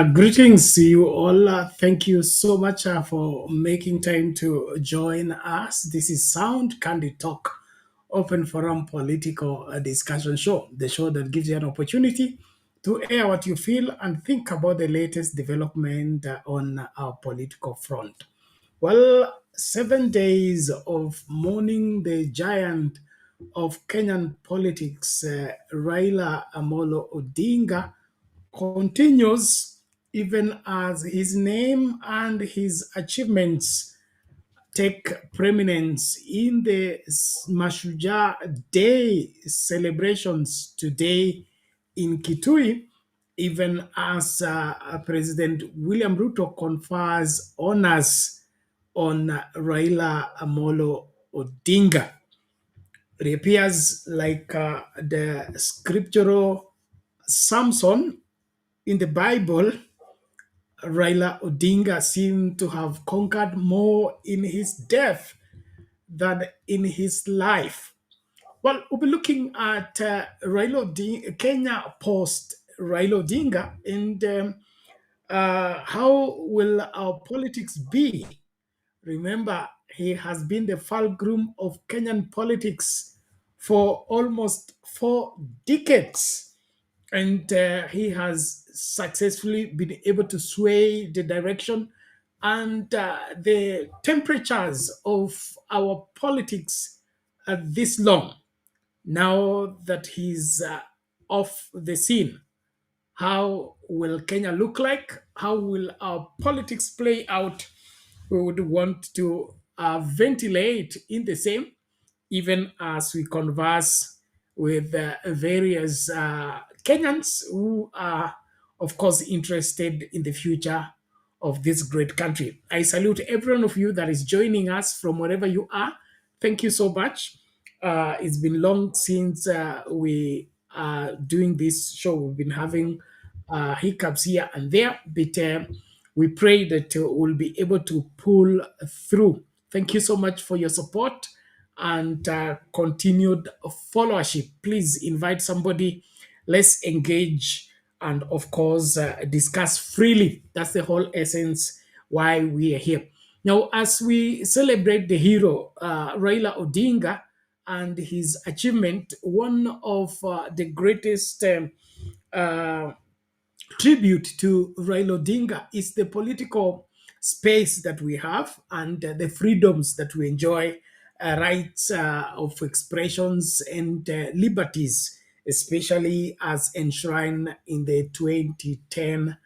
Greetings to you all. Thank you so much for making time to join us. This is Sound Candid Talk, open forum political discussion show, the show that gives you an opportunity to air what you feel and think about the latest development on our political front. Well, 7 days of mourning the giant of Kenyan politics, Raila Amolo Odinga, continues even as his name and his achievements take preeminence in the Mashuja Day celebrations today in Kitui, even as President William Ruto confers honors on Raila Amolo Odinga. It appears like the scriptural Samson in the Bible. Raila Odinga seemed to have conquered more in his death than in his life. Well, we'll be looking at Raila Odinga, Kenya post Raila Odinga, and how will our politics be? Remember, he has been the fulcrum of Kenyan politics for almost 4 decades, and he has successfully been able to sway the direction and the temperatures of our politics this long. Now that he's off the scene, how will Kenya look like? How will our politics play out? We would want to ventilate in the same, even as we converse with various Kenyans who are, of course, interested in the future of this great country. I salute every one of you that is joining us from wherever you are. Thank you so much. It's been long since we are doing this show. We've been having hiccups here and there, but we pray that we'll be able to pull through. Thank you so much for your support and continued followership. Please invite somebody. Let's engage and, of course, discuss freely. That's the whole essence why we are here. Now, as we celebrate the hero, Raila Odinga, and his achievement, one of the greatest uh, tribute to Raila Odinga is the political space that we have and the freedoms that we enjoy, rights of expressions and liberties, especially as enshrined in the 2010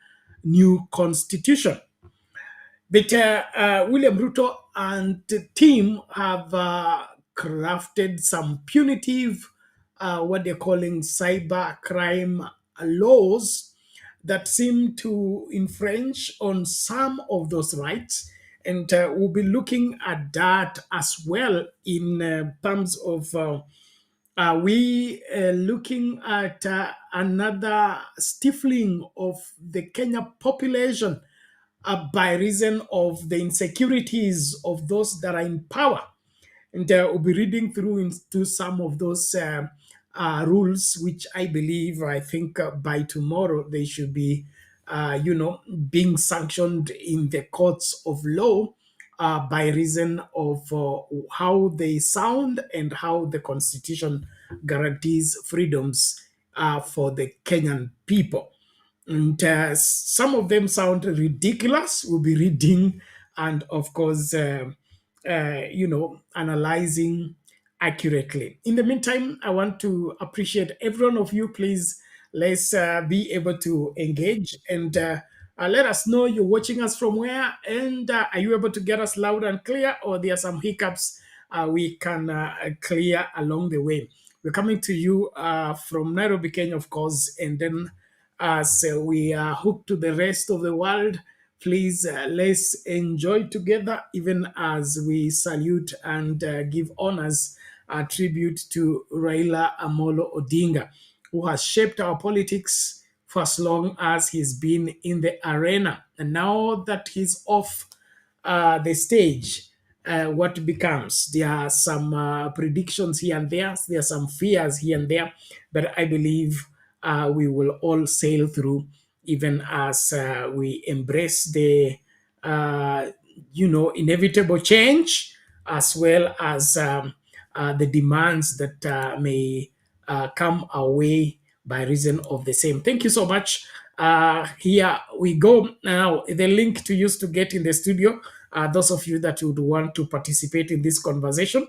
new constitution. But William Ruto and the team have crafted some punitive, what they're calling cyber crime laws that seem to infringe on some of those rights. And we'll be looking at that as well in terms of are we looking at another stifling of the Kenya population by reason of the insecurities of those that are in power? And we'll be reading through into some of those rules, which I think by tomorrow they should be, being sanctioned in the courts of law by reason of how they sound and how the constitution guarantees freedoms for the Kenyan people. And some of them sound ridiculous. We'll be reading and, of course, analyzing accurately. In the meantime, I want to appreciate every one of you. Please, let's be able to engage and let us know you're watching us from where, and are you able to get us loud and clear, or there are some hiccups we can clear along the way. We're coming to you from Nairobi, Kenya, of course, and then as we are hooked to the rest of the world. Please, let's enjoy together, even as we salute and give honors, tribute to Raila Amolo Odinga, who has shaped our politics for as long as he's been in the arena. And now that he's off the stage, what becomes? There are some predictions here and there are some fears here and there, but I believe we will all sail through even as we embrace the uh, inevitable change, as well as the demands that may come our way by reason of the same. Thank you so much. Here we go now. The link to use to get in the studio. Those of you that would want to participate in this conversation,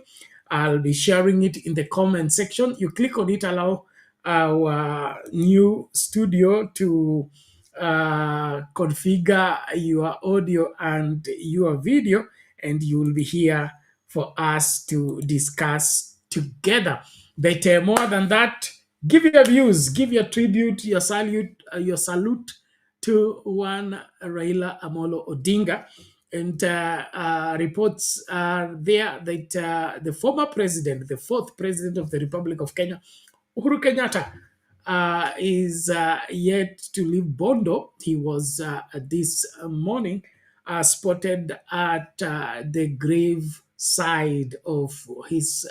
I'll be sharing it in the comment section. You click on it, allow our new studio to configure your audio and your video, and you will be here for us to discuss together. But more than that, give your views, give your tribute, your salute to one Raila Amolo Odinga. And reports are there that the former president, the fourth president of the Republic of Kenya, Uhuru Kenyatta, is yet to leave Bondo. He was this morning spotted at the grave side of his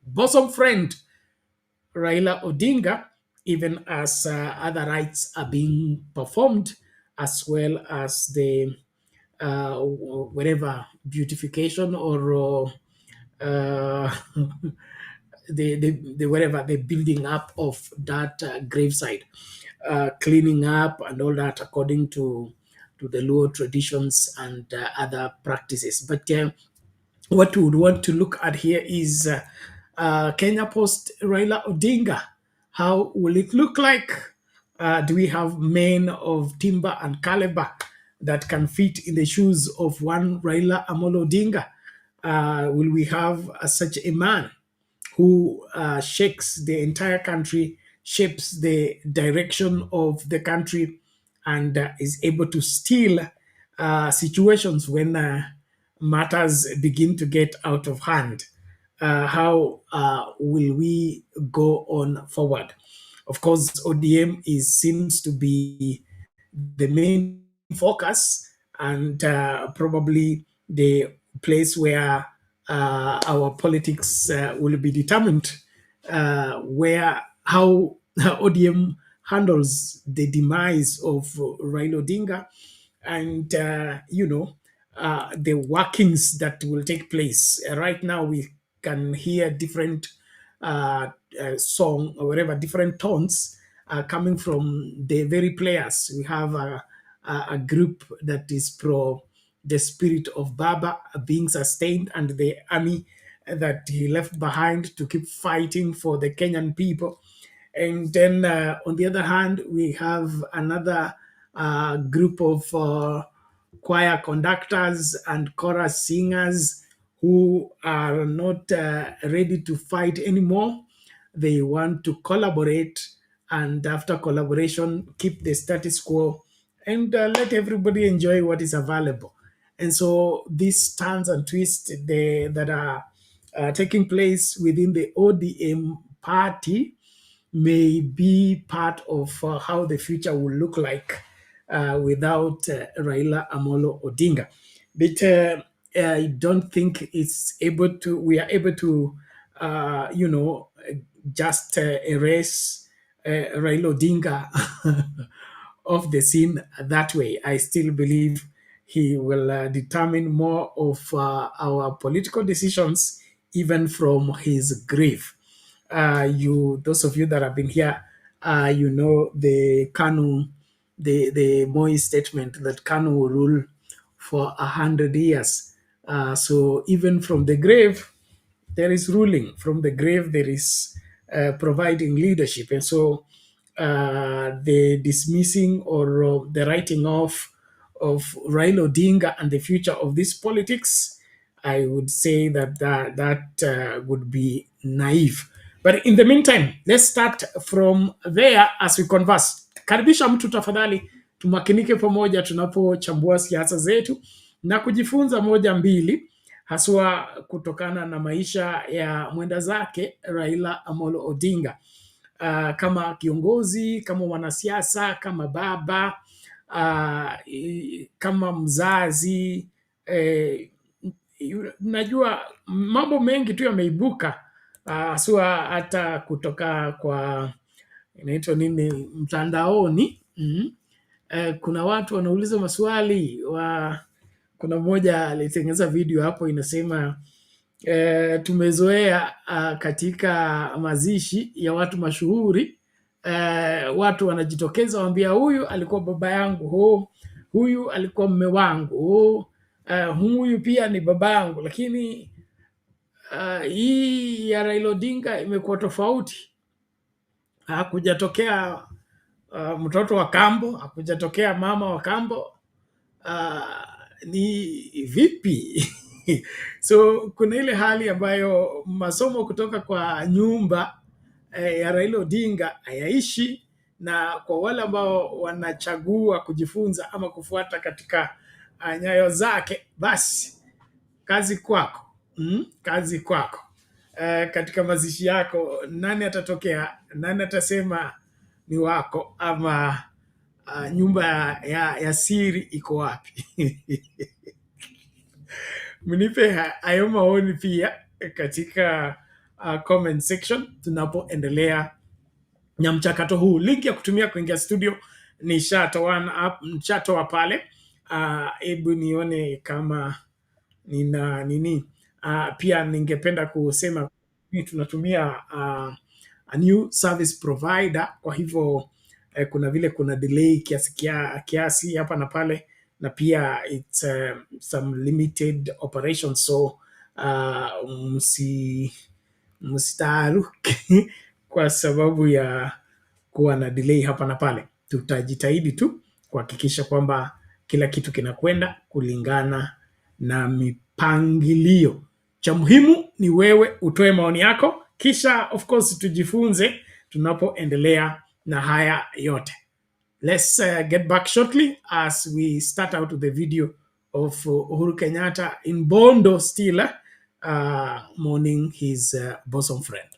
bosom friend, Raila Odinga, even as other rites are being performed, as well as the whatever beautification or the whatever the building up of that graveside, cleaning up and all that according to the Luo traditions and other practices. But what we would want to look at here is Kenya post Raila Odinga. How will it look like? Do we have men of timber and caliber that can fit in the shoes of one Raila Amolo Odinga? Will we have such a man who shakes the entire country, shapes the direction of the country, and is able to steal situations when matters begin to get out of hand? How will we go on forward? Of course, ODM seems to be the main focus, and probably the place where our politics will be determined, where how ODM handles the demise of Raila Odinga, and the workings that will take place. Right now, we can hear different song or whatever, different tones coming from the very players. We have a group that is pro the spirit of Baba being sustained and the army that he left behind to keep fighting for the Kenyan people. And then on the other hand, we have another group of choir conductors and chorus singers who are not ready to fight anymore. They want to collaborate, and after collaboration, keep the status quo and let everybody enjoy what is available. And so these turns and twists that are taking place within the ODM party may be part of how the future will look like without Raila Amolo Odinga. But I don't think we are able to, just erase Raila Odinga off the scene that way. I still believe he will determine more of our political decisions, even from his grave. Those of you that have been here, you know the Kanu, the Moi statement that Kanu will rule for 100 years. So even from the grave, there is ruling. From the grave, there is providing leadership. And so the dismissing or the writing off of Raila Odinga and the future of this politics, I would say that would be naive. But in the meantime, let's start from there as we converse. Karibisha mtu tafadhali, tumakinike pamoja tunapochambua siasa zetu na kujifunza moja mbili, haswa kutokana na maisha ya mwenda zake Raila Amolo Odinga, kama kiongozi, kama mwanasiasa, kama baba, kama mzazi. Najua mambo mengi tu yameibuka, haswa hata kutoka kwa inaitwa nini, mtandaoni. Kuna watu wanauliza maswali kuna mmoja alitengeneza video hapo inasema tumezoea katika mazishi ya watu mashuhuri watu wanajitokeza waambia, huyu alikuwa baba yangu, huyu alikuwa mme wangu, huyu pia ni baba yangu. Lakini hii ya Raila Odinga imekuwa tofauti. Hakujatokea mtoto wa kambo, hakujatokea mama wa kambo. Ni vipi? So kuna ile hali ambayo masomo kutoka kwa nyumba ya Raila Odinga hayaishi, na kwa wale ambao wanachagua kujifunza ama kufuata katika nyayo zake, basi kazi kwako. Kazi kwako. Katika mazishi yako, nani atatokea? Nani atasema ni wako? Ama nyumba ya siri iko wapi? Mnipe hayo maoni pia katika comment section tunapoendelea na mchakato huu. Link ya kutumia kuingia studio nishatoa pale. Hebu nione kama nina nini. Pia ningependa kusema tunatumia a new service provider, kwa hivyo kuna vile kuna delay kiasi hapa na pale, na pia it's some limited operations, so msitaaruki kwa sababu ya kuwa na delay hapa na pale. Tutajitahidi tu kuhakikisha kwamba kila kitu kinakwenda kulingana na mipangilio. Cha muhimu ni wewe utoe maoni yako, kisha of course tujifunze tunapoendelea na haya yote. Let's get back shortly as we start out with the video of Uhuru Kenyatta in Bondo still mourning his bosom friend.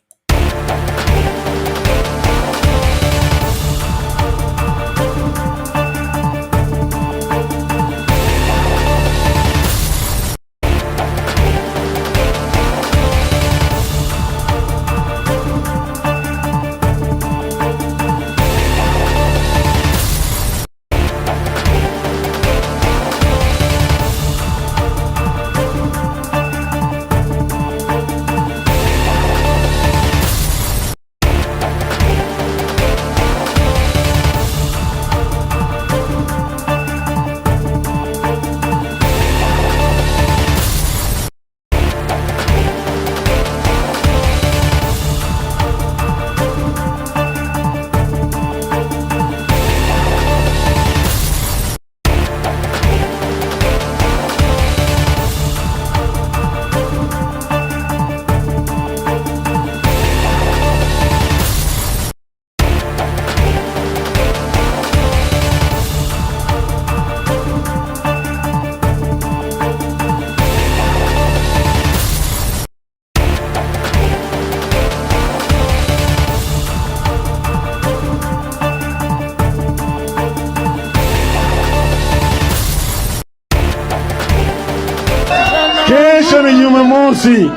Kesho ni Jumamosi,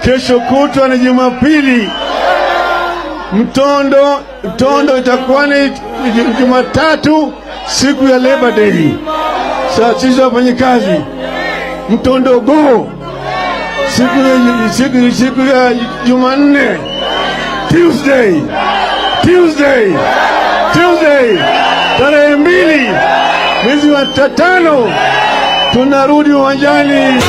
kesho kutwa ni Jumapili, mtondo itakuwa ni Jumatatu, siku ya Labor Day. Sasa sisi wafanyakazi mtondo go, siku ya Jumanne, Tuesday, tarehe 2 mwezi wa 5 tunarudi uwanjani.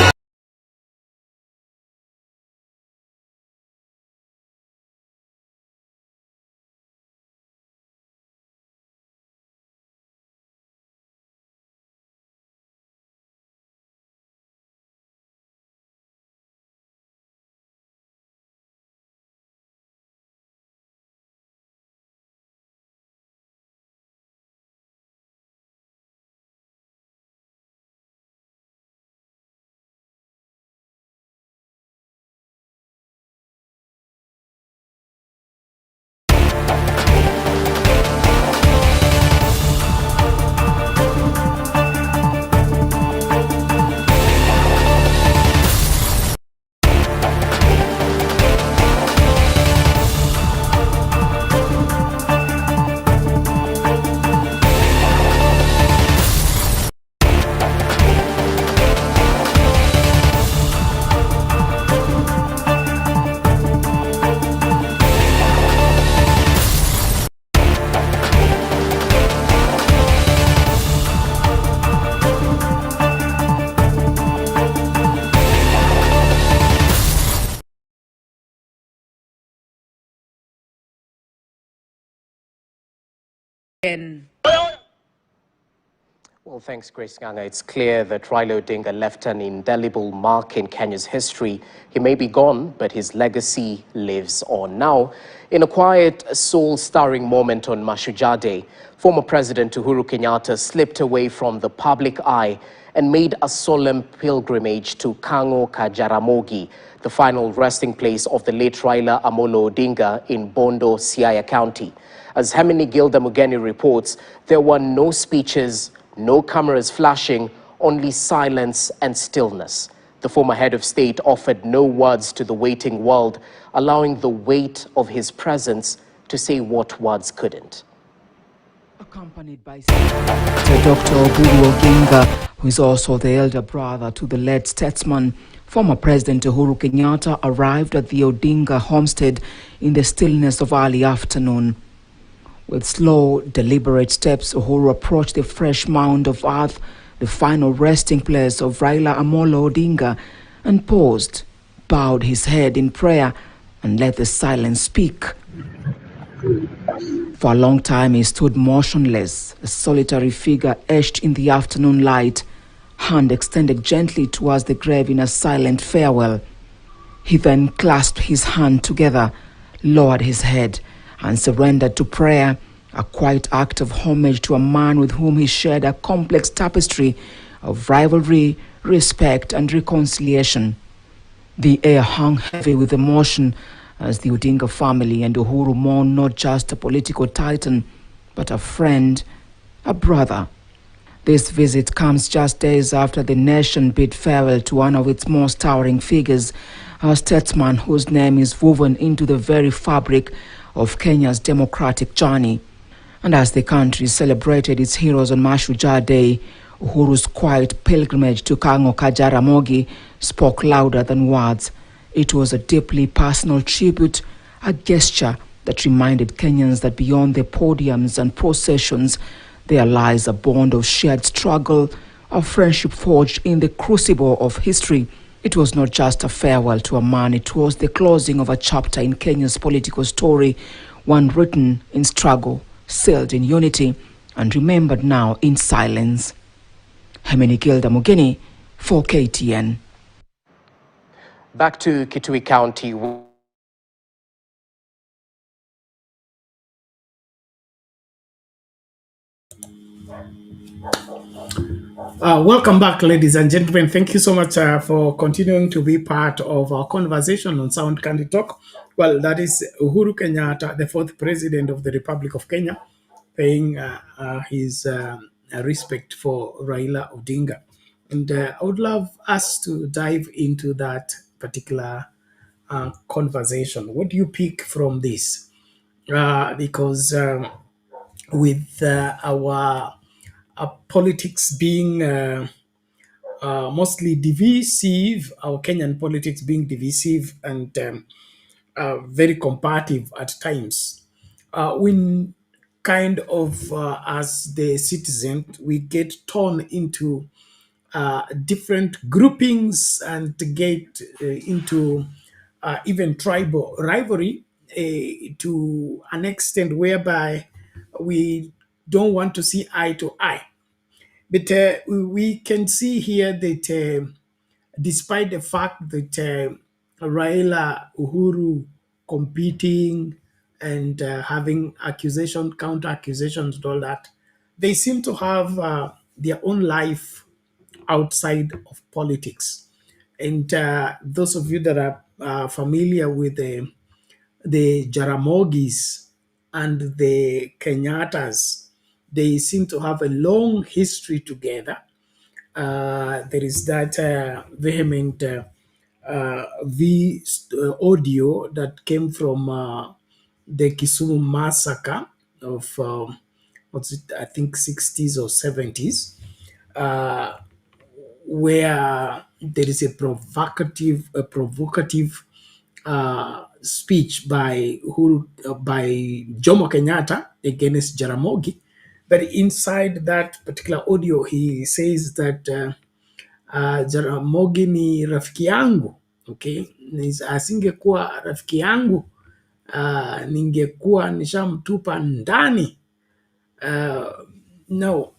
And Well, thanks, Grace Nganga. It's clear that Raila Odinga left an indelible mark in Kenya's history. He may be gone, but his legacy lives on. Now, in a quiet, soul-stirring moment on Mashujaa Day, former President Uhuru Kenyatta slipped away from the public eye and made a solemn pilgrimage to Kango Kajaramogi, the final resting place of the late Raila Amolo Odinga in Bondo, Siaya County. As Hemini Gilda Mugeni reports, there were no speeches, no cameras flashing, only silence and stillness. The former head of state offered no words to the waiting world, allowing the weight of his presence to say what words couldn't. accompanied by Dr. Oburu Oginga, who is also the elder brother to the late statesman, former President Uhuru Kenyatta arrived at the Odinga homestead in the stillness of early afternoon. With slow, deliberate steps, Uhuru approached the fresh mound of earth, the final resting place of Raila Amolo Odinga, and paused, bowed his head in prayer, and let the silence speak. For a long time, he stood motionless, a solitary figure etched in the afternoon light, hand extended gently towards the grave in a silent farewell. He then clasped his hand together, lowered his head, and surrendered to prayer, a quiet act of homage to a man with whom he shared a complex tapestry of rivalry, respect, and reconciliation. The air hung heavy with emotion as the Odinga family and Uhuru mourned not just a political titan, but a friend, a brother. This visit comes just days after the nation bid farewell to one of its most towering figures, a statesman whose name is woven into the very fabric of Kenya's democratic journey. And as the country celebrated its heroes on Mashujaa Day, Uhuru's quiet pilgrimage to Kango Kajaramogi spoke louder than words. It was a deeply personal tribute, a gesture that reminded Kenyans that beyond the podiums and processions, there lies a bond of shared struggle, a friendship forged in the crucible of history. It was not just a farewell to a man, it was the closing of a chapter in Kenya's political story, one written in struggle, sealed in unity, and remembered now in silence. Hemini Gilda Mugeni for KTN. Back to Kitui County. Welcome back, ladies and gentlemen. Thank you so much for continuing to be part of our conversation on Sound Candy Talk. Well, that is Uhuru Kenyatta, the fourth president of the Republic of Kenya, paying his respect for Raila Odinga. And I would love us to dive into that particular conversation. What do you pick from this? Because with our politics being mostly divisive, our Kenyan politics being divisive and very combative at times, we kind of, as the citizen, we get torn into different groupings and get into even tribal rivalry to an extent whereby we don't want to see eye to eye. But we can see here that despite the fact that Raila, Uhuru competing and having accusation, counter accusations, and all that, they seem to have their own life outside of politics. And those of you that are familiar with the Jaramogis and the Kenyatas, they seem to have a long history together. There is that vehement audio that came from the Kisumu massacre of what's it? I think 60s or 70s, where there is a provocative speech by Jomo Kenyatta against Jaramogi. But inside that particular audio, he says that Jaramogi ni rafiki yangu, okay? Asingekuwa rafiki yangu, ningekuwa nishamtupa ndani Now,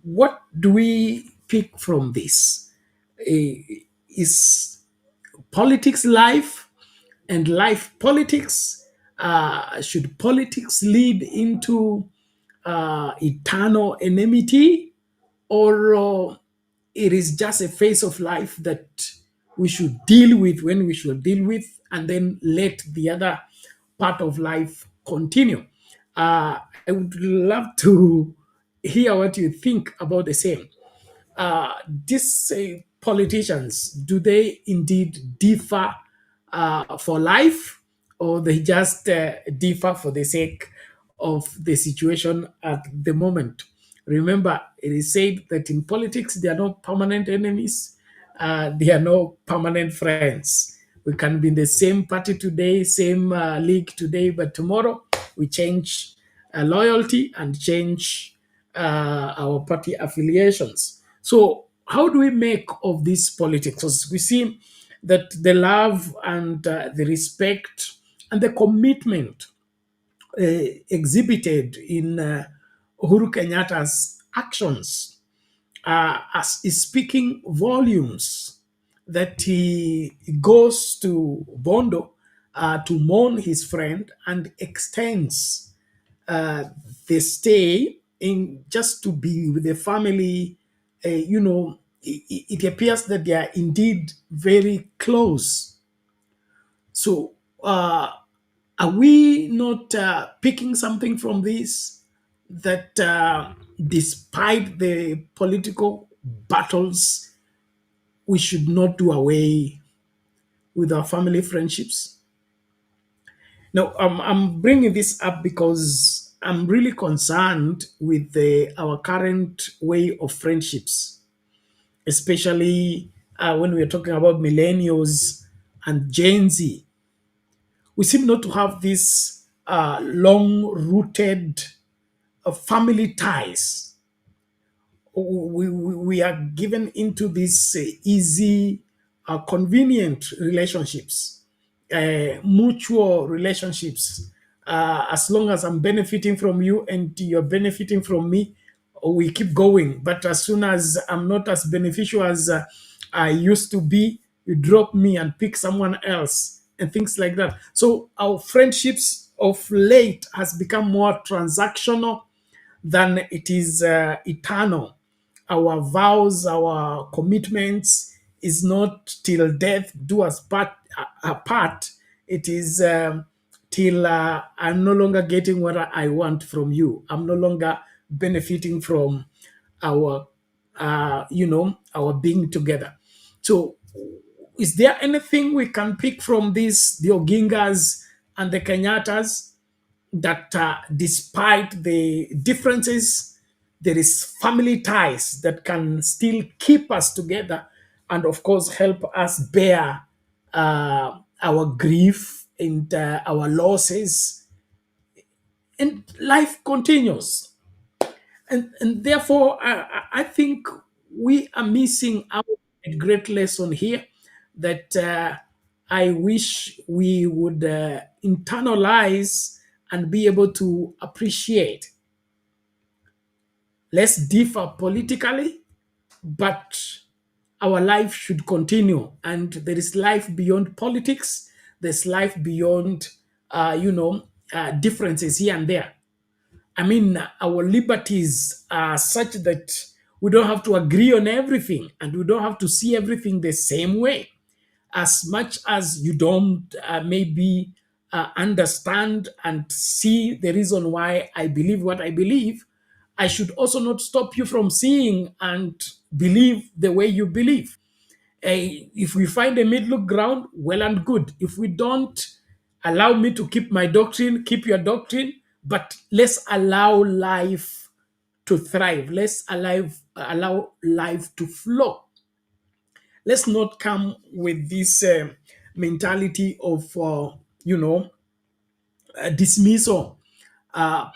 what do we pick from this? Is politics life and life politics? Should politics lead into eternal enmity, or it is just a phase of life that we should deal with when we should deal with, and then let the other part of life continue? I would love to hear what you think about the same. These politicians, do they indeed differ for life, or they just differ for the sake of the situation at the moment? Remember, it is said that in politics there are no permanent enemies, there are no permanent friends. We can be in the same party today, same league today, but tomorrow we change loyalty and change our party affiliations. So, how do we make of this politics? Because we see that the love and the respect and the commitment exhibited in Uhuru Kenyatta's actions as is speaking volumes, that he goes to Bondo to mourn his friend and extends uh, the stay in just to be with the family. It appears that they are indeed very close. So, are we not picking something from this, that despite the political battles, we should not do away with our family friendships? Now, I'm bringing this up because I'm really concerned with our current way of friendships, especially when we're talking about millennials and Gen Z. We seem not to have these long rooted family ties. We are given into these easy, convenient relationships, mutual relationships. As long as I'm benefiting from you and you're benefiting from me, we keep going. But as soon as I'm not as beneficial as I used to be, you drop me and pick someone else and things like that. So our friendships of late has become more transactional than it is eternal. Our vows, our commitments is not till death do us apart. It is till I'm no longer getting what I want from you. I'm no longer benefiting from our, our being together. So, is there anything we can pick from this, the Ogingas and the Kenyatas, that despite the differences, there is family ties that can still keep us together and, of course, help us bear our grief and our losses, and life continues. And therefore, I think we are missing out a great lesson here that I wish we would internalize and be able to appreciate. Let's differ politically, but our life should continue. And there is life beyond politics. There's life beyond, differences here and there. I mean, our liberties are such that we don't have to agree on everything and we don't have to see everything the same way. As much as you don't maybe understand and see the reason why I believe what I believe, I should also not stop you from seeing and believe the way you believe. If we find a middle ground, well and good. If we don't, allow me to keep my doctrine, keep your doctrine, but let's allow life to thrive. Let's allow life to flow. Let's not come with this mentality of, dismissal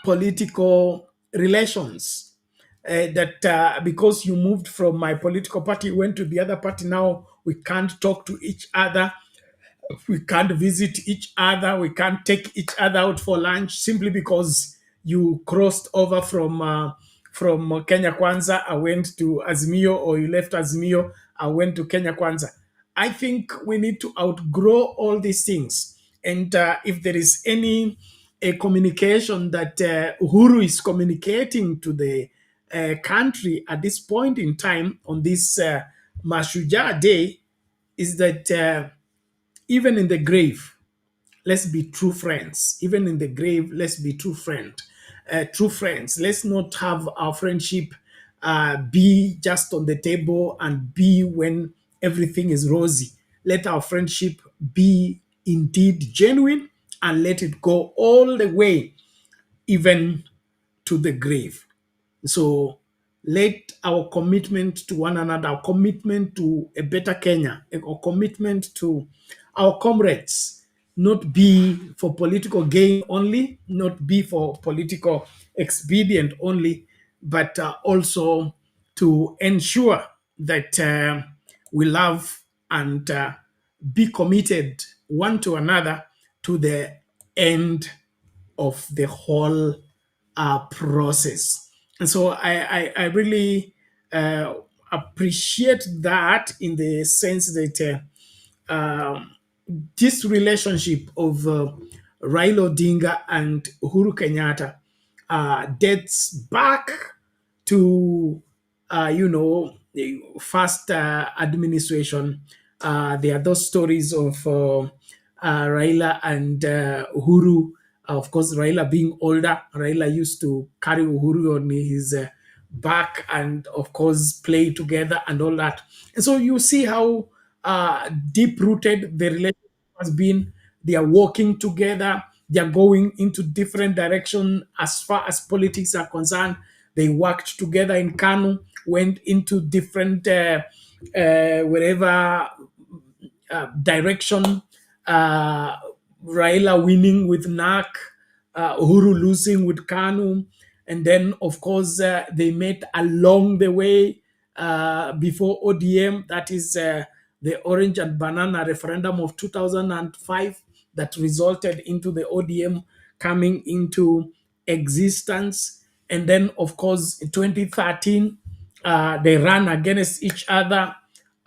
political relations. That because you moved from my political party, went to the other party, now we can't talk to each other, we can't visit each other, we can't take each other out for lunch simply because you crossed over from Kenya Kwanza, I went to Azimio, or you left Azimio, I went to Kenya Kwanza. I think we need to outgrow all these things. And if there is any a communication that Uhuru is communicating to the country at this point in time on this Mashujaa Day, is that even in the grave, let's be true friends. Even in the grave, let's be true friends. Let's not have our friendship be just on the table and be when everything is rosy. Let our friendship be indeed genuine, and let it go all the way, even to the grave. So let our commitment to one another, our commitment to a better Kenya, our commitment to our comrades, not be for political gain only, not be for political expedient only, but also to ensure that we love and be committed one to another to the end of the whole process. And so I really appreciate that, in the sense that this relationship of Raila Odinga and Uhuru Kenyatta dates back to, the first administration. There are those stories of Raila and Uhuru. Of course, Raila being older, Raila used to carry Uhuru on his back, and of course play together and all that. And so you see how deep rooted the relationship has been. They are working together. They are going into different direction as far as politics are concerned. They worked together in Kanu, went into different wherever direction. Raila winning with NAC, Uhuru losing with Kanu, and then of course they met along the way before ODM. That is the Orange and Banana referendum of 2005 that resulted into the ODM coming into existence. And then, of course, in 2013, they ran against each other.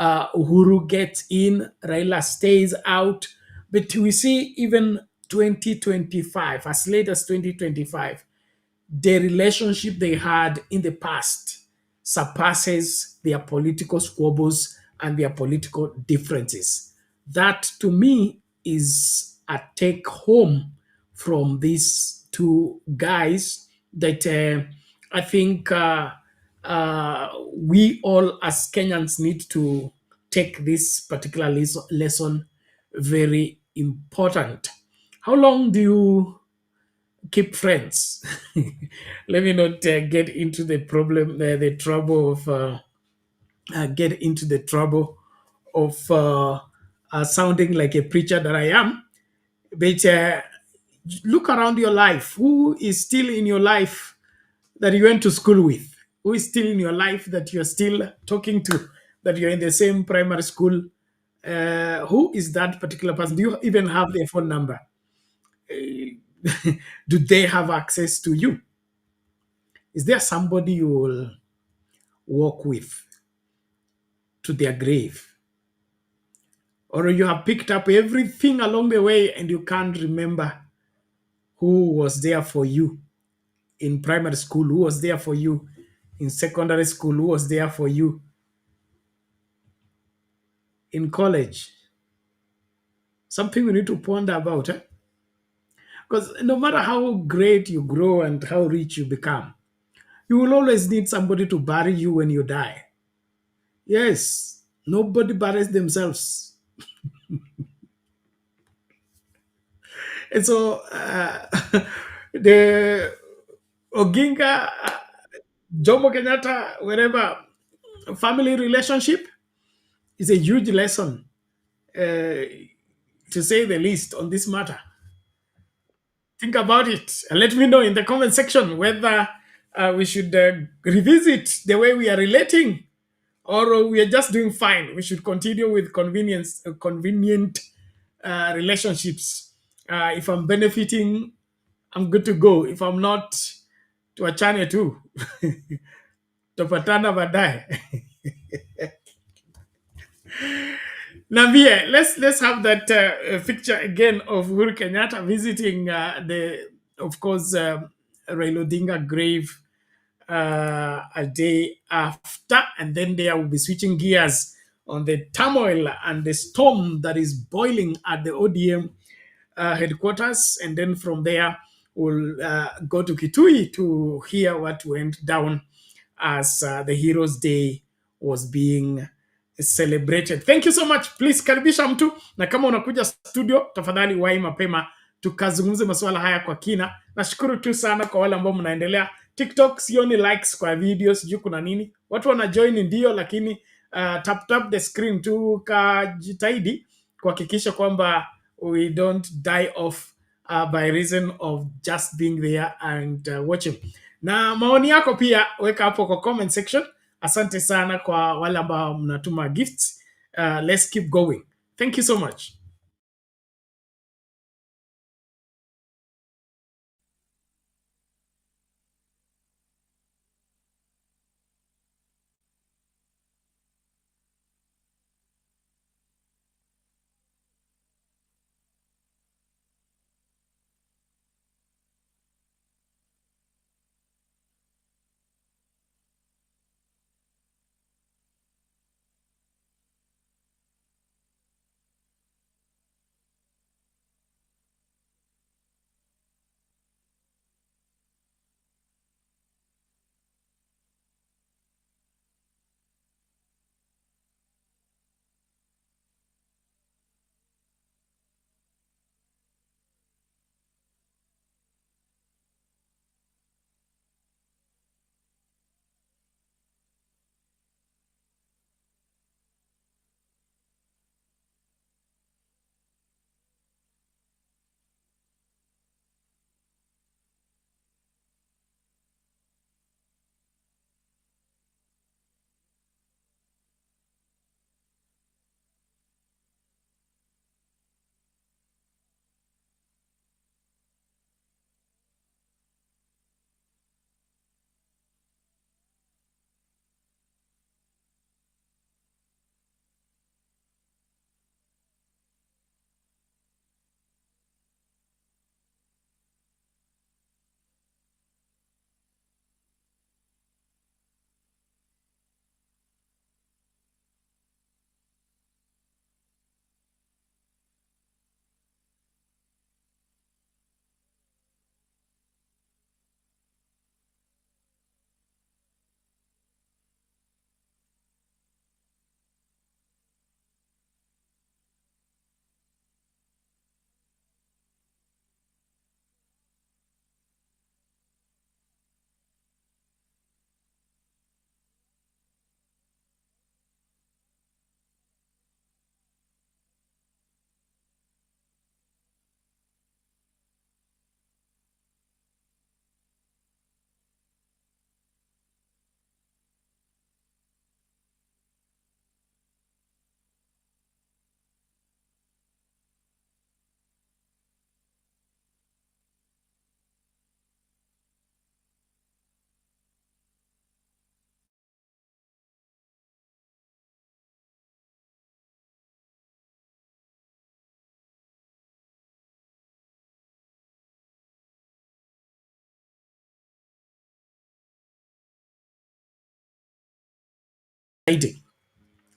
Uhuru gets in, Raila stays out. But we see even 2025, as late as 2025, the relationship they had in the past surpasses their political squabbles and their political differences. That, to me, is a take home from these two guys that I think we all as Kenyans need to take this particular lesson very important. How long do you keep friends? Let me not get into the problem, the trouble of get into the trouble of sounding like a preacher that I am. But look around your life. Who is still in your life that you went to school with? Who is still in your life that you're still talking to? That you're in the same primary school? Who is that particular person? Do you even have their phone number? Do they have access to you? Is there somebody you will walk with to their grave? Or you have picked up everything along the way and you can't remember who was there for you in primary school, who was there for you in secondary school, who was there for you in college? Something we need to ponder about. Because no matter how great you grow and how rich you become, you will always need somebody to bury you when you die. Yes, nobody buries themselves. And so the Oginga, Jomo Kenyatta, wherever, family relationship is a huge lesson, to say the least, on this matter. Think about it and let me know in the comment section whether we should revisit the way we are relating, or we are just doing fine. We should continue with convenient relationships. If I'm benefiting I'm good to go. If I'm not, tuachane tu. Tupatana baadaye. Navie, let's have that picture again of Uhuru Kenyatta visiting the, of course, Raila Odinga grave a day after, and then there will be switching gears on the turmoil and the storm that is boiling at the ODM headquarters, and then from there we'll go to Kitui to hear what went down as the Heroes Day was being celebrated. Thank you so much. Please karibisha mtu, na kama unakuja studio tafadhali wahi mapema tukazungumze masuala haya kwa kina. Nashukuru tu sana kwa wale ambao mnaendelea TikTok. Sioni likes kwa video, sijui kuna nini. Watu wana join ndio, lakini tap the screen tu, kajitahidi kuhakikisha kwamba we don't die off by reason of just being there and watching. Na maoni yako pia weka hapo kwa comment section. Asante sana kwa wale ambao mnatuma gifts. Let's keep going. Thank you so much.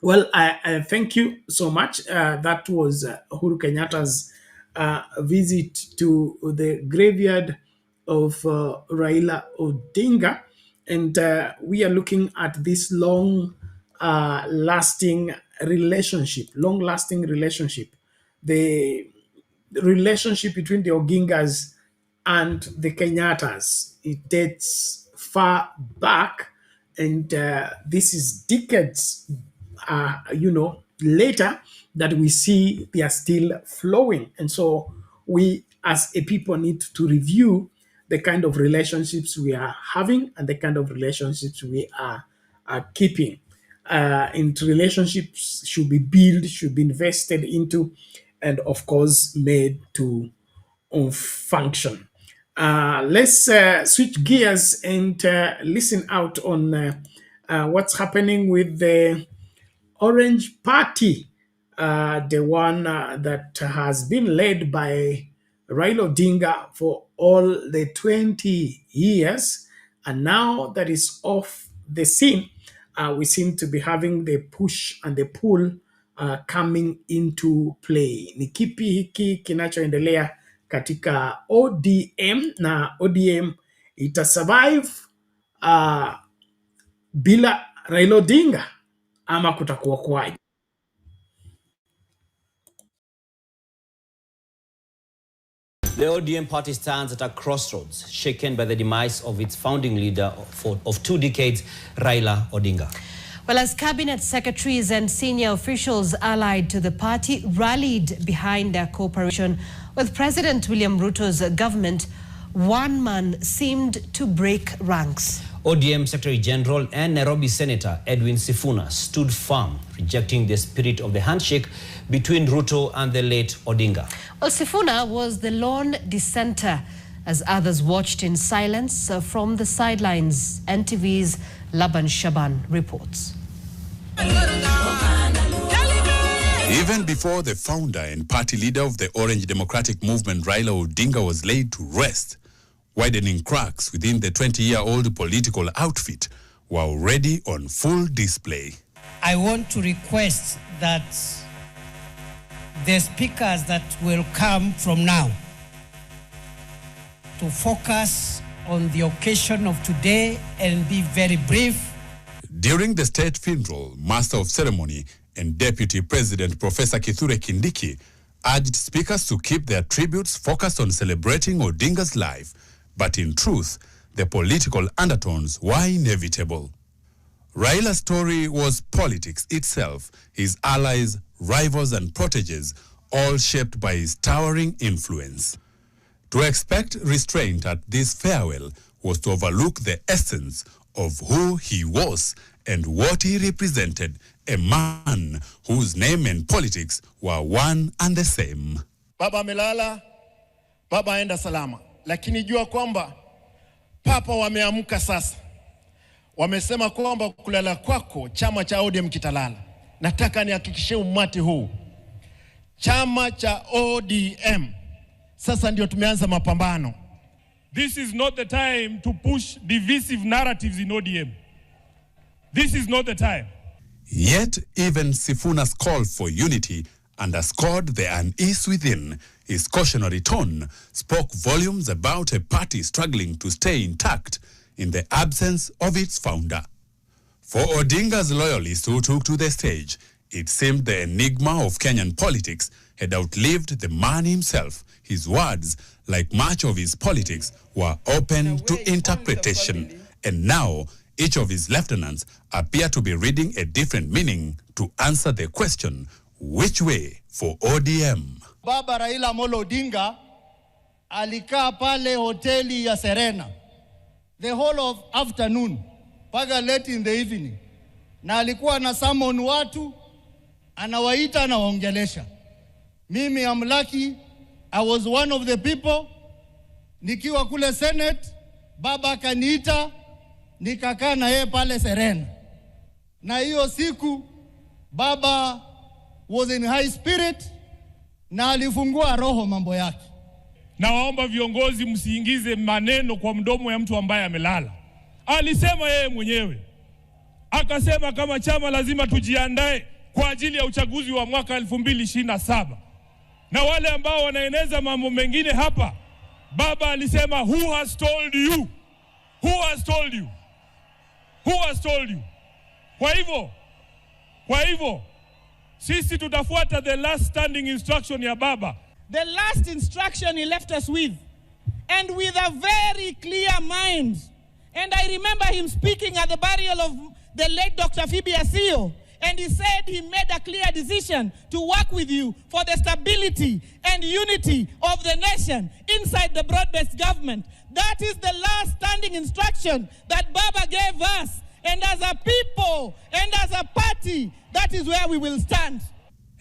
Well, I thank you so much. That was Uhuru Kenyatta's visit to the graveyard of Raila Odinga. And we are looking at this long lasting relationship. The relationship between the Ogingas and the Kenyatas. It dates far back, and this is decades, later that we see they are still flowing. And so we, as a people, need to review the kind of relationships we are having and the kind of relationships we are keeping. And relationships should be built, should be invested into, and of course made to function. Let's switch gears and listen out on what's happening with the Orange Party, the one that has been led by Raila Odinga for all the 20 years. And now that is off the scene, we seem to be having the push and the pull coming into play. Ni kipi hiki kinachoendelea katika ODM, na ODM itasurvive bila Raila Odinga ama kutakuwa kwaje? The ODM party stands at a crossroads, shaken by the demise of its founding leader of 2 decades, Raila Odinga. Well, as cabinet secretaries and senior officials allied to the party rallied behind their cooperation with President William Ruto's government, one man seemed to break ranks. ODM Secretary General and Nairobi Senator Edwin Sifuna stood firm, rejecting the spirit of the handshake between Ruto and the late Odinga. Well, Sifuna was the lone dissenter as others watched in silence from the sidelines. NTV's Laban Shaban reports. Even before the founder and party leader of the Orange Democratic Movement, Raila Odinga, was laid to rest, widening cracks within the 20-year-old political outfit were already on full display. I want to request that the speakers that will come from now to focus on the occasion of today and be very brief. During the state funeral, Master of Ceremony and Deputy President Professor Kithure Kindiki urged speakers to keep their tributes focused on celebrating Odinga's life, but in truth, the political undertones were inevitable. Raila's story was politics itself, his allies, rivals and proteges, all shaped by his towering influence. To expect restraint at this farewell was to overlook the essence of who he was and what he represented, a man whose name and politics were one and the same. Baba amelala, baba aenda salama. Lakini jua kwamba papa wameamka sasa. Wamesema kwamba kulala kwako chama cha ODM kitalala. Nataka nihakikishie umati huu. Chama cha ODM sasa ndio tumeanza mapambano. This is not the time to push divisive narratives in ODM. This is not the time. Yet even Sifuna's call for unity underscored the unease within. His cautionary tone spoke volumes about a party struggling to stay intact in the absence of its founder. For Odinga's loyalists who took to the stage, it seemed the enigma of Kenyan politics had outlived the man himself. His words, like much of his politics, were open to interpretation. And now, each of his lieutenants appear to be reading a different meaning to answer the question, which way for ODM? Baba Raila Amolo Odinga alikaa pale hoteli ya Serena the whole of afternoon mpaka late in the evening, na alikuwa na summon watu, anawaita na waongelesha. Mimi am lucky, I was one of the people. Nikiwa kule Senate, baba akaniita, nikakaa na yeye pale Serena. Na hiyo siku baba was in high spirit na alifungua roho mambo yake. Na waomba viongozi msiingize maneno kwa mdomo ya mtu ambaye amelala. Alisema yeye mwenyewe. Akasema kama chama lazima tujiandae kwa ajili ya uchaguzi wa mwaka 2027. Na wale ambao wanaeneza mambo mengine hapa, baba alisema, who has told you? Who has told you? Who has told you? Kwa hivyo, sisi tutafuata the last standing instruction ya baba. The last instruction he left us with, and with a very clear mind. And I remember him speaking at the burial of the late Dr. Phoebe Asio, and he said he made a clear decision to work with you for the stability and unity of the nation inside the broad-based government. That is the last standing instruction that Baba gave us. And as a people and as a party, that is where we will stand.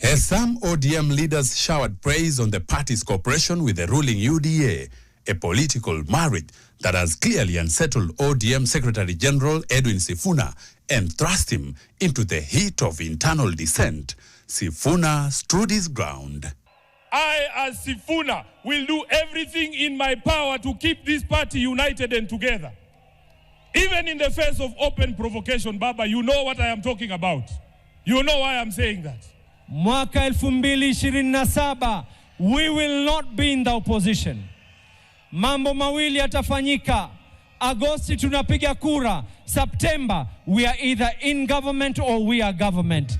As some ODM leaders showered praise on the party's cooperation with the ruling UDA, a political marriage that has clearly unsettled ODM Secretary General Edwin Sifuna and thrust him into the heat of internal dissent. Sifuna stood his ground. I, as Sifuna, will do everything in my power to keep this party united and together. Even in the face of open provocation, Baba, you know what I am talking about. You know why I'm saying that. Mwaka 2027, we will not be in the opposition. Mambo mawili yatafanyika. Agosti tunapiga kura. September, we are either in government or we are government.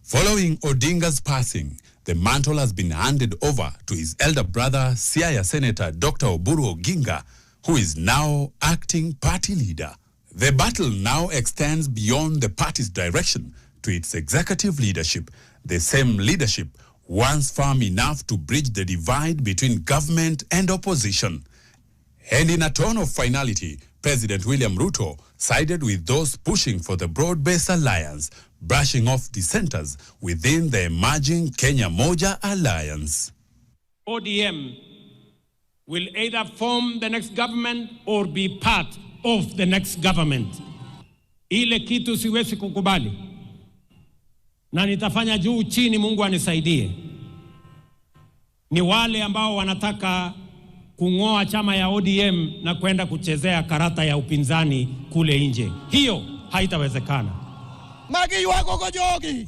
Following Odinga's passing, the mantle has been handed over to his elder brother, Siaya Senator Dr. Oburu Oginga, who is now acting party leader. The battle now extends beyond the party's direction to its executive leadership, the same leadership once firm enough to bridge the divide between government and opposition. And in a tone of finality, President William Ruto sided with those pushing for the broad-based alliance, brushing off dissenters within the emerging Kenya Moja alliance. ODM will either form the next government or be part of the next government. Ile kitu siwezi kukubali. Na nitafanya juu chini, Mungu anisaidie. Ni wale ambao wanataka kung'oa chama ya ODM na kwenda kuchezea karata ya upinzani kule nje. Hiyo haitawezekana.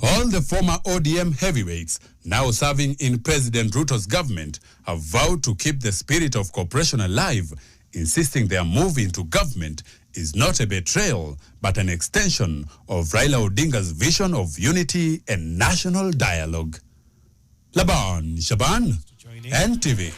All the former ODM heavyweights now serving in President Ruto's government have vowed to keep the spirit of cooperation alive, insisting their move into government is not a betrayal, but an extension of Raila Odinga's vision of unity and national dialogue. Laban Shaban, NTV.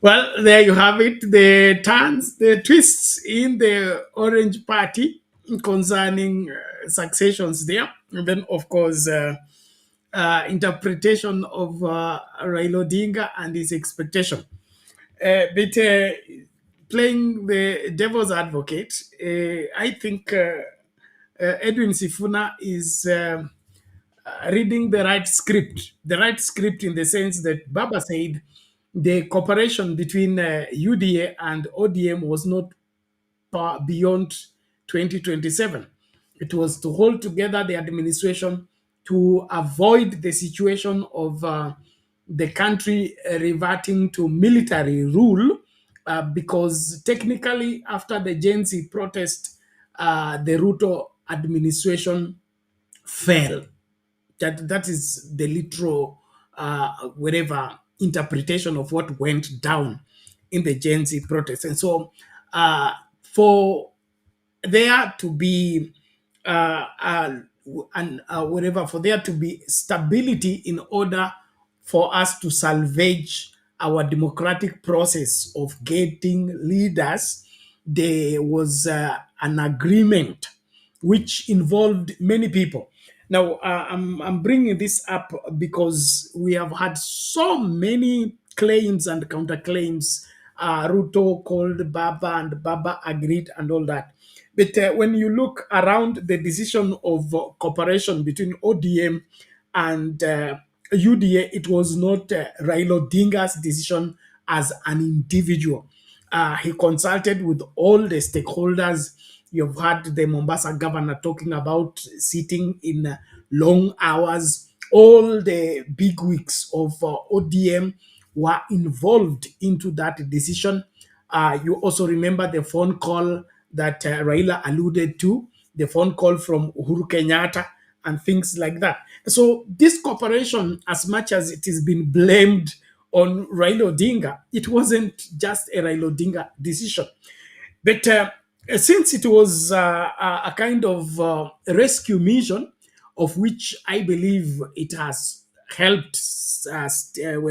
Well, there you have it. The turns, the twists in the Orange Party concerning successions there. And then, of course, interpretation of Raila Odinga and his expectation. But playing the devil's advocate, I think Edwin Sifuna is reading the right script. The right script in the sense that Baba said the cooperation between UDA and ODM was not beyond 2027. It was to hold together the administration to avoid the situation of the country reverting to military rule, because technically, after the Gen Z protest, the Ruto administration fell. That is the literal, whatever interpretation of what went down in the Gen Z protest. And so, for there to be for there to be stability in order for us to salvage our democratic process of getting leaders, there was an agreement which involved many people. Now, I'm bringing this up because we have had so many claims and counterclaims. Ruto called Baba and Baba agreed and all that. But when you look around the decision of cooperation between ODM and UDA, it was not Raila Odinga's decision as an individual. He consulted with all the stakeholders. You've heard the Mombasa governor talking about sitting in long hours. All the big wigs of ODM were involved into that decision. You also remember the phone call that Raila alluded to, the phone call from Uhuru Kenyatta and things like that. So this cooperation, as much as it has been blamed on Raila Odinga, it wasn't just a Raila Odinga decision. But since it was a kind of rescue mission, of which I believe it has helped still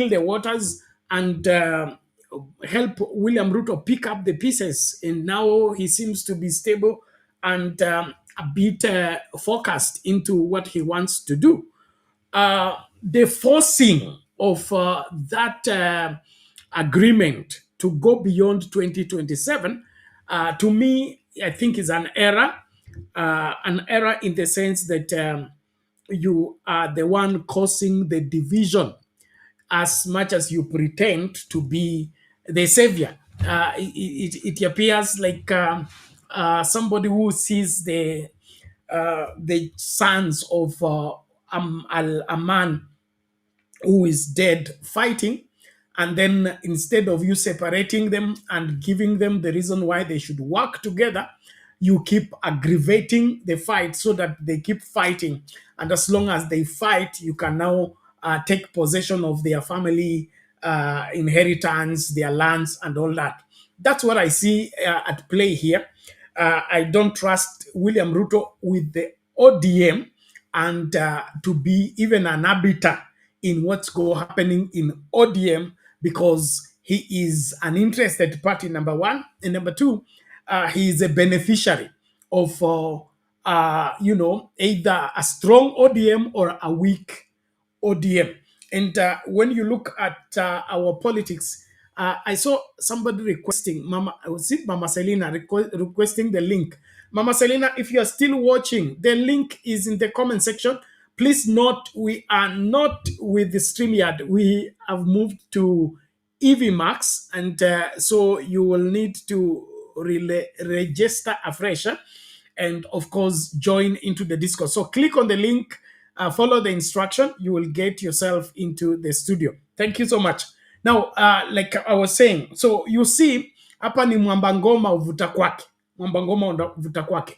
the waters and help William Ruto pick up the pieces, and now he seems to be stable and a bit focused into what he wants to do. The forcing of that agreement to go beyond 2027, to me, I think is an error. An error in the sense that you are the one causing the division as much as you pretend to be the savior. It appears like somebody who sees the sons of a man who is dead fighting, and then instead of you separating them and giving them the reason why they should work together, you keep aggravating the fight so that they keep fighting. And as long as they fight, you can now take possession of their family inheritance, their lands, and all that. That's what I see at play here. I don't trust William Ruto with the ODM and to be even an arbiter in what's happening in ODM, because he is an interested party, number one. And number two, he is a beneficiary of, either a strong ODM or a weak ODM. And when you look at our politics, I saw somebody requesting, was it Mama Selena requesting the link? Mama Selena, if you are still watching, the link is in the comment section. Please note, we are not with the StreamYard. We have moved to EVMAX, and so you will need to register afresh, and of course join into the Discord. So click on the link, follow the instruction, you will get yourself into the studio. Thank you so much. Now, like I was saying, so you see hapa ni mwamba ngoma uvuta kwake, mwamba ngoma uvuta kwake.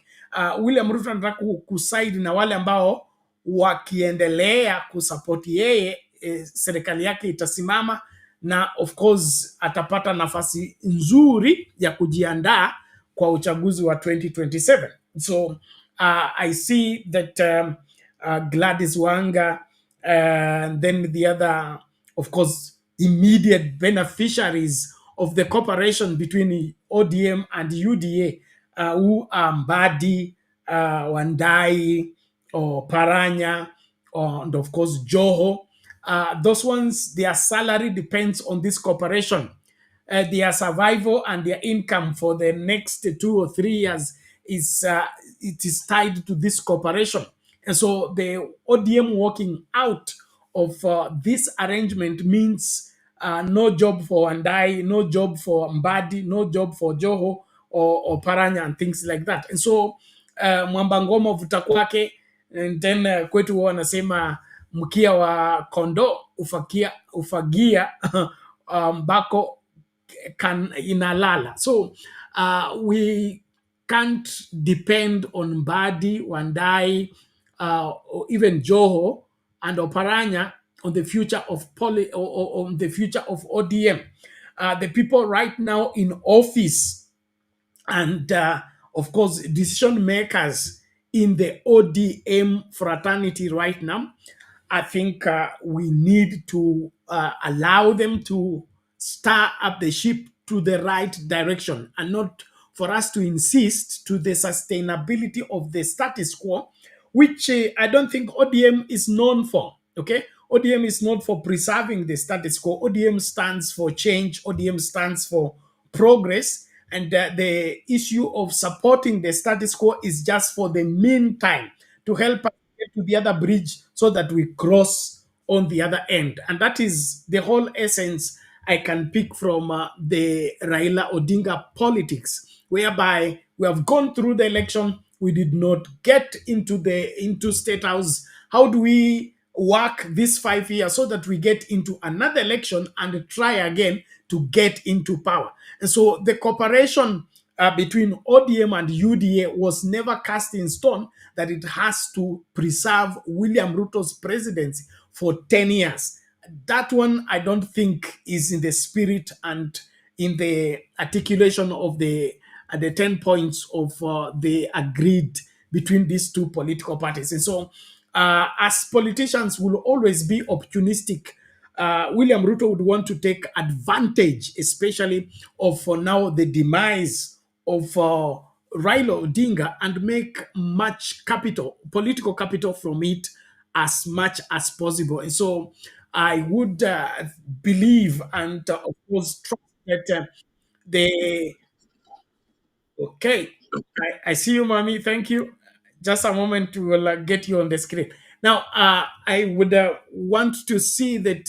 William Ruto anataka kusaidi na wale ambao wakiendelea kusapoti yeye, serikali yake itasimama, na of course atapata nafasi nzuri ya kujiandaa kwa uchaguzi wa 2027. So I see that Gladys Wanga, then the other, of course, immediate beneficiaries of the cooperation between ODM and UDA, who are Mbadi, Wandai, or Paranya, and of course Joho. Those ones, their salary depends on this cooperation. Their survival and their income for the next 2 or 3 years is it is tied to this cooperation. And so the ODM walking out of this arrangement means no job for Wandai, no job for Mbadi, no job for Joho or Paranya and things like that. And so mwamba ngoma vuta kwake, and then kwetu wanasema mkia wa kondo ufagia mbako inalala. So we can't depend on Mbadi, Wandai, or even Joho and Oparanya on the future of or on the future of ODM. The people right now in office and of course decision makers in the ODM fraternity right now, I think we need to allow them to stir up the ship to the right direction, and not for us to insist to the sustainability of the status quo, which I don't think ODM is known for. Okay, ODM is not for preserving the status quo. ODM stands for change. ODM stands for progress. And the issue of supporting the status quo is just for the meantime, to help us get to the other bridge so that we cross on the other end. And that is the whole essence I can pick from the Raila Odinga politics, whereby we have gone through the election, we did not get into State House. How do we work this 5 years so that we get into another election and try again to get into power? And so the cooperation between ODM and UDA was never cast in stone, that it has to preserve William Ruto's presidency for 10 years. That one, I don't think, is in the spirit and in the articulation of the 10 points of the agreed between these two political parties. And so as politicians will always be opportunistic, William Ruto would want to take advantage, especially of now the demise of Raila Odinga, and make much capital, political capital from it as much as possible. And so I would believe and, of course, trust that they. Okay, I see you, mommy. Thank you. Just a moment to get you on the screen. Now, I would want to see that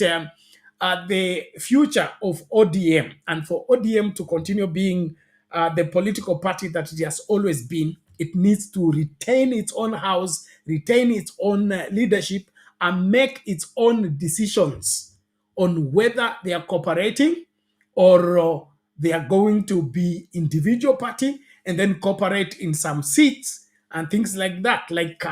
the future of ODM, and for ODM to continue being the political party that it has always been, it needs to retain its own house, retain its own leadership, and make its own decisions on whether they are cooperating or they are going to be individual party and then cooperate in some seats and things like that. Like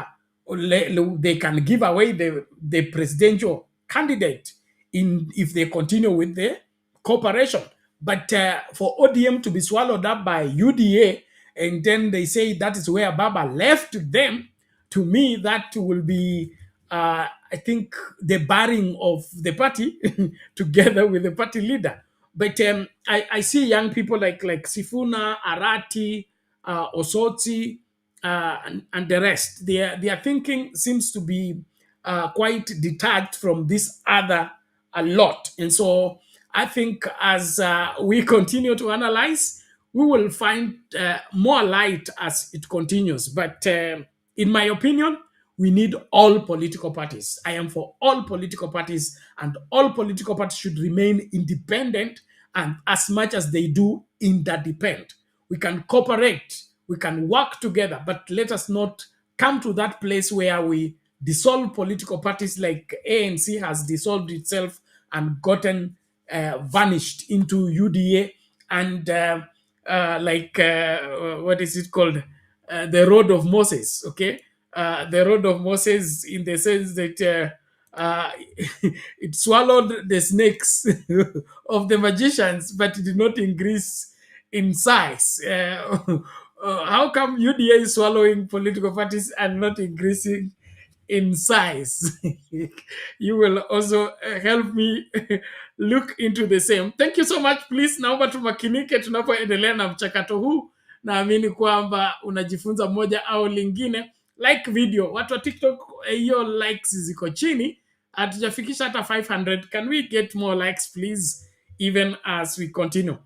they can give away the presidential candidate in if they continue with the cooperation. But for ODM to be swallowed up by UDA, and then they say that is where Baba left them, to me, that will be, I think, the barring of the party together with the party leader. But I see young people like Sifuna, Arati, Osoti, and the rest. Their thinking seems to be quite detached from this other a lot. And so I think as we continue to analyze, we will find more light as it continues. But in my opinion, we need all political parties. I am for all political parties, and all political parties should remain independent, and as much as they do, interdependent. We can cooperate, we can work together, but let us not come to that place where we dissolve political parties like ANC has dissolved itself and gotten vanished into UDA and what is it called? The road of Moses, okay? The road of Moses, in the sense that it swallowed the snakes of the magicians, but it did not increase in size. How come UDA is swallowing political parties and not increasing in size? You will also help me look into the same. Thank you so much. Please, naomba tumakinike tunapoendelea na mchakato huu. Naamini kwamba unajifunza moja au lingine. Like video, watu wa TikTok, hiyo likes ziko chini, hatujafikisha hata 500. Can we get more likes, please, even as we continue?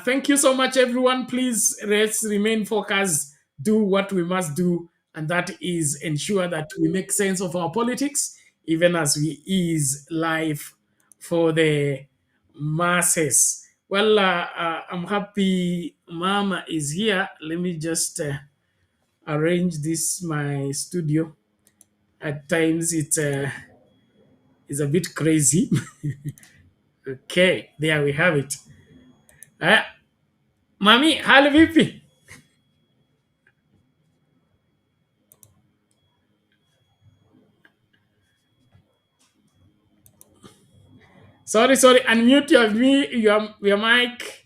Thank you so much, everyone. Please, let's remain focused, do what we must do, and that is ensure that we make sense of our politics, even as we ease life for the masses. Well, I'm happy Mama is here. Let me just arrange this my studio. At times it's a bit crazy. Okay, there we have it. Mami, hali vipi? Sorry, unmute your mic.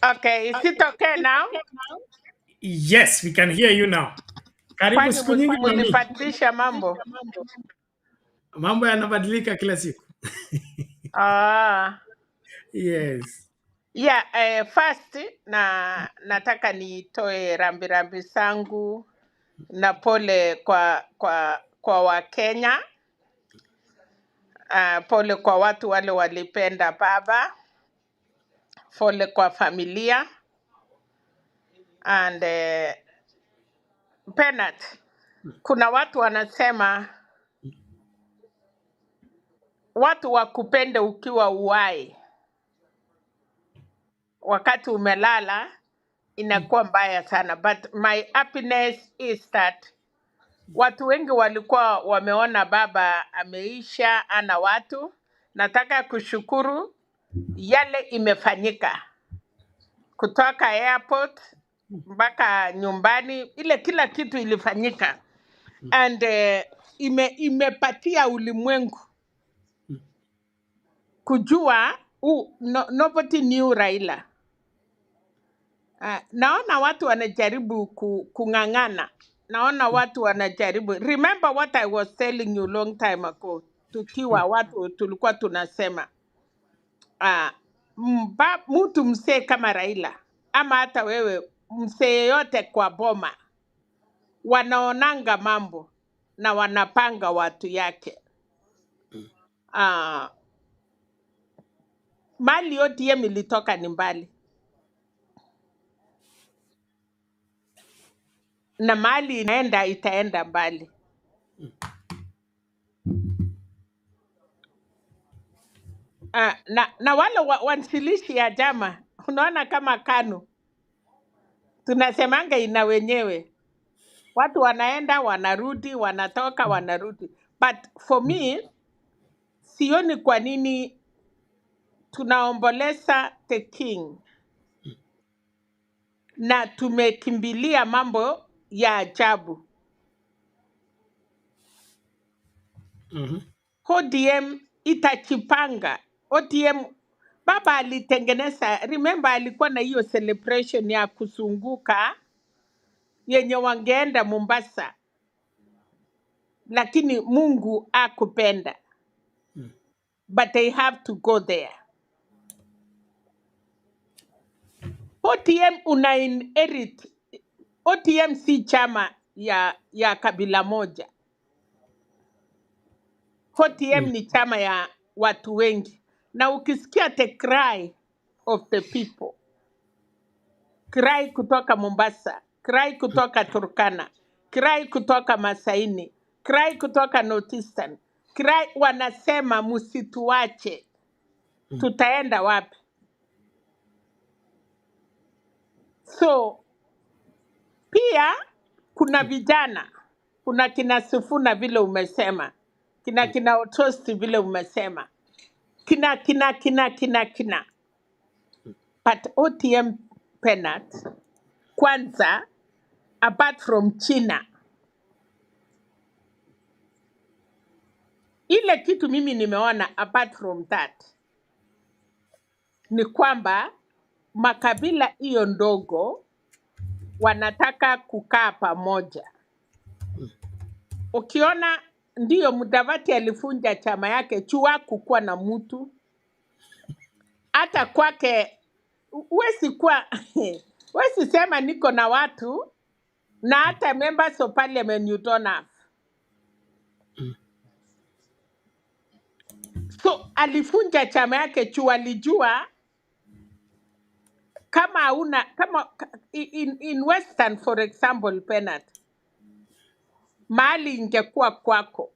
Okay, is it okay now? Yes, we can hear you now. Karibu Kwani siku nyingi mami. mulibadilisha mambo? Mambo yanabadilika kila siku. Ah, Yes. yeah, first nataka nitoe rambirambi zangu na pole kwa Wakenya. Pole kwa watu wale walipenda baba. Pole kwa familia. And Penat, kuna watu wanasema watu wakupende ukiwa uwai, wakati umelala inakuwa mbaya sana. But my happiness is that watu wengi walikuwa wameona baba ameisha ana watu. Nataka kushukuru yale imefanyika kutoka airport mpaka nyumbani, ile kila kitu ilifanyika. And imepatia ulimwengu kujua nobody knew Raila. Naona watu wanajaribu kung'ang'ana. Naona watu wanajaribu. Remember what I was telling you long time ago. Tukiwa watu tulikuwa tunasema mtu msee kama Raila ama hata wewe msee yote kwa boma wanaonanga mambo na wanapanga watu yake. Mali ODM ilitoka ni mbali, na mali inaenda itaenda mbali. Na wale wansilishi ya jama, unaona kama KANU tunasemanga ina wenyewe, watu wanaenda wanarudi, wanatoka wanarudi. But for me, sioni kwa nini tunaomboleza the king na tumekimbilia mambo ya ajabu. ODM itachipanga. ODM baba alitengeneza, remember alikuwa na hiyo celebration ya kusunguka yenye wangeenda Mombasa, lakini Mungu akupenda. But they have to go there. ODM una inherit. ODM si chama ya kabila moja. ODM ni chama ya watu wengi. Na ukisikia the cry of the people, cry kutoka Mombasa, cry kutoka Turkana, cry kutoka Masaini, cry kutoka North Eastern, cry wanasema msituache. Tutaenda wapi? So pia kuna vijana, kuna kina Sifuna vile umesema, kina Otosti vile umesema, kina. But ODM penat, kwanza, apart from China, ile kitu mimi nimeona apart from that, ni kwamba makabila hiyo ndogo wanataka kukaa pamoja. Ukiona ndiyo Mudavadi alifunja chama yake, chua kukuwa na mtu. Hata kwake, huwezi sema niko na watu, na hata members of parliament you don't have. So alifunja chama yake chua, alijua kama in Western for example penat, mali ingekuwa kwako,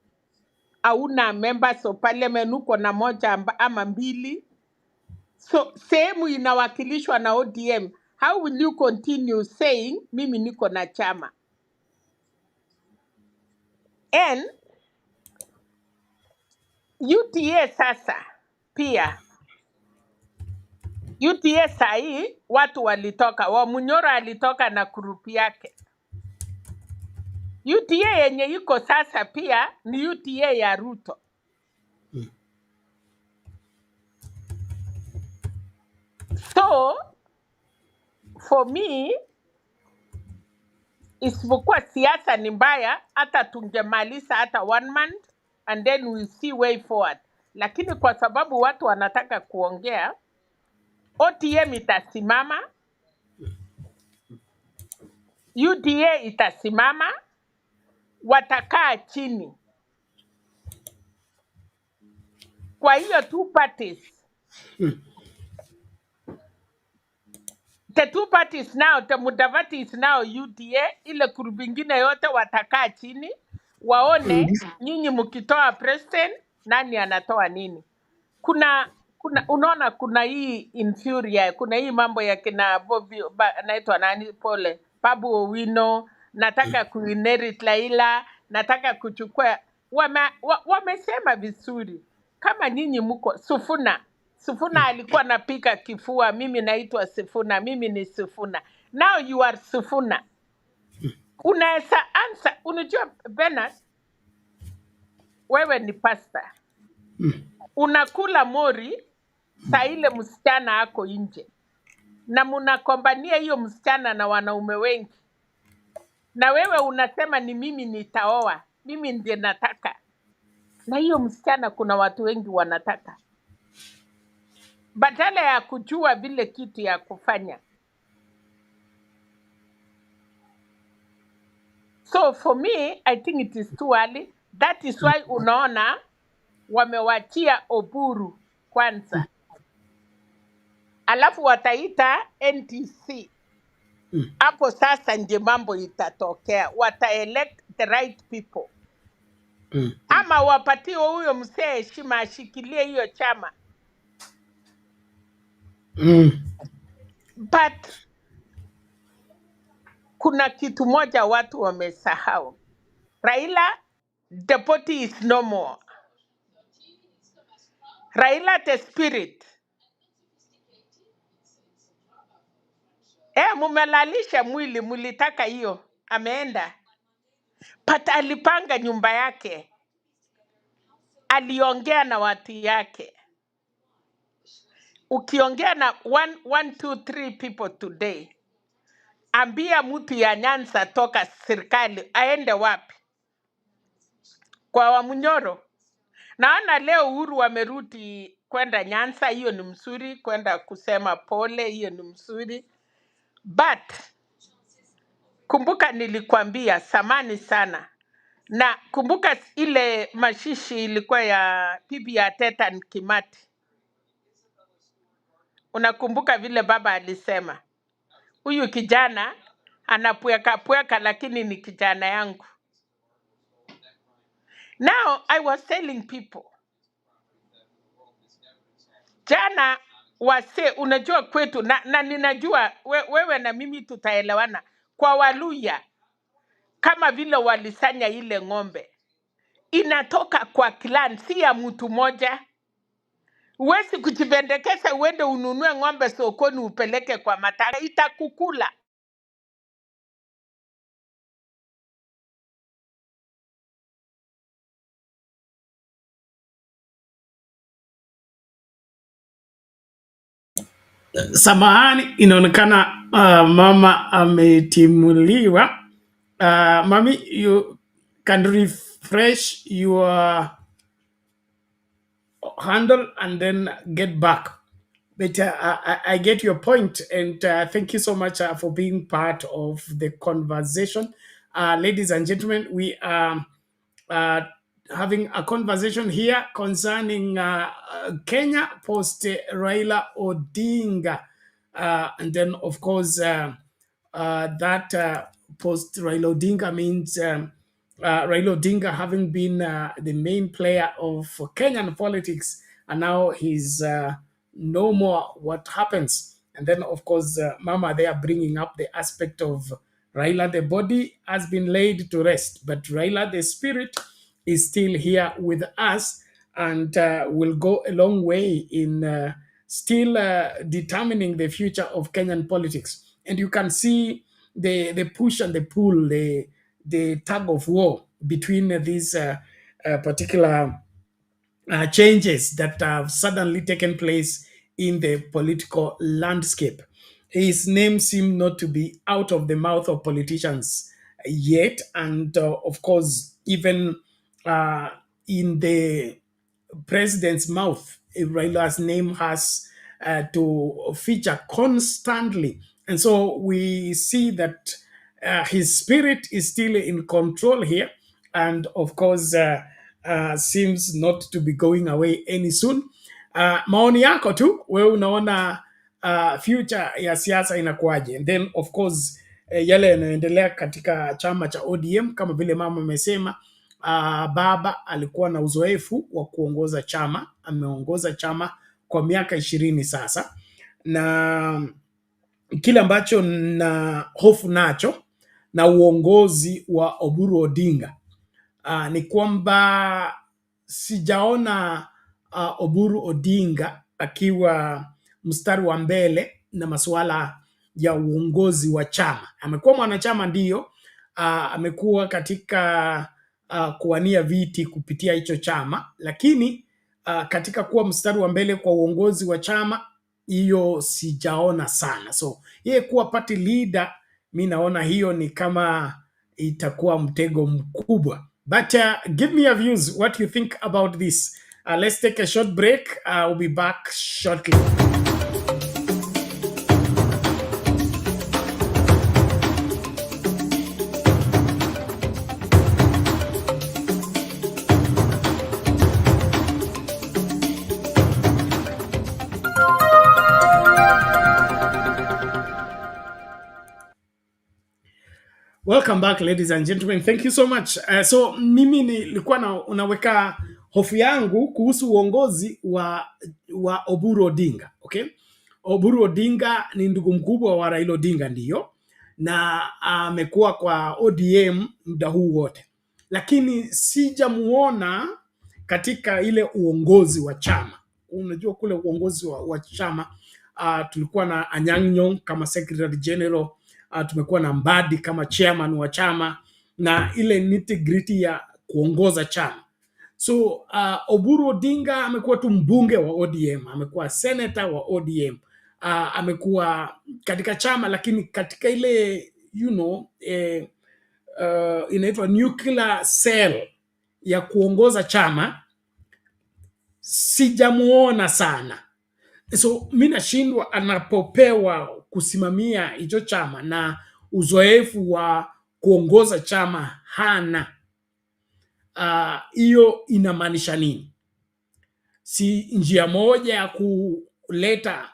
hauna members of parliament, uko na moja ama mbili, so sehemu inawakilishwa na ODM, how will you continue saying mimi niko na chama? And UTA sasa pia, UTA sahi watu walitoka, Wamunyoro alitoka na grupu yake. UTA yenye iko sasa pia ni UTA ya Ruto. So for me, isipokuwa siasa ni mbaya, hata tungemaliza hata 1 month and then we see way forward. Lakini kwa sababu watu wanataka kuongea, ODM itasimama, UDA itasimama, watakaa chini. Kwa hiyo two parties, the two parties now, the Mudavadi is now UDA, ile grupu ingine yote watakaa chini, waone nyinyi mkitoa president, nani anatoa nini. Unaona kuna hii infuriate, kuna hii mambo ya kina Bobby, anaitwa nani pole, Babu Owino, nataka kuinherit Laila, nataka kuchukua, wamesema vizuri. Kama nyinyi mko, Sifuna alikuwa napika kifua, mimi naitwa Sifuna, mimi ni Sifuna. Now you are Sifuna. Unaweza answer, unajua Bernard, wewe ni pastor. Unakula mori saa ile msichana ako nje, na mnakombania hiyo msichana na wanaume wengi, na wewe unasema ni mimi nitaoa, mimi ndiye nataka, na hiyo msichana kuna watu wengi wanataka. badala ya kujua vile kitu ya kufanya. So for me, I think it is too early. That is why unaona wamewachia Oburu kwanza, alafu wataita NTC. Hapo sasa nje mambo itatokea, wataelect the right people. Ama wapatie huyo msee heshima ashikilie hiyo chama. But kuna kitu moja watu wamesahau. Raila, the party is no more. Raila the spirit. Mumelalisha mwili, mulitaka hiyo. Ameenda. But alipanga nyumba yake. Aliongea na watu yake. Ukiongea na 1, 2, 3 people today, ambia mtu ya Nyanza toka serikali aende wapi? Kwa Wamunyoro. Naona leo Uhuru wamerudi kwenda Nyanza, hiyo ni mzuri, kwenda kusema pole, hiyo ni mzuri. But kumbuka nilikwambia samani sana. Na kumbuka ile mashishi ilikuwa ya bibi ya Teta Kimati. Unakumbuka vile baba alisema, huyu kijana anapweka lakini ni kijana yangu. Now I was telling people, jana wase unajua kwetu na ninajua wewe na mimi tutaelewana, kwa Waluya kama vile walisanya ile ng'ombe inatoka kwa clan, si ya mtu moja. Huwezi kujipendekeza uende ununue ng'ombe sokoni upeleke kwa matanga, itakukula. Samahani, inaonekana mama ametimuliwa. Mami, you can refresh your handle and then get back. But I get your point, and thank you so much for being part of the conversation. Ladies and gentlemen, we are having a conversation here concerning Kenya post Raila Odinga. And then, of course, that post Raila Odinga means Raila Odinga having been the main player of Kenyan politics, and now he's no more. What happens? And then, of course, Mama, they are bringing up the aspect of Raila, the body has been laid to rest, but Raila, the spirit, is still here with us and will go a long way in still determining the future of Kenyan politics. And you can see the push and the pull, the tug of war between these particular changes that have suddenly taken place in the political landscape. His name seemed not to be out of the mouth of politicians yet. And of course, even in the president's mouth, Raila's name has to feature constantly. And so we see that his spirit is still in control here. And of course, seems not to be going away any soon. Maoni yako tu, wewe unaona future ya siasa inakuwaje? And then of course yale yanayoendelea katika chama cha ODM kama vile mama amesema, baba alikuwa na uzoefu wa kuongoza chama, ameongoza chama kwa miaka 20 sasa, na kile ambacho na hofu nacho na uongozi wa Oburu Odinga ni kwamba sijaona Oburu Odinga akiwa mstari wa mbele na masuala ya uongozi wa chama. Amekuwa mwanachama ndiyo, amekuwa katika kuwania viti kupitia hicho chama, lakini katika kuwa mstari wa mbele kwa uongozi wa chama, hiyo sijaona sana. So yeye kuwa party leader, mi naona hiyo ni kama itakuwa mtego mkubwa. But give me your views, what you think about this. Let's take a short break. We'll be back shortly. Welcome back, ladies and gentlemen. Thank you so much. So mimi nilikuwa unaweka hofu yangu kuhusu uongozi wa Oburu Odinga, okay? Oburu Odinga ni ndugu mkubwa wa Raila Odinga, ndiyo, na amekuwa kwa ODM muda huu wote, lakini sijamuona katika ile uongozi wa chama. Unajua kule uongozi wa chama tulikuwa na Anyang' Nyong'o kama Secretary General, tumekuwa na Mbadi kama chairman wa chama na ile nitty-gritty ya kuongoza chama. So Oburu Odinga amekuwa tu mbunge wa ODM, amekuwa senator wa ODM, amekuwa katika chama, lakini katika ile inaitwa nuclear cell ya kuongoza chama sijamuona sana. So mimi nashindwa anapopewa kusimamia hicho chama na uzoefu wa kuongoza chama hana, hiyo inamaanisha nini? Si njia moja ya kuleta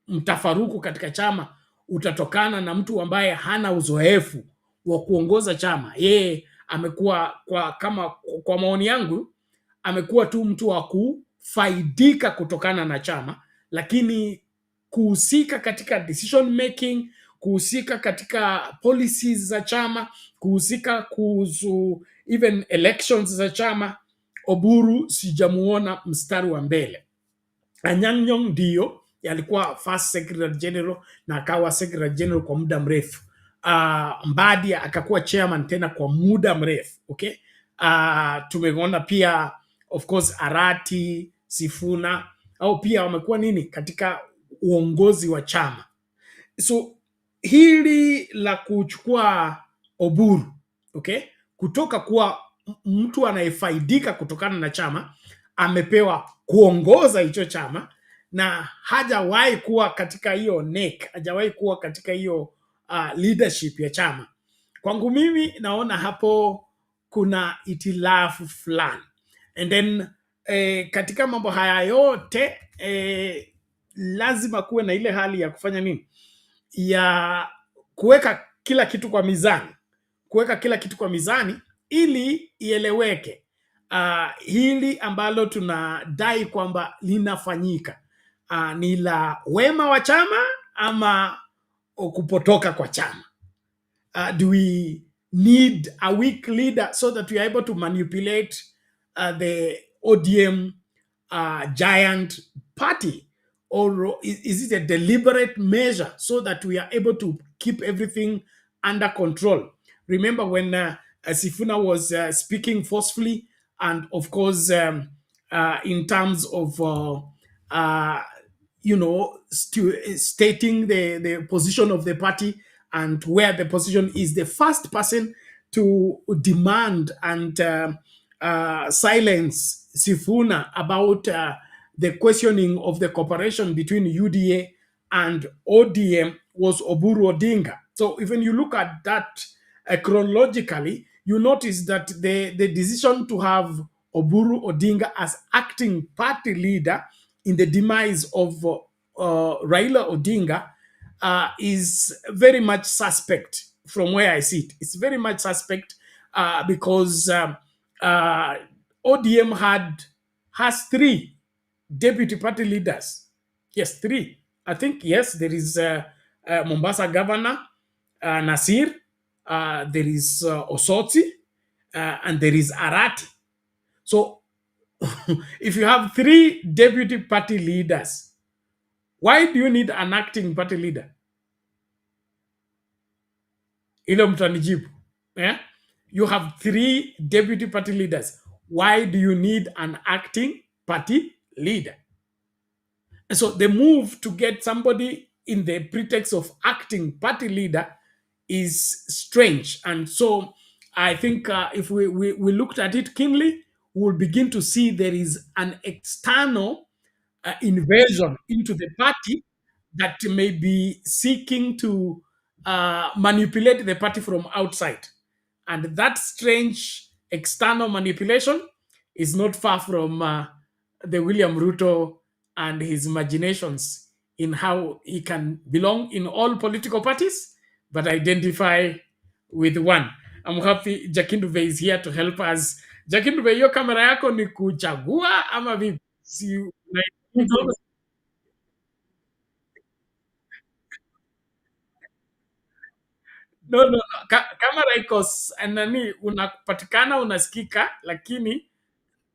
mtafaruku katika chama utatokana na mtu ambaye hana uzoefu wa kuongoza chama? Yeye amekuwa kwa maoni yangu amekuwa tu mtu wa kufaidika kutokana na chama, lakini kuhusika katika decision making, kuhusika katika policies za chama, kuhusika kuhusu even elections za chama, Oburu sijamuona mstari wa mbele. Anyang' Nyong'o ndio alikuwa first secretary general na akawa secretary general kwa muda mrefu. Mbadi akakuwa chairman tena kwa muda mrefu, okay? Tumeona pia of course Arati, Sifuna au pia wamekuwa nini katika uongozi wa chama. So hili la kuchukua Oburu, okay, kutoka kuwa mtu anayefaidika kutokana na chama, amepewa kuongoza hicho chama na hajawahi kuwa katika hiyo neck, hajawahi kuwa katika hiyo leadership ya chama. Kwangu mimi naona hapo kuna itilafu fulani. And then katika mambo haya yote lazima kuwe na ile hali ya kufanya nini, ya kuweka kila kitu kwa mizani, ili ieleweke hili ambalo tunadai kwamba linafanyika ni la wema wa chama ama kupotoka kwa chama. Do we need a weak leader so that we are able to manipulate the ODM giant party, or is it a deliberate measure so that we are able to keep everything under control? Remember when Sifuna was speaking forcefully, and of course in terms of stating the position of the party and where the position is, the first person to demand and silence Sifuna about the questioning of the cooperation between UDA and ODM was Oburu Odinga. So when you look at that chronologically, you notice that the decision to have Oburu Odinga as acting party leader in the demise of Raila Odinga is very much suspect from where I see it. It's very much suspect because ODM has 3 deputy party leaders. Yes, 3. I think, yes, there is Mombasa Governor Nasir, there is Osoti, and there is Arati. So if you have 3 deputy party leaders, why do you need an acting party leader? Ilo mtanijibu. Yeah? You have 3 deputy party leaders. Why do you need an acting party leader? And so the move to get somebody in the pretext of acting party leader is strange. And so I think if we looked at it keenly, we will begin to see there is an external invasion into the party that may be seeking to manipulate the party from outside. And that strange external manipulation is not far from the William Ruto and his imaginations in how he can belong in all political parties, but identify with one. I'm happy Jakinduve is here to help us. Jakinduve, hiyo kamera yako ni kuchagua ama vipi? No, no, no. Kamera iko nani, unapatikana unasikika, lakini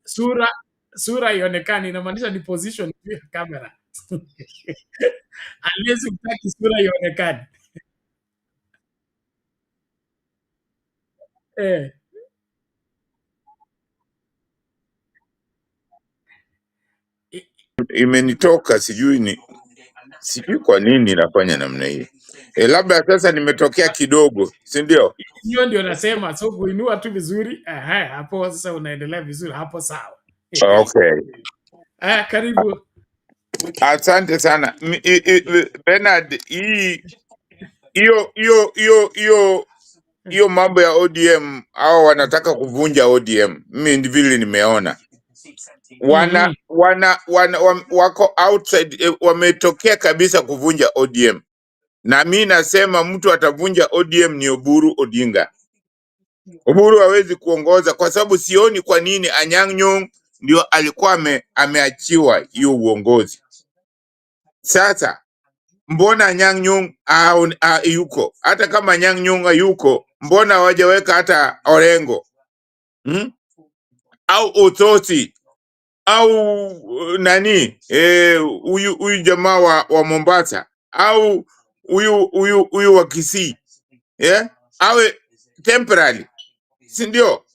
sura sura ionekani, inamaanisha ni position ya kamera. Unless utaki sura ionekane. Eh. Imenitoka sijui kwa nini nafanya namna hii. Labda sasa nimetokea kidogo, si ndio? Hiyo ndio nasema, so kuinua tu vizuri. Hapo sasa unaendelea vizuri, hapo sawa. Okay. Karibu. Asante sana. Bernard, hiyo mambo ya ODM au wanataka kuvunja ODM. Mimi ndivyo nimeona. Wako outside, wametokea kabisa kuvunja ODM. Na mimi nasema mtu atavunja ODM ni Oburu Odinga. Oburu hawezi kuongoza kwa sababu sioni kwa nini Anyang' Nyong'o ndio alikuwa ameachiwa hiyo uongozi. Sasa mbona Anyang' Nyong'o yuko? Hata kama Anyang' Nyong'o yuko, mbona hawajaweka hata Orengo? Au Otsoti au nani? Huyu jamaa wa Mombasa au huyu wa Kisii. Awe temporary. Si ndio?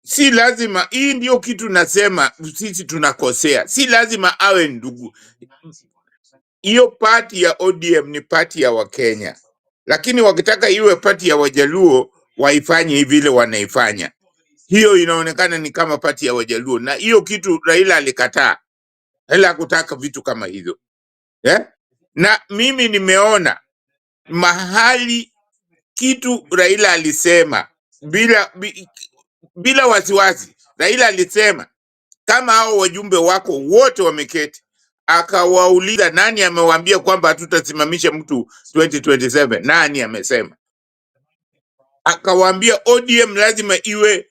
Si lazima, hii ndio kitu nasema sisi tunakosea. Si lazima awe ndugu. Hiyo party ya ODM ni party ya Wakenya. Lakini wakitaka iwe party ya Wajaluo, waifanye vile wanaifanya. Hiyo inaonekana ni kama party ya Wajaluo. Na hiyo kitu Raila alikataa. Raila hakutaka vitu kama hizo. Na mimi nimeona mahali kitu Raila alisema bila wasiwasi. Raila alisema kama hao wajumbe wako wote wameketi, akawauliza nani amewaambia kwamba hatutasimamisha mtu 2027? Nani amesema? Akawaambia ODM lazima iwe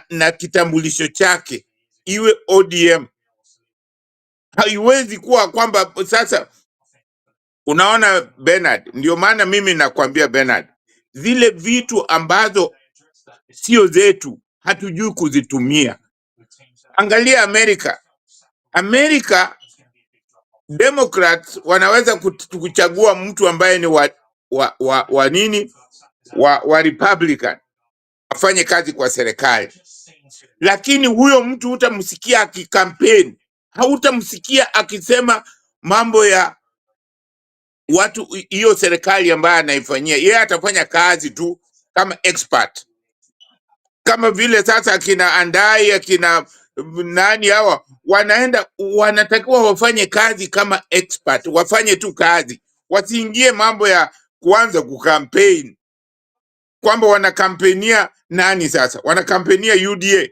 na kitambulisho chake, iwe ODM. Haiwezi kuwa kwamba sasa unaona Bernard, ndio maana mimi nakwambia Bernard, zile vitu ambazo sio zetu hatujui kuzitumia. Angalia Amerika Democrats wanaweza kuchagua mtu ambaye ni wa Republican afanye kazi kwa serikali, lakini huyo mtu hutamsikia akikampeni, hautamsikia akisema mambo ya watu hiyo serikali ambayo anaifanyia. Yeye atafanya kazi tu kama expert, kama vile sasa akina Andai akina nani hawa wanatakiwa wafanye kazi kama expert, wafanye tu kazi, wasiingie mambo ya kuanza kukampeni kwamba wanakampenia nani. Sasa wanakampenia UDA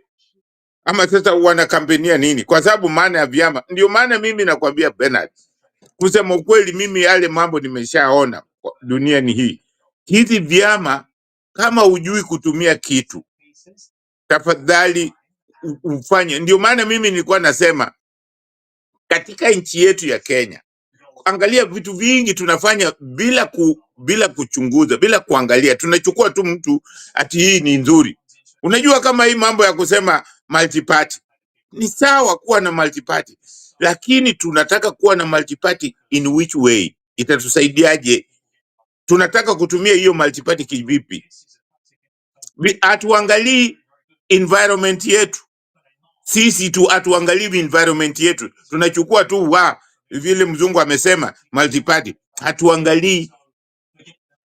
ama sasa wanakampenia nini? Kwa sababu maana ya vyama. Ndio maana mimi nakwambia Bernard, kusema ukweli, mimi yale mambo nimeshaona duniani hii. Hizi vyama kama hujui kutumia kitu, tafadhali ufanye. Ndio maana mimi nilikuwa nasema katika nchi yetu ya Kenya, angalia vitu vingi tunafanya bila kuchunguza, bila kuangalia. Tunachukua tu mtu ati hii ni nzuri. Unajua kama hii mambo ya kusema multiparty, ni sawa kuwa na multiparty, lakini tunataka kuwa na multiparty in which way? Itatusaidiaje? Tunataka kutumia hiyo multiparty kivipi? Atuangalii environment yetu. Sisi tu atuangalie environment yetu. Tunachukua tu vile mzungu amesema multiparty. Hatuangalii.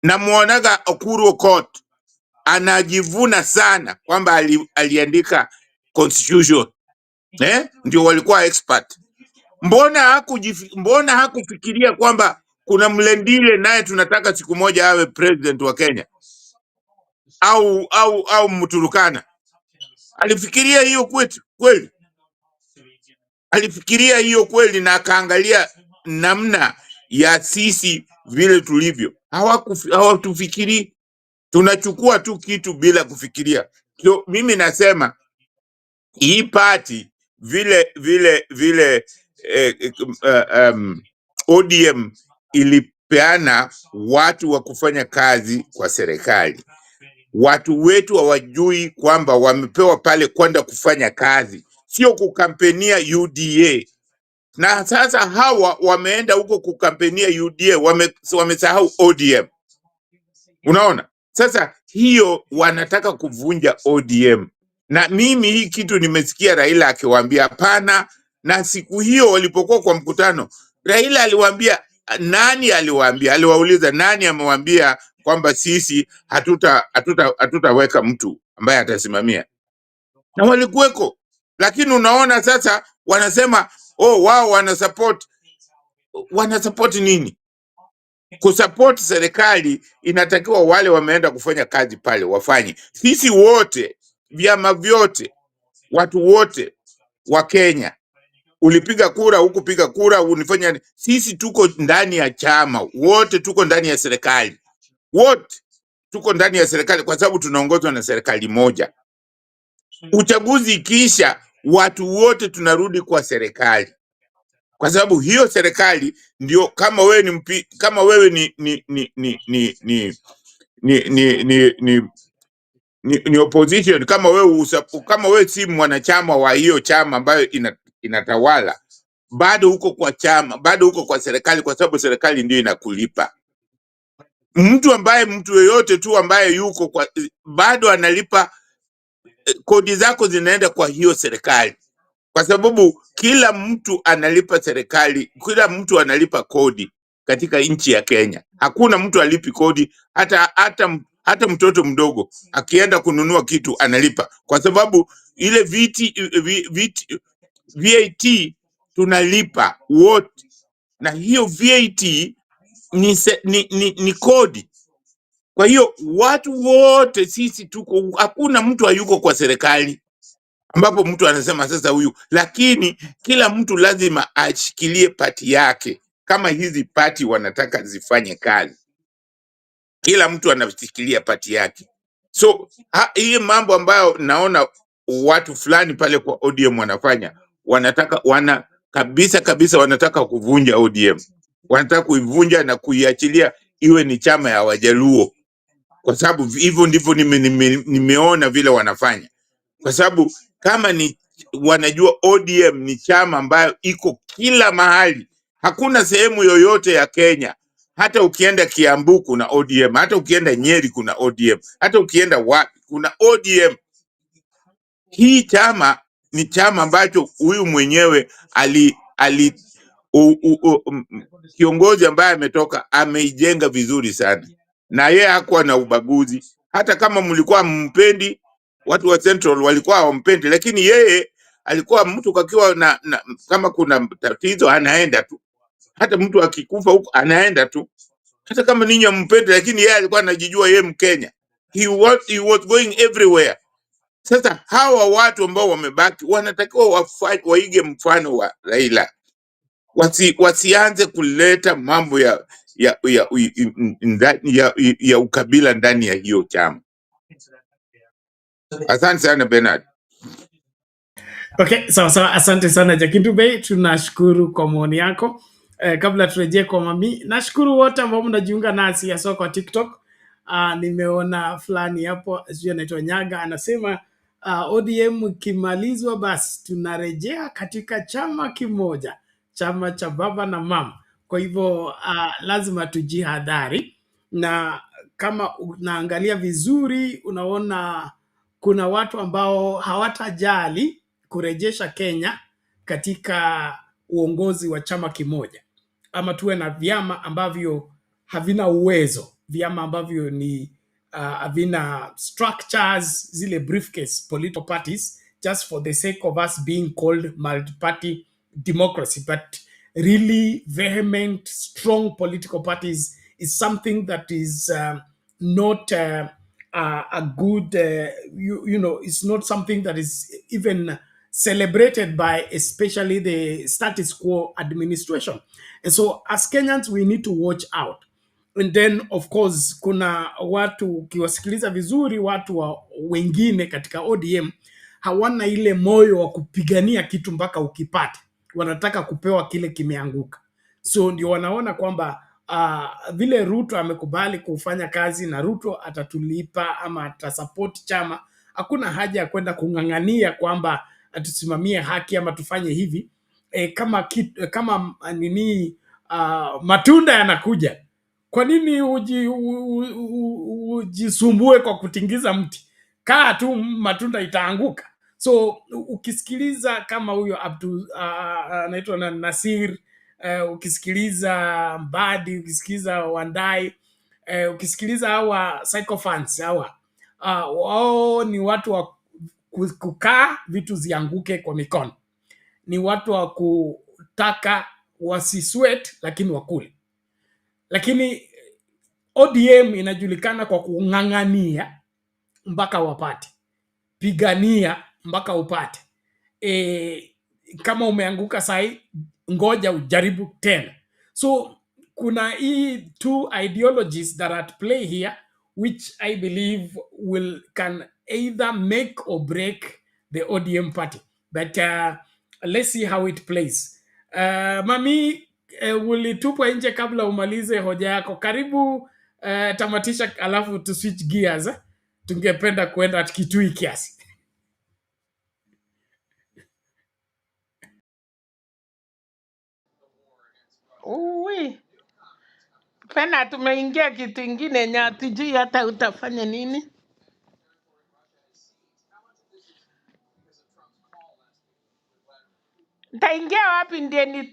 Na muonaga Okuru Okot anajivuna sana kwamba aliandika constitution. Ndio walikuwa expert. Mbona hakufikiria kwamba kuna Mlendile naye tunataka siku moja awe president wa Kenya au Mturukana? Alifikiria hiyo kweli? Alifikiria hiyo kweli na akaangalia namna ya sisi vile tulivyo. Hawatufikiri, tunachukua tu kitu bila kufikiria. So, mimi nasema hii party vile ODM ilipeana watu wa kufanya kazi kwa serikali. Watu wetu hawajui kwamba wamepewa pale kwenda kufanya kazi, sio kukampenia UDA. Na sasa hawa wameenda huko kukampenia UDA, wamesahau ODM. Unaona? Sasa hiyo wanataka kuvunja ODM. Na mimi hii kitu nimesikia Raila akiwaambia hapana, na siku hiyo walipokuwa kwa mkutano, Raila aliwaambia, aliwauliza nani amewaambia kwamba sisi hatutaweka mtu ambaye atasimamia, na walikuweko. Lakini unaona sasa wanasema wao wanasupport nini? Kusupport serikali inatakiwa wale wameenda kufanya kazi pale wafanye. Sisi wote, vyama vyote, watu wote wa Kenya, ulipiga kura, hukupiga kura, unifanya, sisi tuko ndani ya chama, wote tuko ndani ya serikali. Wote tuko ndani ya serikali kwa sababu tunaongozwa na serikali moja. Uchaguzi ikiisha, watu wote tunarudi kwa serikali. Kwa sababu hiyo serikali ndio, kama wewe ni opposition, kama wewe si mwanachama wa hiyo chama ambayo inatawala, bado huko kwa chama, bado huko kwa serikali, kwa sababu serikali ndio inakulipa. Mtu yeyote tu ambaye yuko kwa, bado analipa, kodi zako zinaenda kwa hiyo serikali. Kwa sababu kila mtu analipa serikali, kila mtu analipa kodi katika nchi ya Kenya. Hakuna mtu alipi kodi, hata mtoto mdogo akienda kununua kitu analipa, kwa sababu ile VAT tunalipa wote, na hiyo VAT ni kodi. Kwa hiyo watu wote sisi tuko, hakuna mtu hayuko kwa serikali ambapo mtu anasema sasa huyu, lakini kila mtu lazima ashikilie pati yake. Kama hizi pati wanataka zifanye kazi, kila mtu anashikilia pati yake. So hii mambo ambayo naona watu fulani pale kwa ODM wanafanya, kabisa wanataka kuvunja ODM. Wanataka kuivunja na kuiachilia iwe ni chama ya Wajaluo, kwa sababu hivyo ndivyo nimeona vile wanafanya. Kwa sababu kama ni wanajua ODM ni chama ambayo iko kila mahali, hakuna sehemu yoyote ya Kenya, hata ukienda Kiambu kuna ODM, hata ukienda Nyeri kuna ODM, hata ukienda wapi kuna ODM. Hii chama ni chama ambacho huyu mwenyewe kiongozi ambaye ametoka ameijenga vizuri sana, na yeye hakuwa na ubaguzi. Hata kama mlikuwa mpendi, watu wa Central walikuwa hawampendi, lakini yeye alikuwa mtu kakiwa kama kuna tatizo anaenda tu, hata mtu akikufa huko anaenda tu, hata kama ninyi mpendi, lakini yeye alikuwa anajijua yeye Mkenya. He was going everywhere. Sasa hawa watu ambao wamebaki wanatakiwa waige mfano wa Raila. Wasianze kuleta mambo ya ukabila ndani ya hiyo chama. Asante sana Bernard. Okay, sawa, asante sana Jakintu Bey, tunashukuru kwa maoni yako. Kabla turejee kwa Mami, nashukuru wote ambao mnajiunga nasi hasa kwa TikTok. Nimeona fulani hapo, sio anaitwa Nyaga, anasema ODM kimalizwa basi tunarejea katika chama kimoja, chama cha baba na mama. Kwa hivyo lazima tujihadhari, na kama unaangalia vizuri unaona kuna watu ambao hawatajali kurejesha Kenya katika uongozi wa chama kimoja, ama tuwe na vyama ambavyo havina uwezo, vyama ambavyo ni havina structures, zile briefcase political parties just for the sake of us being called multi-party democracy, but really vehement, strong political parties is something that is not a good, you know, it's not something that is even celebrated by especially the status quo administration. And so as Kenyans, we need to watch out. And then of course kuna watu ukiwasikiliza vizuri watu wengine katika ODM hawana ile moyo wa kupigania kitu mpaka ukipate, wanataka kupewa kile kimeanguka. So ndio wanaona kwamba vile Ruto amekubali kufanya kazi na Ruto atatulipa ama atasupport chama, hakuna haja ya kwenda kung'ang'ania kwamba atusimamie haki ama tufanye hivi. Kama matunda yanakuja, kwa nini ujisumbue kwa kutingiza mti? Kaa tu, matunda itaanguka. So ukisikiliza kama huyo anaitwa Nasir, ukisikiliza Mbadi, ukisikiliza Wandai, ukisikiliza hawa psychophants hawa, wao ni watu wa kukaa vitu zianguke kwa mikono, ni watu wa kutaka wasisweat lakini wakule. Lakini ODM inajulikana kwa kung'ang'ania mpaka wapate, pigania mpaka upate. Kama umeanguka sahi, ngoja ujaribu tena. So kuna hii two ideologies that are at play here, which I believe can either make or break the ODM party. But let's see how it plays. Mami, ulitupwa nje kabla umalize hoja yako. Karibu tamatisha, alafu to switch gears. Tungependa kuenda Kitui kiasi. Uwi. Pena tumeingia kitu ingine nya tujui hata utafanya nini. Ntaingia wapi ndiye ni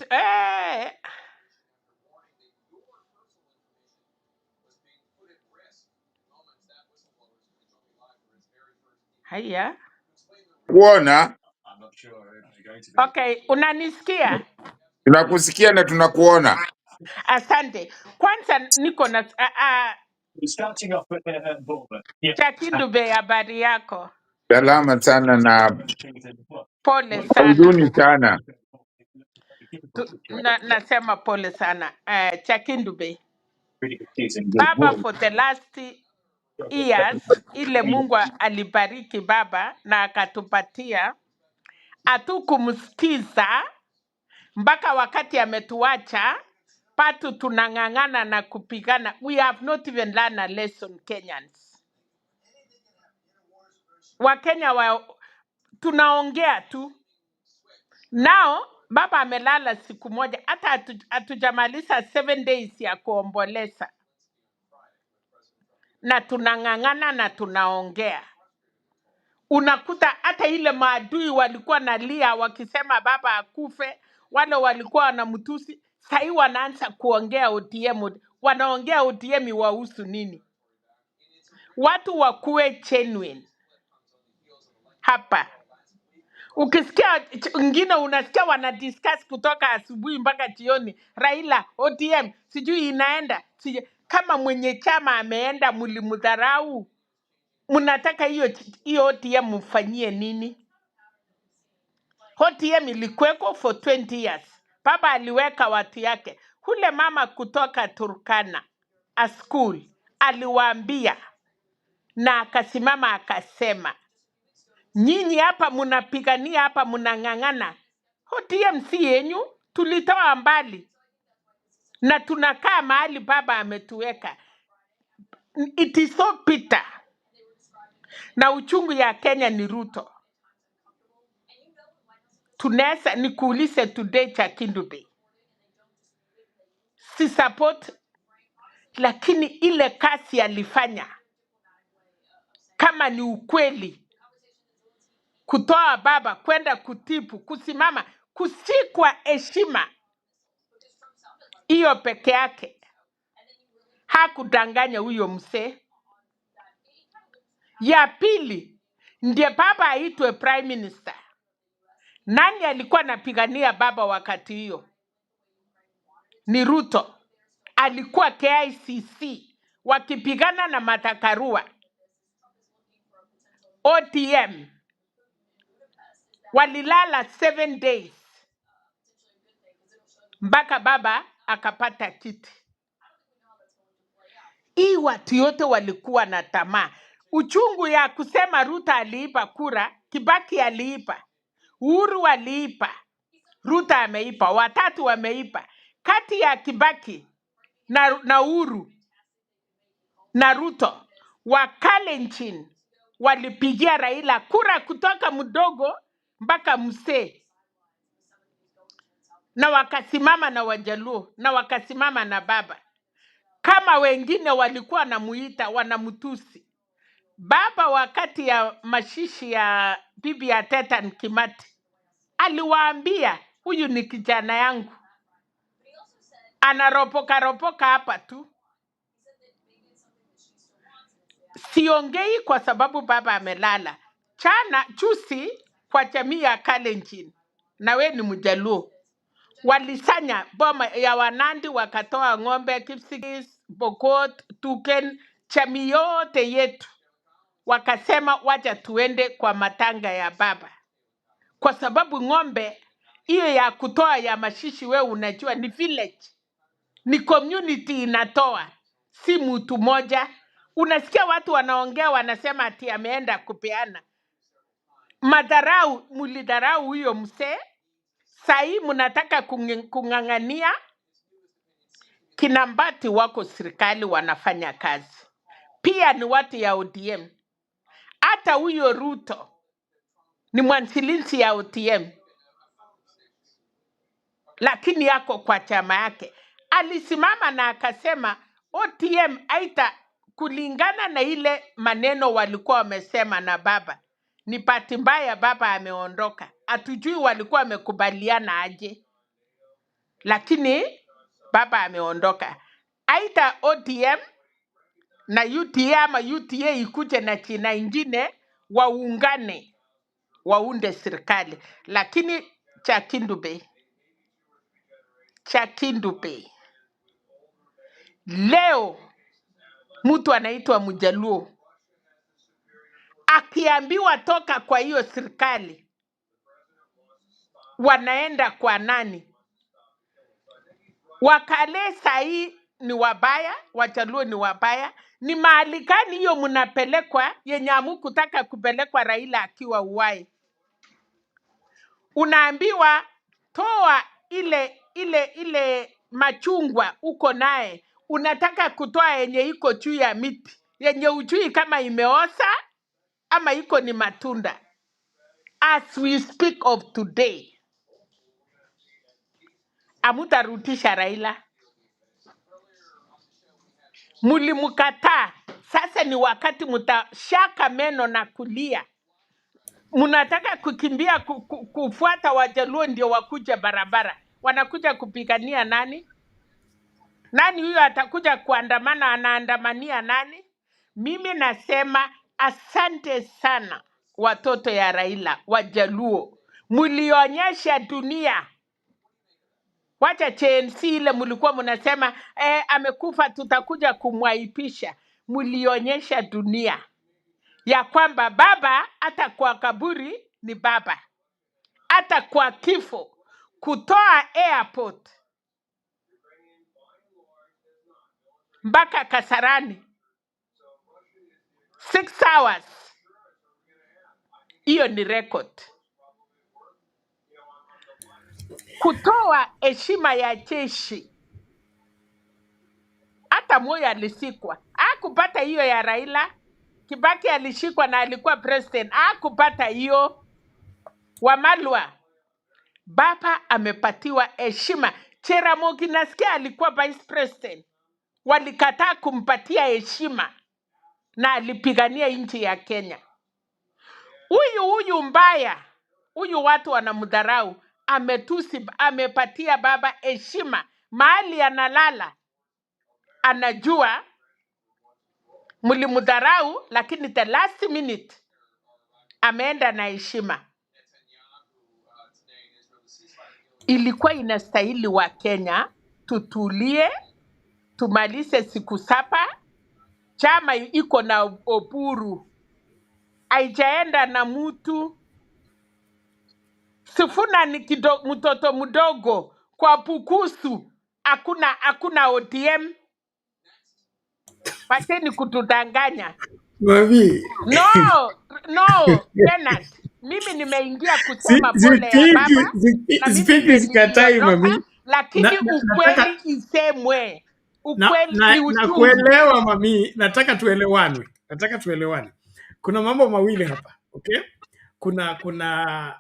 haya. Kuona, Okay, unanisikia? tunakusikia na tunakuona. Asante. Kwanza niko na Chakindube, habari yako? Salama sana na Pole sana. huzuni sana. Nasema pole sana. Chakindube. Baba, for the last years, ile Mungu alibariki baba na akatupatia, hatukumsikiza mpaka wakati ametuacha, patu tunang'ang'ana na kupigana. We have not even learned a lesson, Kenyans. Wakenya tunaongea tu. Now baba amelala siku moja, hata hatujamaliza 7 days ya kuomboleza, na tunang'ang'ana na tunaongea. Unakuta hata ile maadui walikuwa nalia wakisema baba akufe, wale walikuwa wanamtusi, sahii wanaanza kuongea ODM. Wanaongea ODM wahusu nini? Watu wakuwe genuine hapa. Ukisikia wengine unasikia wana discuss kutoka asubuhi mpaka jioni, Raila, ODM, sijui inaenda. Kama mwenye chama ameenda mlimudharau, mnataka hiyo ODM mfanyie nini? ODM ilikuweko for 20 years. Baba aliweka watu yake. Hule mama kutoka Turkana, a school, aliwaambia na akasimama akasema, nyinyi hapa munapigania, hapa munang'ang'ana, ODM si yenyu, tulitoa mbali na tunakaa mahali baba ametuweka. It is so bitter. Na uchungu ya Kenya ni Ruto. Tunaweza nikuulize today Chakindube, si support, lakini ile kazi alifanya, kama ni ukweli, kutoa baba kwenda kutipu, kusimama, kusikwa heshima, hiyo peke yake hakudanganya huyo mzee. Ya pili, ndiye baba aitwe prime minister. Nani alikuwa anapigania baba wakati hiyo? Ni Ruto. Alikuwa KICC wakipigana na Matakarua. ODM walilala 7 days mpaka baba akapata kiti. Hii watu yote walikuwa na tamaa. Uchungu ya kusema Ruto aliipa kura, Kibaki aliipa, Uhuru aliipa, Ruto ameipa, watatu wameipa. Kati ya Kibaki na Uhuru na Ruto, Wakalenjin walipigia Raila kura kutoka mdogo mpaka mzee, na wakasimama na Wajaluo na wakasimama na baba. Kama wengine walikuwa wanamuita wanamtusi baba. Wakati ya mashishi ya bibi ya Teta Kimati aliwaambia, huyu ni kijana yangu, anaropoka hapa tu. Siongei kwa sababu baba amelala. Chusi kwa jamii ya Kalenjin, na we ni Mjaluo, walisanya boma ya Wanandi, wakatoa ng'ombe, Kipsigis, Pokot, Tuken, jamii yote yetu. Wakasema wacha tuende kwa matanga ya baba. Kwa sababu ng'ombe hiyo ya kutoa ya mashishi, we unajua ni village, ni community inatoa, si mtu moja. Unasikia watu wanaongea wanasema ati ameenda kupeana. Madharau, mulidharau huyo mzee. Sahi mnataka kung'ang'ania. Kinambati wako serikali wanafanya kazi. Pia ni watu ya ODM. Hata huyo Ruto ni mwansilinsi ya ODM, lakini yako kwa chama yake. Alisimama na akasema ODM aita kulingana na ile maneno walikuwa wamesema na baba. Ni bahati mbaya baba ameondoka. Hatujui walikuwa wamekubaliana aje, lakini baba ameondoka. Aita ODM na UTA ama UTA ikuje na china ingine waungane waunde serikali. Lakini Chakindube leo mtu anaitwa Mjaluo akiambiwa toka kwa hiyo serikali, wanaenda kwa nani? Wakale sahi ni wabaya, Wajaluo ni wabaya. Ni mahali gani hiyo mnapelekwa yenye hamkutaka kupelekwa Raila akiwa uwai? Unaambiwa toa ile machungwa uko naye, unataka kutoa yenye iko juu ya miti, yenye ujui kama imeosa ama iko ni matunda. As we speak of today, amutarutisha Raila. Mulimukataa. Sasa ni wakati mutashaka meno na kulia. Munataka kukimbia kufuata Wajaluo ndio wakuja barabara. Wanakuja kupigania nani? Nani huyo atakuja kuandamana? Anaandamania nani? Mimi nasema asante sana watoto ya Raila, Wajaluo. Mulionyesha dunia. Wacha CNC ile mulikuwa mnasema amekufa tutakuja kumwaipisha. Mulionyesha dunia ya kwamba baba hata kwa kaburi ni baba. Hata kwa kifo, kutoa airport mpaka Kasarani 6 hours, hiyo ni record. Kutoa heshima ya jeshi, hata moyo alisikwa. Hakupata hiyo ya Raila. Kibaki alishikwa na alikuwa president. Hakupata hiyo. Wamalwa, baba amepatiwa heshima. Jaramogi nasikia alikuwa vice president. Walikataa kumpatia heshima na alipigania nchi ya Kenya. Huyu mbaya, huyu watu wanamdharau, amepatia baba heshima. Mahali analala anajua mlimdharau, lakini the last minute ameenda na heshima. Ilikuwa inastahili wa Kenya tutulie, tumalize siku 7. Chama iko na Oburu, haijaenda na mtu. Sifuna ni mtoto mdogo kwa Pukusu, hakuna ODM. Wacheni kutudanganya. Mami. No, Bernard. Mimi nimeingia kusema pole ya baba na mimi Sikatai niliondoka, mami. lakini ukweli isemwe. Ukweli ni uchungu. Kuelewa mami, nataka tuelewane. Kuna mambo mawili hapa, okay? Kuna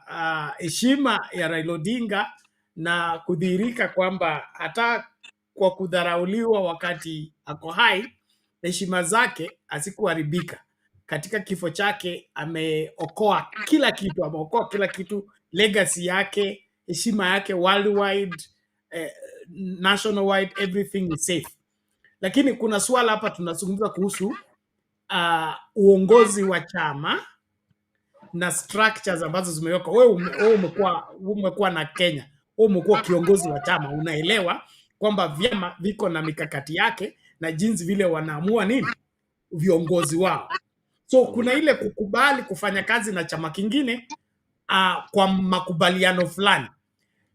heshima ya Raila Odinga na kudhihirika kwamba hata kwa kudharauliwa wakati ako hai, heshima zake hazikuharibika. Katika kifo chake ameokoa kila kitu, legacy yake, heshima yake worldwide, nationwide, everything is safe. Lakini kuna swala hapa tunazungumza kuhusu uongozi wa chama na structures ambazo zimewekwa. Wewe umekuwa na Kenya, wewe umekuwa kiongozi wa chama, unaelewa kwamba vyama viko na mikakati yake na jinsi vile wanaamua nini viongozi wao. So kuna ile kukubali kufanya kazi na chama kingine kwa makubaliano fulani,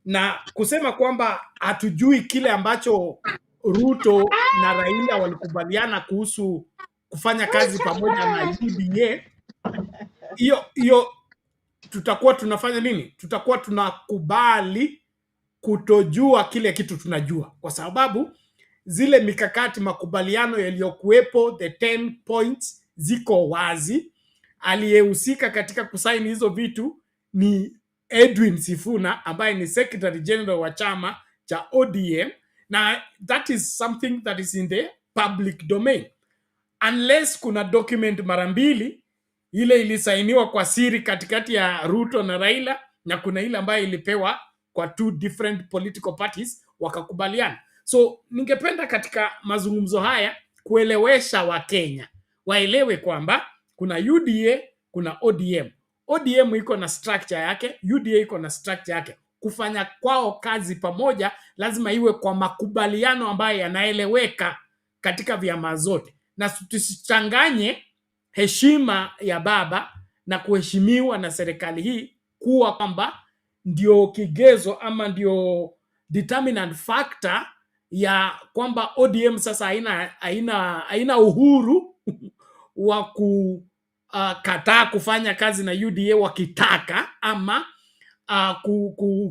na kusema kwamba hatujui kile ambacho Ruto na Raila walikubaliana kuhusu kufanya kazi pamoja na UDA. Hiyo tutakuwa tunafanya nini? Tutakuwa tunakubali kutojua kile kitu tunajua, kwa sababu zile mikakati, makubaliano yaliyokuwepo, the 10 points ziko wazi. Aliyehusika katika kusaini hizo vitu ni Edwin Sifuna ambaye ni Secretary General wa chama cha ODM, na that is something that is in the public domain. Unless kuna document mara mbili, ile ilisainiwa kwa siri katikati ya Ruto na Raila, na kuna ile ambayo ilipewa kwa 2 different political parties wakakubaliana. So ningependa katika mazungumzo haya kuelewesha Wakenya waelewe kwamba kuna UDA, kuna ODM. ODM iko na structure yake, UDA iko na structure yake. Kufanya kwao kazi pamoja lazima iwe kwa makubaliano ambayo yanaeleweka katika vyama zote, na tusichanganye heshima ya baba na kuheshimiwa na serikali hii kuwa kwamba ndio kigezo ama ndio determinant factor ya kwamba ODM sasa haina uhuru wa kukataa kufanya kazi na UDA wakitaka, ama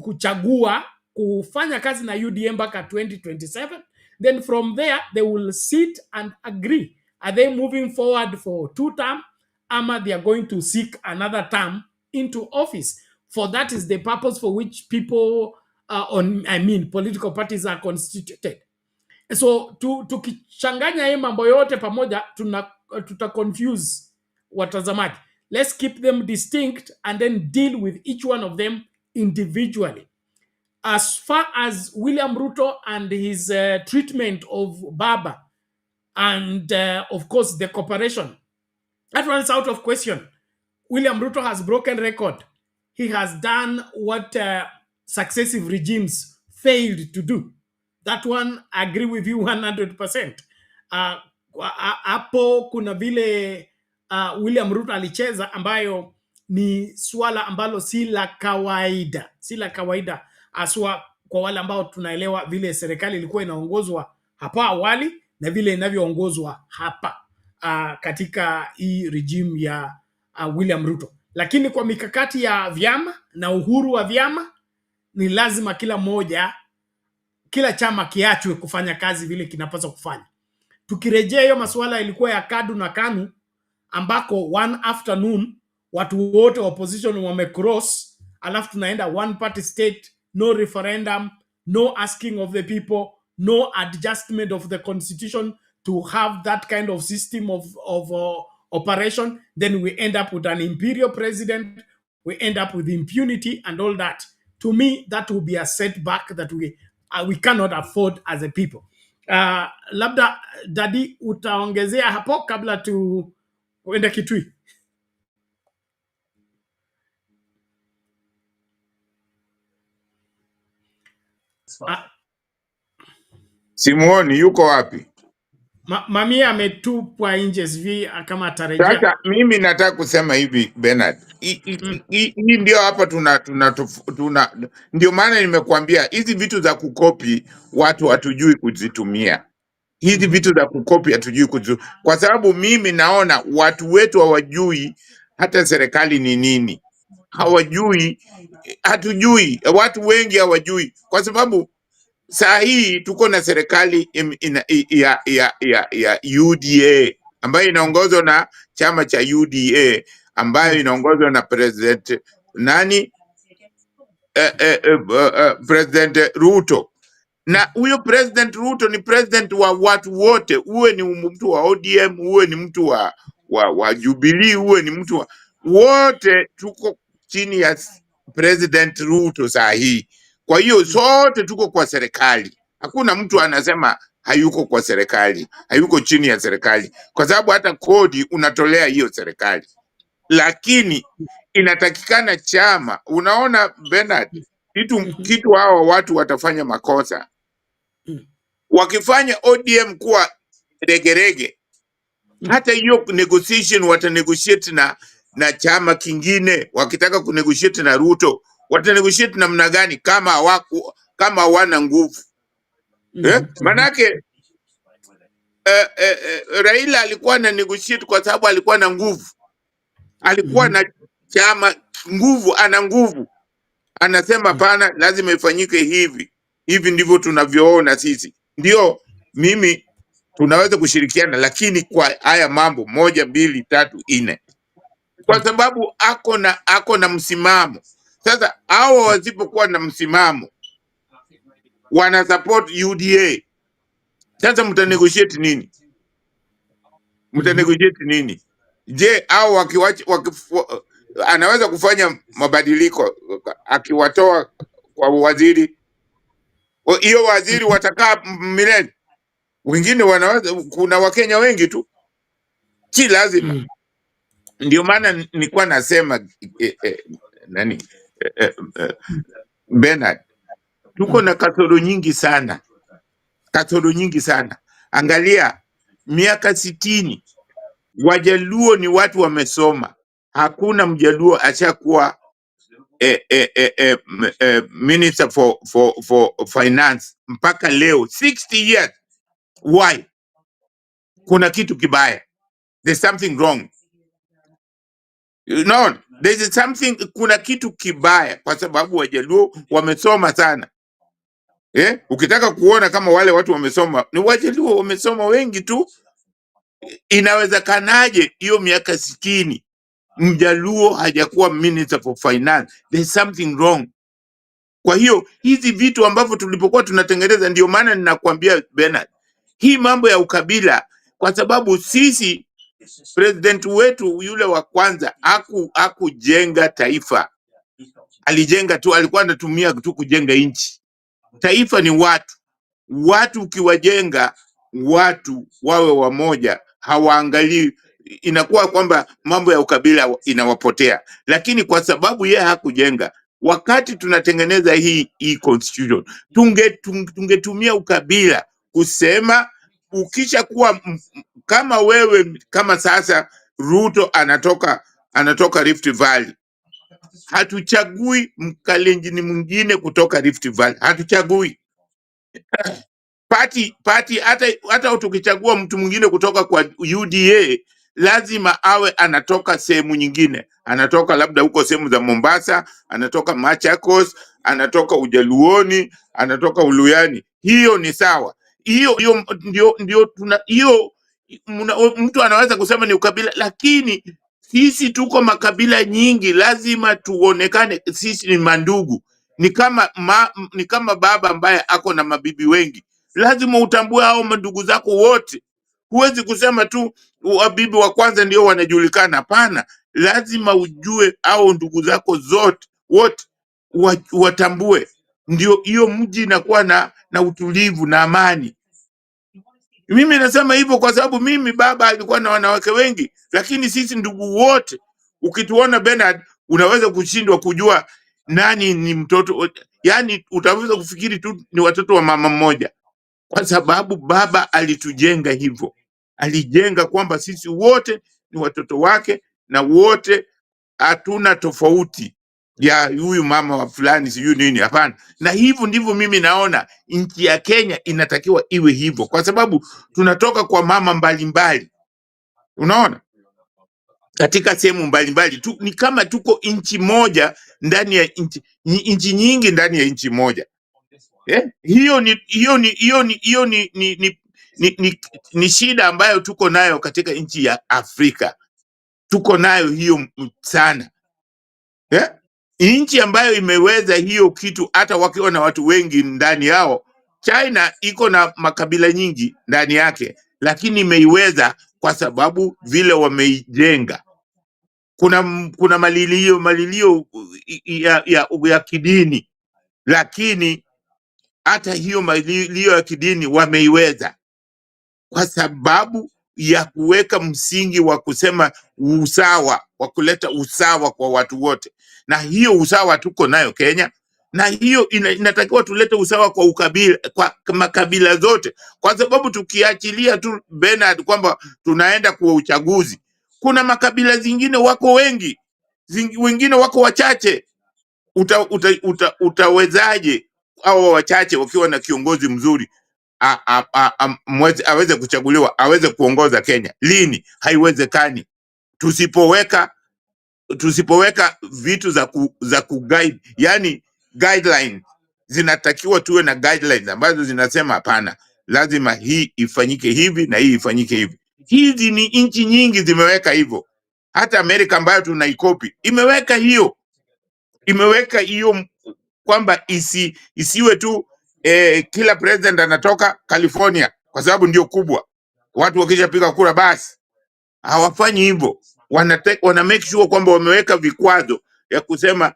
kuchagua kufanya kazi na UDA mpaka 2027. Then from there they will sit and agree, are they moving forward for 2 term ama they are going to seek another term into office. For that is the purpose for which people political parties are constituted. So tukichanganya hii mambo yote pamoja tuta confuse watazamaji. Let's keep them distinct and then deal with each one of them individually. As far as William Ruto and his treatment of Baba and of course the cooperation, that one's out of question. William Ruto has broken record. He has done what successive regimes failed to do. That one, I agree with you 100%. Hapo kuna vile William Ruto alicheza ambayo ni swala ambalo si la kawaida aswa kwa wale ambao tunaelewa vile serikali ilikuwa inaongozwa hapa awali na vile inavyoongozwa hapa katika hii regime ya William Ruto. Lakini kwa mikakati ya vyama na uhuru wa vyama ni lazima kila chama kiachwe kufanya kazi vile kinapaswa kufanya. Tukirejea hiyo masuala ilikuwa ya KADU na KANU ambako one afternoon watu wote opposition wamecross, alafu tunaenda one party state, no referendum, no asking of the people, no adjustment of the constitution to have that kind of system of operation. Then we end up with an imperial president, we end up with impunity and all that. To me, that will be a setback that we cannot afford as a people. Labda Dadi utaongezea hapo kabla tuende Kitui. Simuoni yuko wapi? Mamia ametupwa nje, sijui kama atarejea. Sasa mimi nataka kusema hivi Bernard, hii ndio hapa tuna ndio maana nimekuambia hizi vitu za kukopi watu hatujui kuzitumia. Hizi vitu za kukopi hatujui kuzitumia, kwa sababu mimi naona watu wetu hawajui hata serikali ni nini, hawajui, hatujui, watu wengi hawajui, kwa sababu saa hii tuko na serikali ya UDA ambayo inaongozwa na chama cha UDA ambayo inaongozwa na president nani, President Ruto. Na huyo President Ruto ni president wa watu wote, uwe ni mtu wa ODM, uwe ni mtu wa Jubilee, uwe ni mtu wa wote, tuko chini ya President Ruto saa hii. Kwa hiyo sote tuko kwa serikali. Hakuna mtu anasema hayuko kwa serikali, hayuko chini ya serikali, kwa sababu hata kodi unatolea hiyo serikali. Lakini inatakikana chama, unaona Bernard, kitu hawa watu watafanya makosa wakifanya ODM kuwa regerege. Hata hiyo negotiation watanegotiate na chama kingine. Wakitaka kunegotiate na Ruto watanegotiate namna gani kama hawana nguvu? Manake Raila alikuwa na negotiate kwa sababu alikuwa na nguvu, alikuwa na chama nguvu, ana nguvu, anasema pana, lazima ifanyike hivi hivi, ndivyo tunavyoona sisi. Ndio mimi tunaweza kushirikiana, lakini kwa haya mambo 1 2 3 4, kwa sababu ako na msimamo. Sasa hao wasipokuwa na msimamo, wana support UDA. Sasa mtanegotiate nini? Mtanegotiate nini? Je, au anaweza kufanya mabadiliko akiwatoa kwa waziri? Hiyo waziri watakaa milele? Wengine wanaweza, kuna Wakenya wengi tu, si lazima. Ndio maana nilikuwa nasema Bernard, tuko na kasoro nyingi sana, kasoro nyingi sana. Angalia miaka 60, Wajaluo ni watu wamesoma. Hakuna Mjaluo ashakuwa minister for finance mpaka leo, 60 years. Why? Kuna kitu kibaya, there's something wrong. No, there's something, kuna kitu kibaya, kwa sababu Wajaluo wamesoma sana. Ukitaka kuona kama wale watu wamesoma, ni Wajaluo wamesoma wengi tu. Inawezekanaje hiyo miaka 60 Mjaluo hajakuwa minister for finance? There's something wrong. Kwa hiyo hizi vitu ambavyo tulipokuwa tunatengeneza, ndio maana ninakwambia Bernard, hii mambo ya ukabila, kwa sababu sisi, president wetu yule wa kwanza hakujenga taifa, alijenga tu, alikuwa anatumia tu kujenga nchi. Taifa ni watu. Watu ukiwajenga watu wawe wamoja, hawaangalii, inakuwa kwamba mambo ya ukabila inawapotea. Lakini kwa sababu yeye hakujenga, wakati tunatengeneza hii constitution, tungetumia ukabila kusema, ukisha kuwa kama wewe, kama sasa Ruto anatoka Rift Valley, hatuchagui Mkalenjini mwingine kutoka Rift Valley, hatuchagui party. Hata tukichagua mtu mwingine kutoka kwa UDA, lazima awe anatoka sehemu nyingine, anatoka labda huko sehemu za Mombasa, anatoka Machakos, anatoka Ujaluoni, anatoka Uluyani. Hiyo ni sawa. Hiyo ndio tuna hiyo. Mtu anaweza kusema ni ukabila, lakini sisi tuko makabila nyingi, lazima tuonekane sisi ni mandugu. Ni kama baba ambaye ako na mabibi wengi, lazima utambue hao mandugu zako wote. Huwezi kusema tu wabibi wa kwanza ndio wanajulikana. Hapana, lazima ujue hao ndugu zako zote wote, watambue. Ndio hiyo mji inakuwa na utulivu na amani. Mimi nasema hivyo kwa sababu mimi baba alikuwa na wanawake wengi, lakini sisi ndugu wote, ukituona Bernard, unaweza kushindwa kujua nani ni mtoto. yani utaweza kufikiri tu ni watoto wa mama mmoja, kwa sababu baba alitujenga hivyo. Alijenga kwamba sisi wote ni watoto wake na wote hatuna tofauti ya huyu mama wa fulani sijui nini. Hapana. Na hivyo ndivyo mimi naona nchi ya Kenya inatakiwa iwe hivyo, kwa sababu tunatoka kwa mama mbalimbali, unaona, katika sehemu mbalimbali tu, ni kama tuko nchi moja ndani ya nchi nyingi ndani ya nchi moja. Hiyo ni shida ambayo tuko nayo katika nchi ya Afrika. Tuko nayo hiyo sana. Nchi ambayo imeweza hiyo kitu hata wakiwa na watu wengi ndani yao. China iko na makabila nyingi ndani yake, lakini imeiweza kwa sababu vile wameijenga. Kuna malilio ya kidini, lakini hata hiyo malilio ya kidini wameiweza kwa sababu ya kuweka msingi wa kusema usawa, wa kuleta usawa kwa watu wote. Na hiyo usawa tuko nayo Kenya, na hiyo inatakiwa tulete usawa kwa ukabila, kwa makabila zote, kwa sababu tukiachilia tu Bernard kwamba tunaenda kwa uchaguzi, kuna makabila zingine wako wengi, wengine wako wachache. Utawezaje hao wachache wakiwa na kiongozi mzuri aweze kuchaguliwa, aweze kuongoza Kenya? Lini? Haiwezekani. Tusipoweka vitu za kuguide, yani guideline, zinatakiwa tuwe na guidelines ambazo zinasema hapana, lazima hii ifanyike hivi na hii ifanyike hivi. Hizi ni nchi nyingi zimeweka hivyo. Hata Amerika ambayo tunaikopi imeweka hiyo kwamba isiwe tu kila president anatoka California kwa sababu ndio kubwa. Watu wakishapiga kura basi. Hawafanyi hivyo. Wana make sure kwamba wameweka vikwazo ya kusema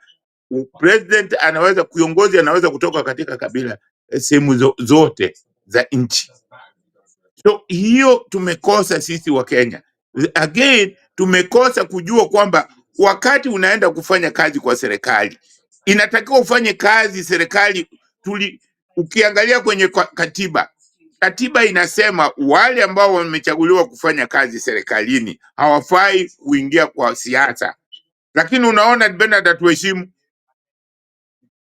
president anaweza, kiongozi anaweza kutoka katika kabila sehemu zote za nchi. So hiyo tumekosa sisi wa Kenya. Again, tumekosa kujua kwamba wakati unaenda kufanya kazi kwa serikali, inatakiwa ufanye kazi serikali. Ukiangalia kwenye katiba inasema wale ambao wamechaguliwa kufanya kazi serikalini hawafai kuingia kwa siasa. Lakini unaona Bernard,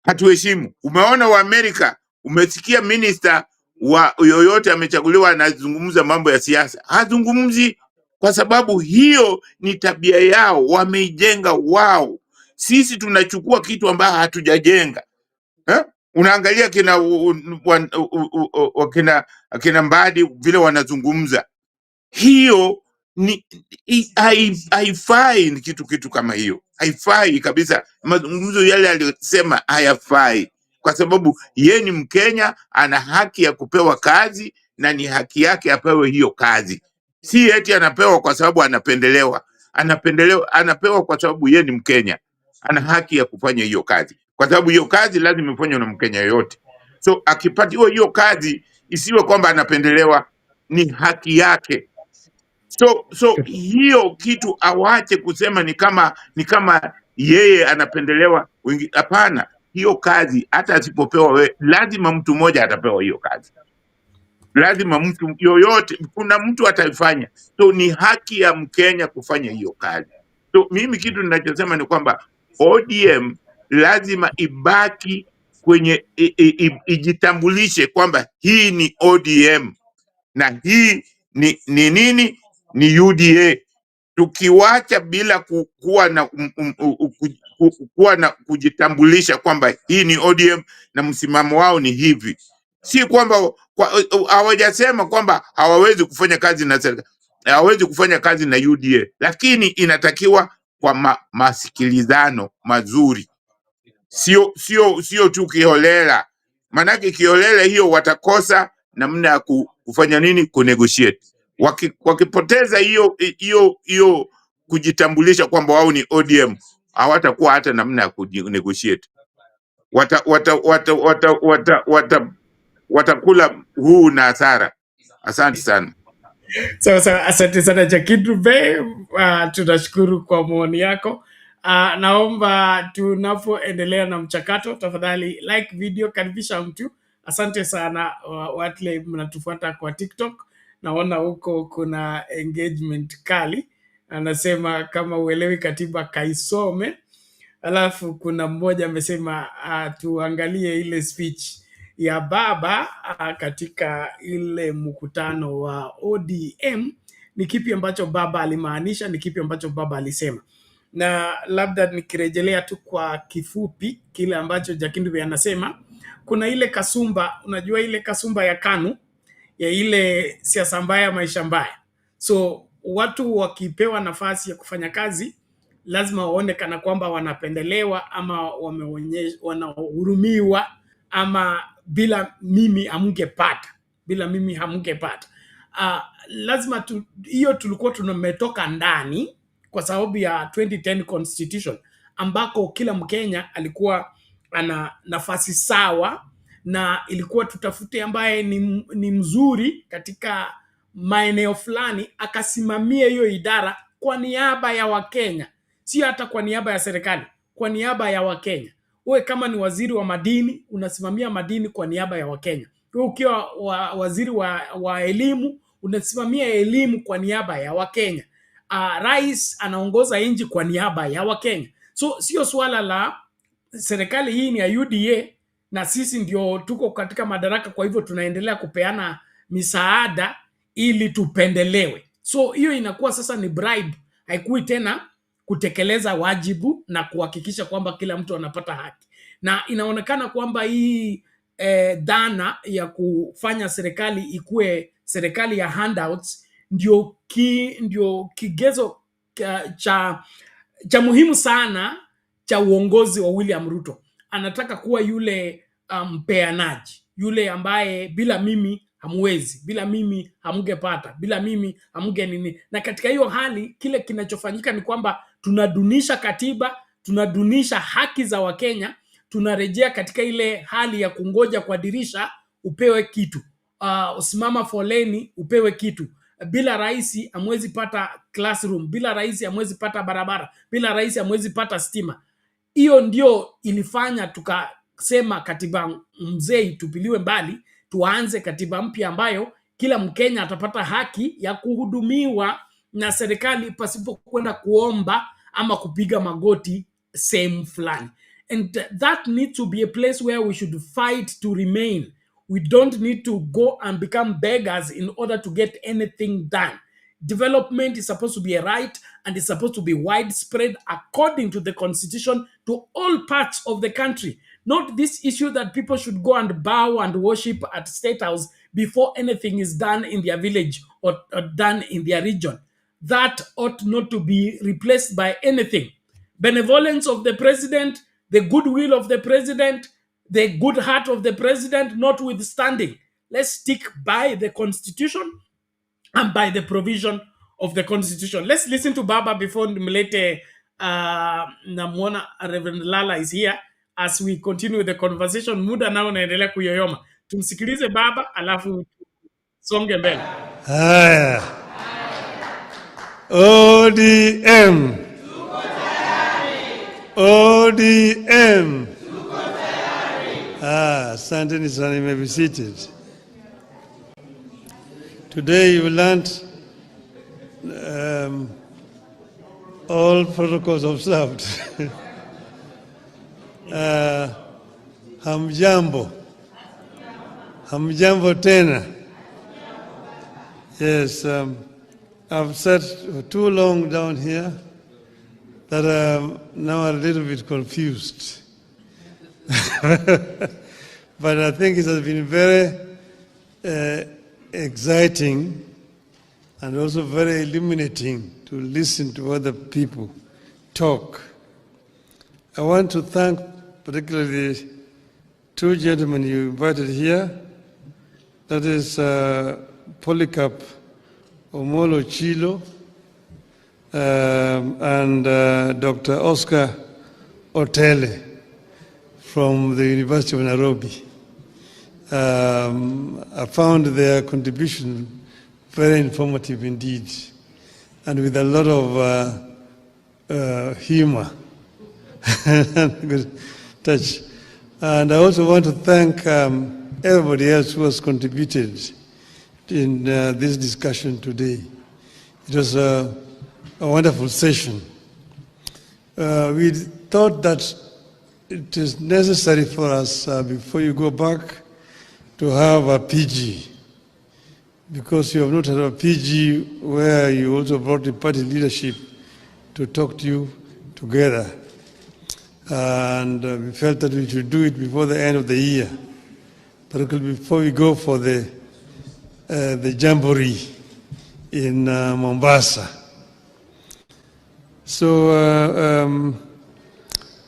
hatuheshimu. Umeona wa Amerika, umesikia minister wa yoyote amechaguliwa anazungumza mambo ya siasa? Hazungumzi, kwa sababu hiyo ni tabia yao, wameijenga wao. Sisi tunachukua kitu ambacho hatujajenga. Unaangalia kina Mbadi vile wanazungumza, hiyo haifai. Ni kitu kama hiyo haifai kabisa. Mazungumzo yale aliyosema hayafai, kwa sababu yeye ni Mkenya, ana haki ya kupewa kazi na ni haki yake apewe hiyo kazi. Si eti anapewa kwa sababu anapendelewa. Anapewa kwa sababu yeye ni Mkenya, ana haki ya kufanya hiyo kazi, kwa sababu hiyo kazi lazima ifanywe na Mkenya yoyote. So akipatiwa hiyo kazi, isiwe kwamba anapendelewa, ni haki yake. So hiyo kitu awache kusema ni kama yeye anapendelewa wengi. Hapana, hiyo kazi hata asipopewa lazima mtu mmoja atapewa hiyo kazi. Lazima mtu yoyote, kuna mtu ataifanya. So ni haki ya Mkenya kufanya hiyo kazi. So mimi kitu ninachosema ni kwamba ODM lazima ibaki kwenye ijitambulishe kwamba hii ni ODM na hii ni nini, ni UDA. Tukiwacha bila kuwa na kujitambulisha kwamba hii ni ODM na msimamo wao ni hivi, si kwamba hawajasema kwamba hawawezi kufanya kazi na serikali, hawawezi kufanya kazi na UDA, lakini inatakiwa kwa masikilizano mazuri, sio tu kiholela. Manake kiholela hiyo watakosa namna ya kufanya nini, kunegotiate. Wakipoteza hiyo kujitambulisha kwamba wao ni ODM, hawatakuwa hata namna ya kunegotiate. Watakula huu na hasara. Asante sana. Sawa, asante sana Jakindu Be. Tunashukuru kwa maoni yako. Naomba tunapoendelea na mchakato, tafadhali like video, karibisha mtu. Asante sana wale mnatufuata kwa TikTok. Naona huko kuna engagement kali. Anasema kama uelewi katiba kaisome. Alafu kuna mmoja amesema tuangalie ile speech ya baba katika ile mkutano wa ODM. Ni kipi ambacho baba alimaanisha, ni kipi ambacho baba alisema. Na labda nikirejelea tu kwa kifupi kile ambacho Jakindu anasema, kuna ile kasumba, unajua ile kasumba ya KANU ya ile siasa mbaya maisha mbaya. So watu wakipewa nafasi ya kufanya kazi lazima waone kana kwamba wanapendelewa ama wanahurumiwa, ama bila mimi hamngepata, bila mimi hamngepata. Lazima hiyo tulikuwa tumetoka ndani kwa sababu ya 2010 constitution ambako kila Mkenya alikuwa ana nafasi sawa, na ilikuwa tutafute ambaye ni mzuri katika maeneo fulani akasimamia hiyo idara kwa niaba ya Wakenya, sio hata kwa niaba ya serikali, kwa niaba ya Wakenya. Wewe kama ni waziri wa madini unasimamia madini kwa niaba ya Wakenya. Wewe ukiwa waziri wa elimu unasimamia elimu kwa niaba ya Wakenya. Rais anaongoza nchi kwa niaba ya Wakenya. So sio swala la serikali hii ni ya UDA na sisi ndio tuko katika madaraka, kwa hivyo tunaendelea kupeana misaada ili tupendelewe. So hiyo inakuwa sasa ni bribe, haikui tena kutekeleza wajibu na kuhakikisha kwamba kila mtu anapata haki. Na inaonekana kwamba hii dhana ya kufanya serikali ikue serikali ya handouts ndio kigezo cha muhimu sana cha uongozi wa William Ruto. Anataka kuwa yule mpeanaji, yule ambaye bila mimi hamwezi, bila mimi hamngepata, bila mimi hamnge nini. Na katika hiyo hali kile kinachofanyika ni kwamba tunadunisha katiba, tunadunisha haki za Wakenya, tunarejea katika ile hali ya kungoja kwa dirisha upewe kitu, usimama foleni upewe kitu. Bila rais hamwezi pata classroom, bila rais hamwezi pata barabara, bila rais hamwezi pata stima. Hiyo ndio ilifanya tukasema katiba mzee itupiliwe mbali, tuanze katiba mpya ambayo kila Mkenya atapata haki ya kuhudumiwa na serikali pasipo kwenda kuomba ama kupiga magoti sehemu fulani. And that needs to be a place where we should fight to remain. We don't need to go and become beggars in order to get anything done. Development is supposed to be a right and it's supposed to be widespread according to the constitution to all parts of the country. Not this issue that people should go and bow and worship at State House before anything is done in their village or done in their region. That ought not to be replaced by anything. Benevolence of the president, the goodwill of the president, the good heart of the president notwithstanding, let's stick by the constitution and by the provision of the constitution. Let's listen to Baba before Mlete Namwona Reverend Lala is here as we continue the conversation. Muda nao naendelea kuyoyoma. Tumsikilize Baba alafu songe mbele. Haya. ODM. ODM. Asanteni sana, you may be seated. Today you learned all protocols observed. Hamjambo. Hamjambo tena. Yes, I've sat for too long down here that I'm now a little bit confused. But I think it has been very exciting and also very illuminating to listen to other people talk. I want to thank particularly the two gentlemen you invited here, that is Polycarp Omolo Chilo and Dr. Oscar Otele from the University of Nairobi. I found their contribution very informative indeed, and with a lot of humor Good touch. And I also want to thank everybody else who has contributed in this discussion today. It was a wonderful session. We thought that it is necessary for us, before you go back, to have a PG, because you have not had a PG where you also brought the party leadership to talk to you together. And we felt that we should do it before the end of the year, particularly before we go for the jamboree in Mombasa. So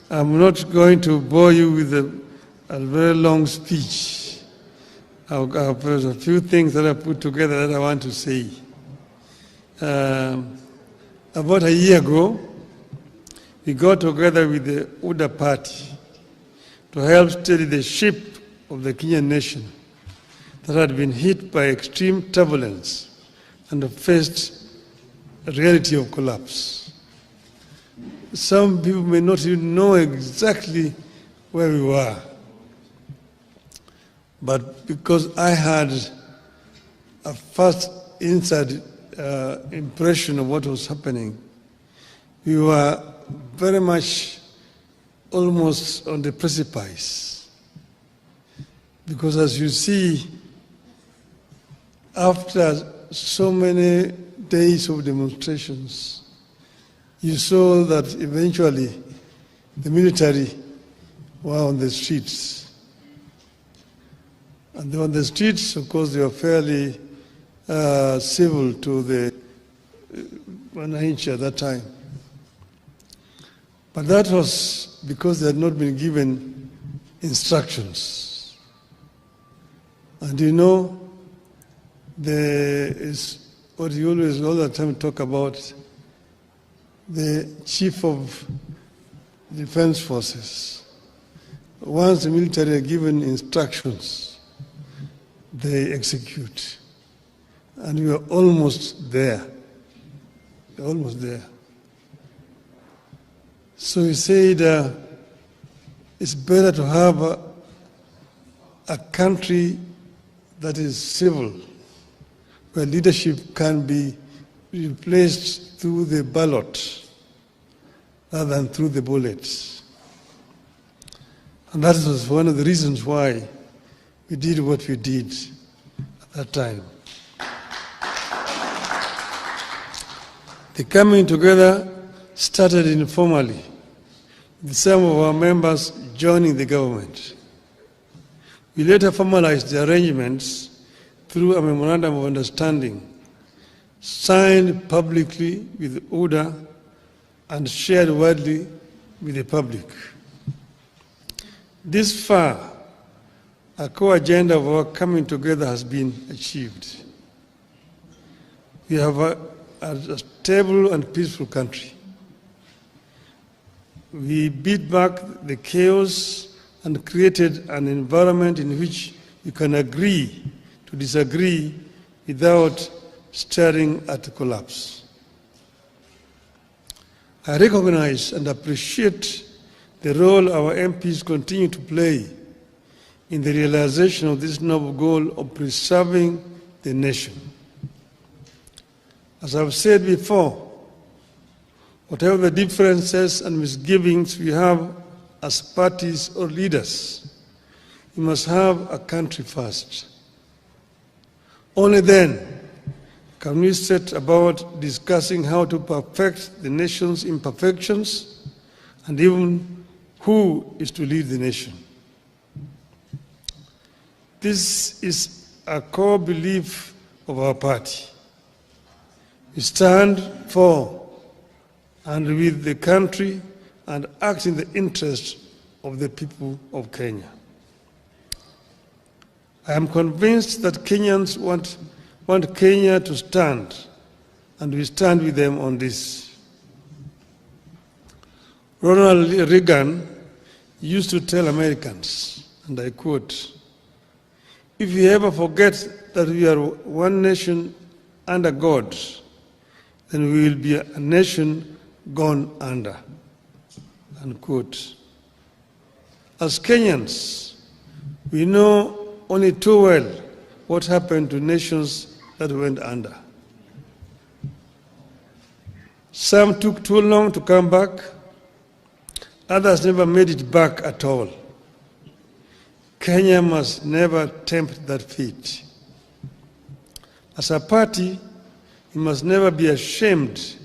I'm not going to bore you with a very long speech. There's a few things that I put together that I want to say. About a year ago, we got together with the UDA party to help steady the ship of the Kenyan nation that had been hit by extreme turbulence and faced a reality of collapse. Some people may not even know exactly where we were, but because I had a first inside impression of what was happening, we were very much almost on the precipice. Because as you see, after so many days of demonstrations, you saw that eventually the military were on the streets. And on the streets, of course, they were fairly civil to the Wananchi at that time. But that was because they had not been given instructions. And you know, there is what you always all the time talk about, the chief of defense forces. Once the military are given instructions, they execute. And we are almost there. We're almost there. So we said it's better to have a country that is civil, where leadership can be replaced through the ballot rather than through the bullets. And that was one of the reasons why we did what we did at that time. The coming together started informally, with some of our members joining the government. We later formalized the arrangements through a memorandum of understanding signed publicly with UDA and shared widely with the public. This far, a core agenda of our coming together has been achieved. We have a stable and peaceful country. We beat back the chaos and created an environment in which you can agree to disagree without staring at collapse. I recognize and appreciate the role our MPs continue to play in the realization of this noble goal of preserving the nation. As I've said before, whatever the differences and misgivings we have as parties or leaders, we must have a country first. Only then can we set about discussing how to perfect the nation's imperfections and even who is to lead the nation. This is a core belief of our party. We stand for and with the country and act in the interest of the people of Kenya. I am convinced that Kenyans want Kenya to stand, and we stand with them on this. Ronald Reagan used to tell Americans, and I quote, "If we ever forget that we are one nation under God, then we will be a nation gone under." unquote. As Kenyans, we know only too well what happened to nations that went under. Some took too long to come back, others never made it back at all. Kenya must never tempt that fate. As a party, we must never be ashamed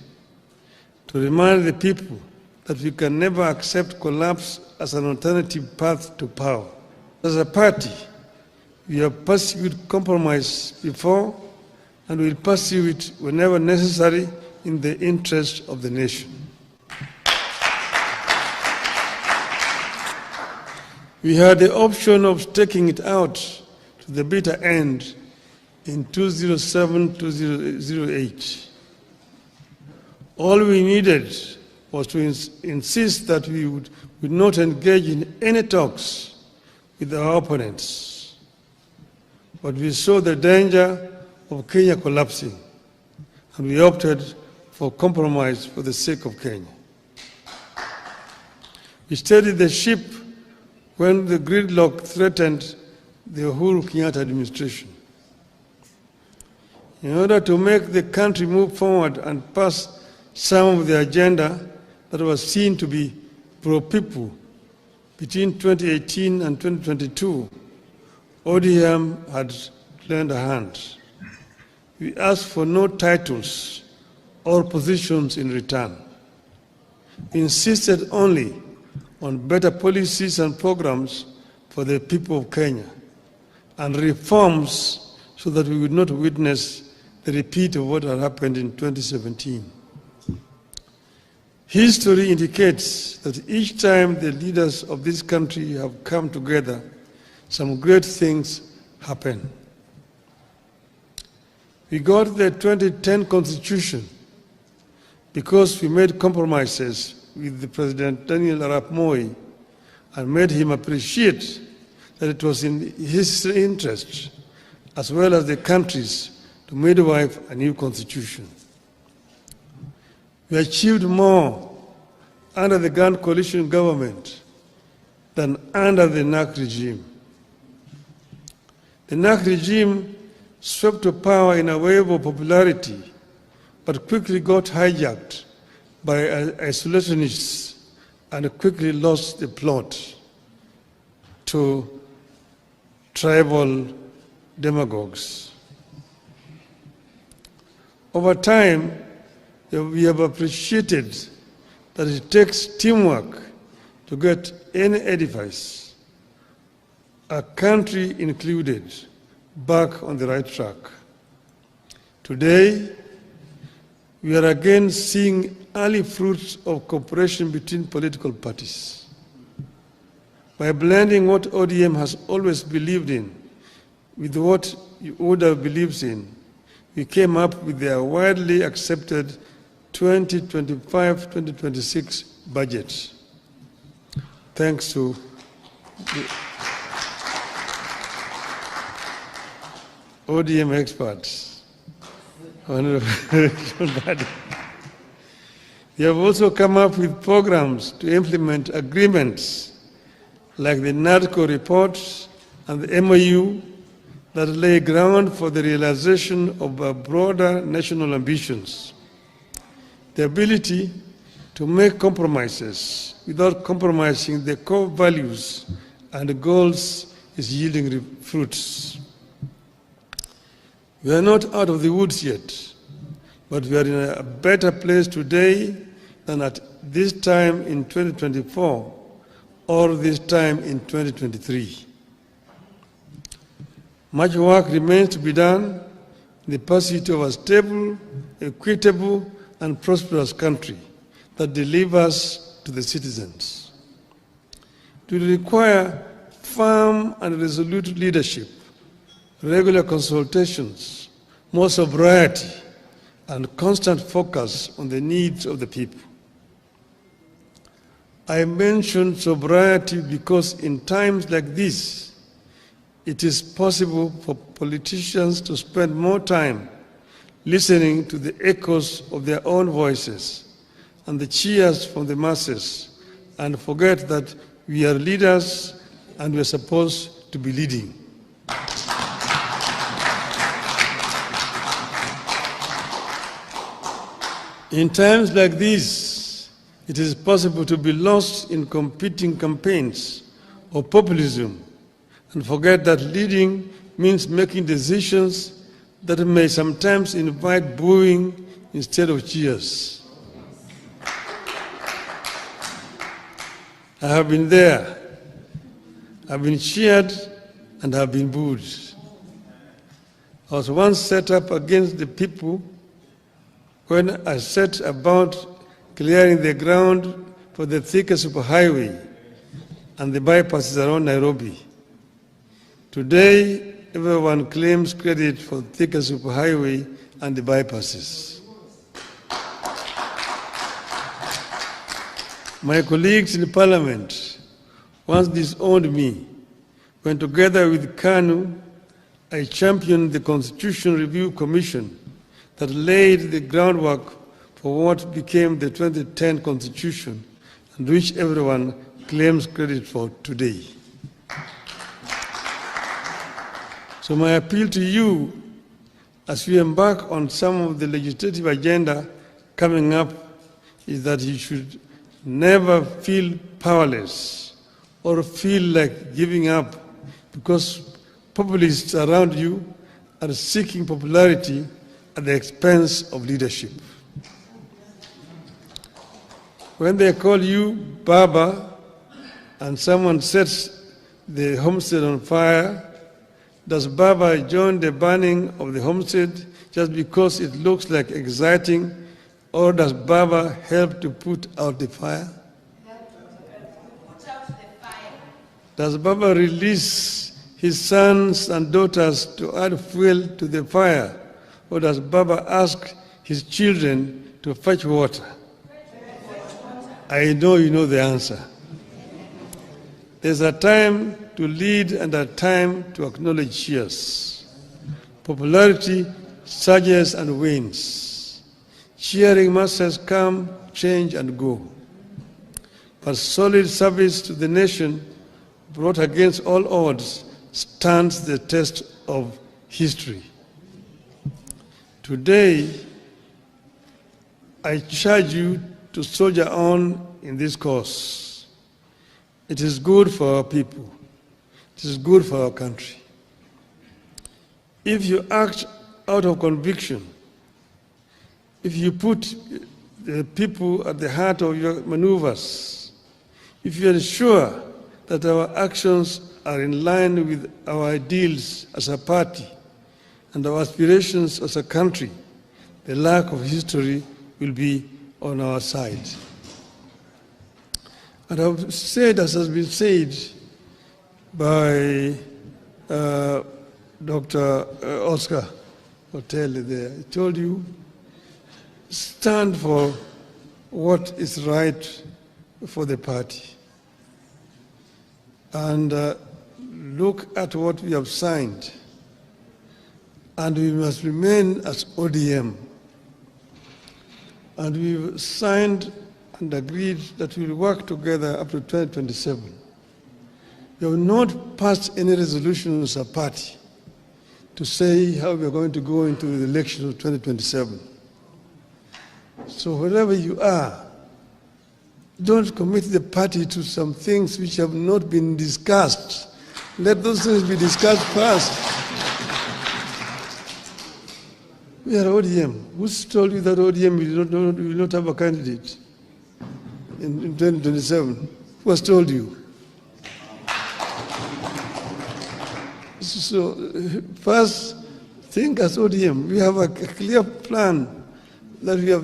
to remind the people that we can never accept collapse as an alternative path to power. As a party, we have pursued compromise before and will pursue it whenever necessary in the interest of the nation. We had the option of taking it out to the bitter end in 2007-2008. All we needed was to insist that we would not engage in any talks with our opponents. But we saw the danger of Kenya collapsing, and we opted for compromise for the sake of Kenya. We steadied the ship when the gridlock threatened the Uhuru Kenyatta administration. In order to make the country move forward and pass some of the agenda that was seen to be pro-people between 2018 and 2022, ODM had lent a hand. We asked for no titles or positions in return. We insisted only on better policies and programs for the people of Kenya and reforms so that we would not witness the repeat of what had happened in 2017. History indicates that each time the leaders of this country have come together, some great things happen. We got the 2010 Constitution because we made compromises with the President Daniel Arap Moi and made him appreciate that it was in his interest, as well as the country's, to midwife a new constitution. We achieved more under the Ghana coalition government than under the NAC regime. The NAC regime swept to power in a wave of popularity, but quickly got hijacked by isolationists and quickly lost the plot to tribal demagogues. Over time, we have appreciated that it takes teamwork to get any edifice, a country included, back on the right track. Today, we are again seeing early fruits of cooperation between political parties. By blending what ODM has always believed in with what UODA believes in, we came up with their widely accepted 2025-2026 budget. Thanks to the ODM experts. We have also come up with programs to implement agreements like the NADCO report and the MOU that lay ground for the realization of our broader national ambitions. The ability to make compromises without compromising the core values and goals is yielding fruits. We are not out of the woods yet, but we are in a better place today than at this time in 2024 or this time in 2023. Much work remains to be done in the pursuit of a stable, equitable, and prosperous country that delivers to the citizens. It will require firm and resolute leadership, regular consultations, more sobriety, and constant focus on the needs of the people. I mention sobriety because in times like this, it is possible for politicians to spend more time listening to the echoes of their own voices and the cheers from the masses and forget that we are leaders and we're supposed to be leading. In times like these, it is possible to be lost in competing campaigns or populism and forget that leading means making decisions that may sometimes invite booing instead of cheers. I have been there. I've been cheered and I've been booed. I was once set up against the people when I set about clearing the ground for the Thika superhighway and the bypasses around Nairobi. Today, everyone claims credit for Thika superhighway and the bypasses. My colleagues in Parliament once disowned me when, together with KANU, I championed the Constitution Review Commission that laid the groundwork for what became the 2010 Constitution and which everyone claims credit for today. So my appeal to you as we embark on some of the legislative agenda coming up is that you should never feel powerless or feel like giving up because populists around you are seeking popularity at the expense of leadership. When they call you Baba and someone sets the homestead on fire, does Baba join the burning of the homestead just because it looks like exciting, or does Baba help to put out the fire? Does Baba release his sons and daughters to add fuel to the fire, or does Baba ask his children to fetch water? I know you know the answer. There's a time to lead and a time to acknowledge cheers. Popularity surges and wanes. Cheering masses come, change, and go. But solid service to the nation, brought against all odds, stands the test of history. Today, I charge you to soldier on in this cause. It is good for our people. It is good for our country. If you act out of conviction, if you put the people at the heart of your maneuvers, if you ensure that our actions are in line with our ideals as a party and our aspirations as a country, the luck of history will be on our side. And I've said, as has been said by Dr. Oscar Otele there, he told you, stand for what is right for the party. And look at what we have signed. And we must remain as ODM. And we've signed and agreed that we'll work together up to 2027. We have not passed any resolution as a party to say how we are going to go into the election of 2027. So wherever you are, don't commit the party to some things which have not been discussed. Let those things be discussed first. We are ODM. Who's told you that ODM will not have a candidate in 2027? Who has told you? So first, think as ODM. We have a clear plan that we have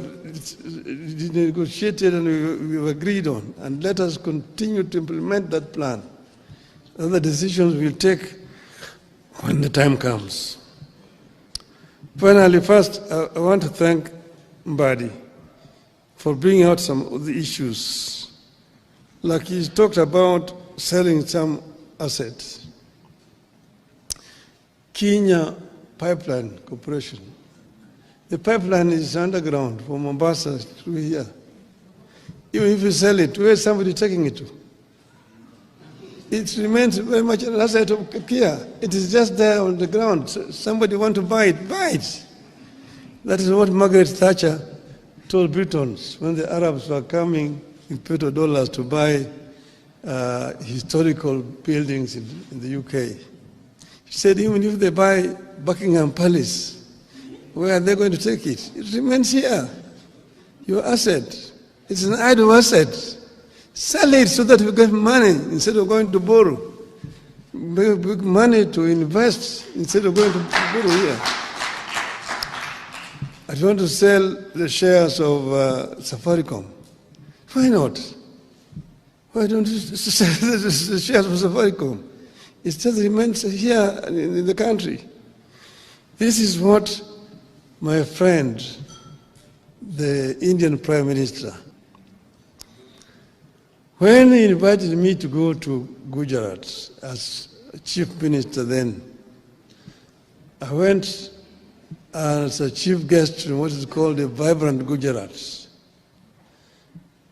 negotiated and we have agreed on, and let us continue to implement that plan. Other decisions we'll take when the time comes. Finally, first, I want to thank Mbadi for bringing out some of the issues. Like he talked about selling some assets. Kenya Pipeline Corporation. The pipeline is underground from Mombasa through here. Even if you sell it, where is somebody taking it to? It remains very much an asset of Kia. It is just there on the ground. So somebody want to buy it, buy it. That is what Margaret Thatcher told Britons when the Arabs were coming in petrodollars to buy historical buildings in the UK. She said, even if they buy Buckingham Palace, where are they going to take it? It remains here. Your asset. It's an idle asset. Sell it so that we get money instead of going to borrow. Big money to invest instead of going to borrow here. I want to sell the shares of Safaricom. Why not? Why don't you sell the shares of Safaricom? It just remains here in the country. This is what my friend, the Indian Prime Minister, when he invited me to go to Gujarat as Chief Minister then, I went as a chief guest in what is called a vibrant Gujarat.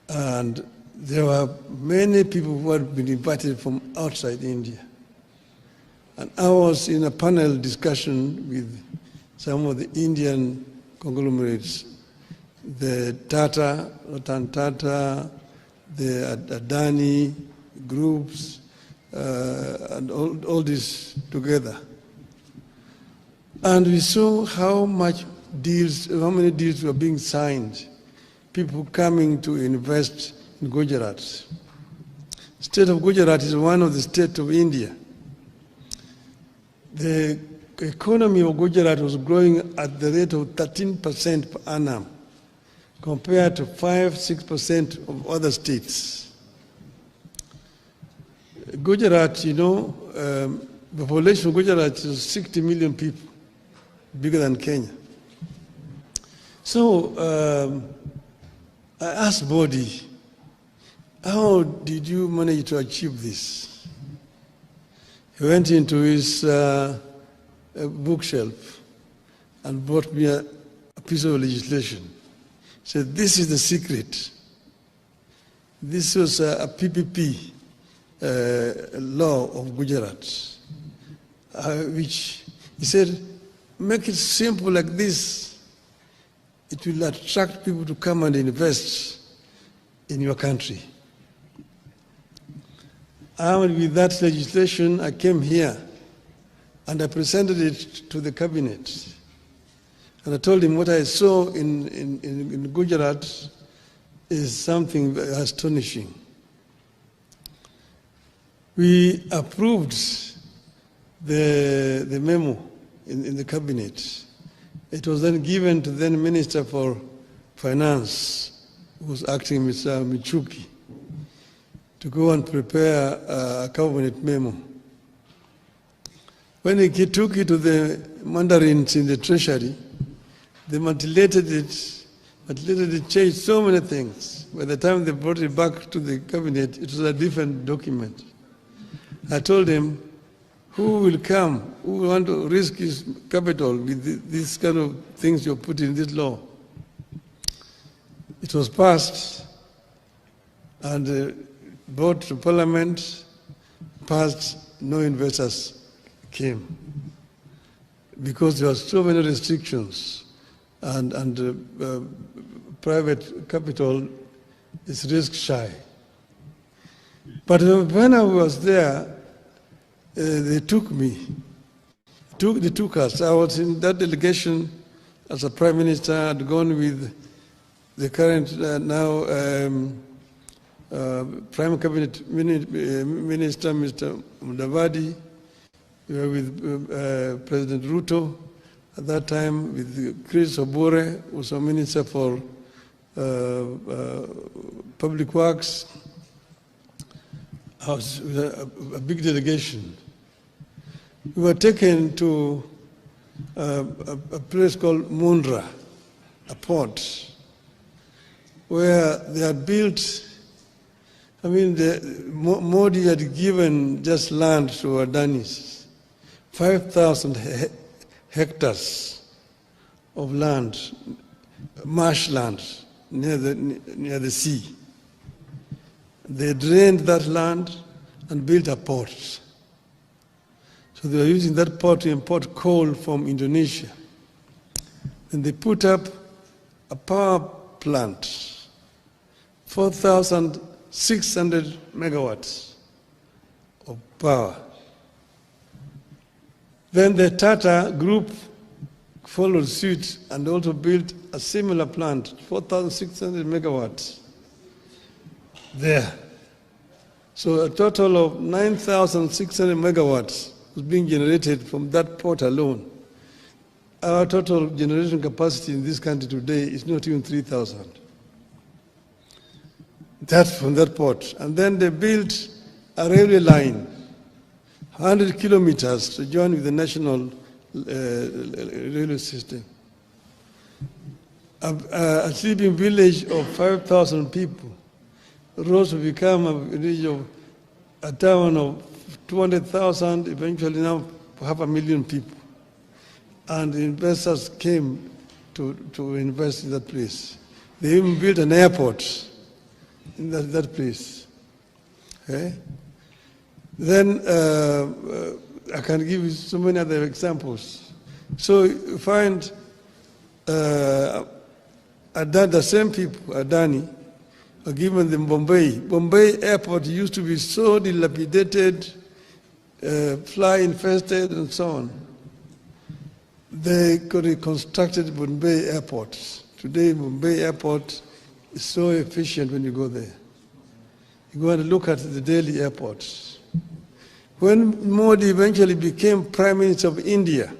And there were many people who had been invited from outside India. And I was in a panel discussion with some of the Indian conglomerates, the Tata, Ratan Tata, the Adani groups, and all this together. And we saw how many deals were being signed, people coming to invest in Gujarat. State of Gujarat is one of the states of India. The economy of Gujarat was growing at the rate of 13% per annum, compared to 5-6% of other states. Gujarat, you know, the population of Gujarat is 60 million people, bigger than Kenya. So I asked Bodhi, how did you manage to achieve this? He went into his bookshelf and brought me a piece of legislation. He said, this is the secret. This was a PPP law of Gujarat, which he said, make it simple like this. It will attract people to come and invest in your country. Armed with that legislation, I came here and I presented it to the cabinet. And I told him what I saw in Gujarat is something astonishing. We approved the memo in the cabinet. It was then given to then Minister for Finance, who was acting, Mr. Michuki, to go and prepare a cabinet memo. When he took it to the mandarins in the treasury, they manipulated it, changed so many things. By the time they brought it back to the cabinet, it was a different document. I told him, who will come, who will want to risk his capital with these kind of things you put in this law? It was passed and brought to Parliament, passed, no investors came because there were so many restrictions and private capital is risk shy. But when I was there, they took me. They took us. I was in that delegation as a prime minister. I'd gone with the current prime cabinet minister, Mr. Mudavadi. We were with President Ruto at that time, with Chris Obure, who was a minister for public works. I was with a big delegation. We were taken to a place called Mundra, a port, where they had built, Modi had given just land to Adanis, 5,000 hectares of land, marshland near the sea. They drained that land and built a port. So they were using that port to import coal from Indonesia. And they put up a power plant, 4,600 megawatts of power. Then the Tata group followed suit and also built a similar plant, 4,600 megawatts there. So a total of 9,600 megawatts was being generated from that port alone. Our total generation capacity in this country today is not even 3,000. That's from that port. And then they built a railway line, 100 kilometers to join with the national railway system. A sleeping village of 5,000 people rose to become a village of a town of 200,000, eventually now 500,000 people. And investors came to invest in that place. They even built an airport in that place. Okay? Then I can give you so many other examples. So you find the same people, Adani, are given them Bombay. Bombay airport used to be so dilapidated, fly infested, and so on. They could have constructed Bombay airport. Today, Bombay airport is so efficient when you go there. You go and look at the Delhi airports. When Modi eventually became Prime Minister of India,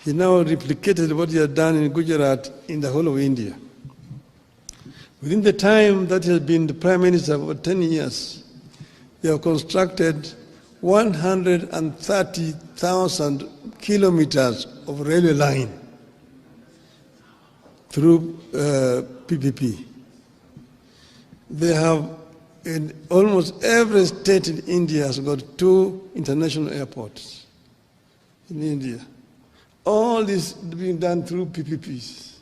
he now replicated what he had done in Gujarat in the whole of India. Within the time that he has been the Prime Minister for 10 years, they have constructed 130,000 kilometers of railway line through PPP. They have, in almost every state in India has got 2 international airports in India. All this being done through PPPs.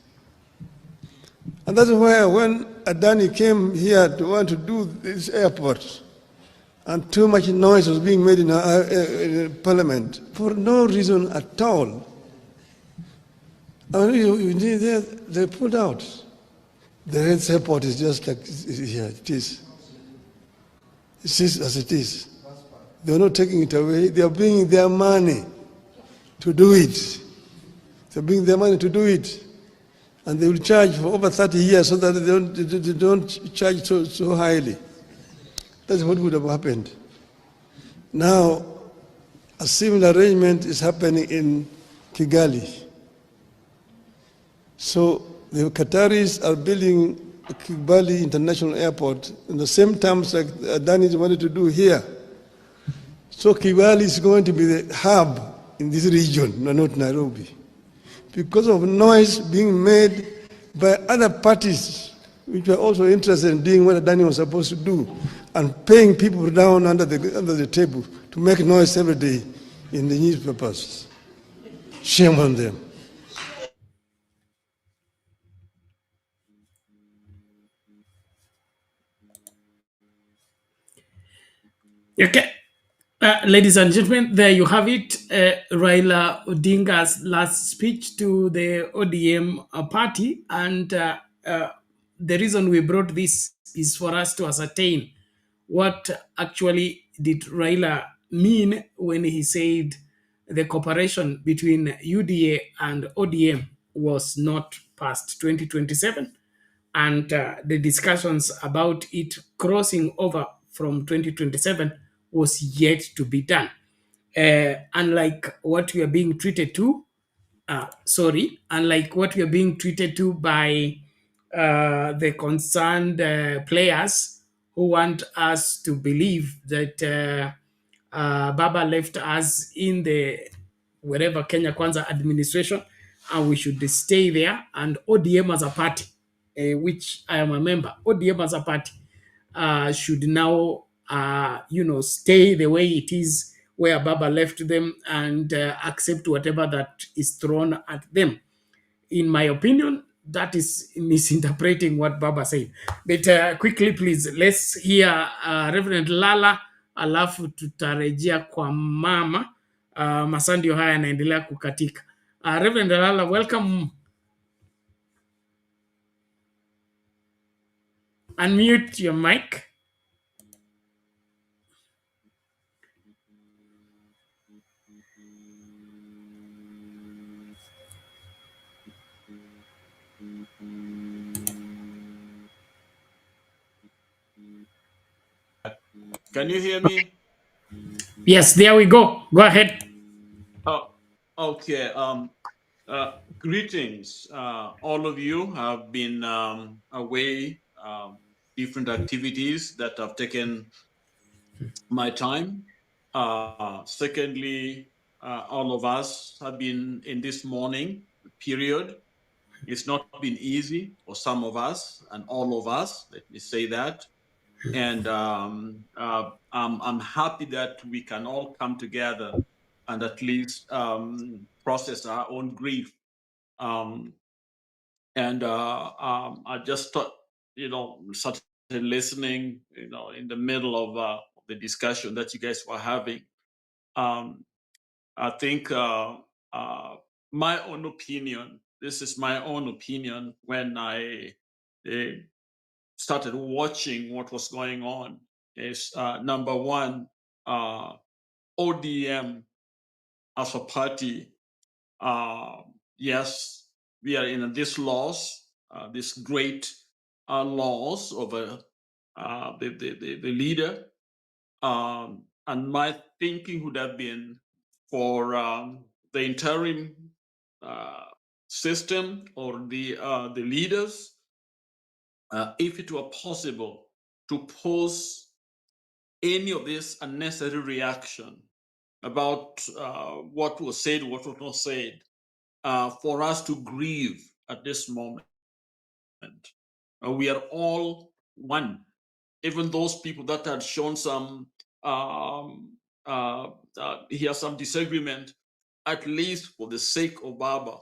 And that's why when Adani came here to want to do this airport, and too much noise was being made in Parliament for no reason at all. And they pulled out. The red airport is just like here, it is. It is as it is. They are not taking it away. They are bringing their money to do it. They are bringing their money to do it. And they will charge for over 30 years so that they don't charge so highly. That's what would have happened. Now, a similar arrangement is happening in Kigali. So the Qataris are building a Kigali International Airport in the same terms like Adani wanted to do here. So Kigali is going to be the hub in this region, not Nairobi, because of noise being made by other parties which were also interested in doing what Adani was supposed to do, and paying people down under the table to make noise every day in the newspapers. Shame on them. Okay. Ladies and gentlemen, there you have it. Raila Odinga's last speech to the ODM party. And the reason we brought this is for us to ascertain what actually did Raila mean when he said the cooperation between UDA and ODM was not past 2027, and the discussions about it crossing over from 2027 was yet to be done. Unlike what we are being treated to, unlike what we are being treated to by the concerned players who want us to believe that Baba left us in the wherever Kenya Kwanza administration and we should stay there, and ODM as a party, which I am a member, ODM as a party should now, stay the way it is where Baba left them and accept whatever that is thrown at them. In my opinion, that is misinterpreting what Baba said. But quickly, please, let's hear Reverend Lala, alafu tutarejea kwa mama. Masaa ndio haya yanaendelea kukatika. Reverend Lala, welcome. Unmute your mic. Can you hear me? Yes, there we go. Go ahead. Oh, okay. Greetings. All of you have been away, different activities that have taken my time. Secondly, all of us have been in this morning period. It's not been easy for some of us and all of us, let me say that. And I'm happy that we can all come together and at least process our own grief. I just thought, started listening, in the middle of the discussion that you guys were having. I think my own opinion, this is my own opinion, when I started watching what was going on, is number one, ODM as a party, yes, we are in this loss, this great loss over the leader. And my thinking would have been for the interim system or the leaders, if it were possible, to pause any of this unnecessary reaction about what was said, what was not said, for us to grieve at this moment. We are all one. Even those people that had shown some here some disagreement, at least for the sake of Baba,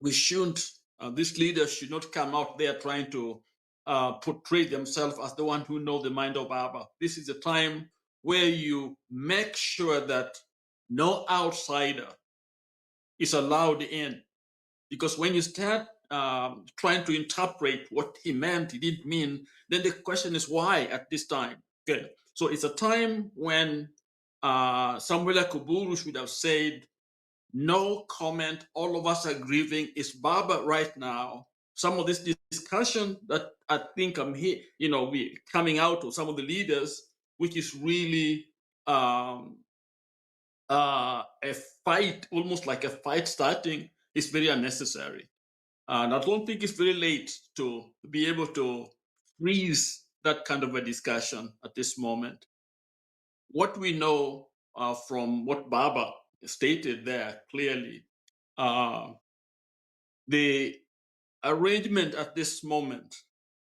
we shouldn't. These leaders should not come out there trying to portray themselves as the one who know the mind of Baba. This is a time where you make sure that no outsider is allowed in, because when you start trying to interpret what he meant, he didn't mean, then the question is why at this time? Okay, so it's a time when Samuel Kuburu should have said, no comment, all of us are grieving. It's Baba right now. Some of this discussion that I think I'm here, we coming out of some of the leaders, which is really a fight, almost like a fight starting, is very unnecessary. And I don't think it's very late to be able to freeze that kind of a discussion at this moment. What we know from what Baba stated there clearly, the arrangement at this moment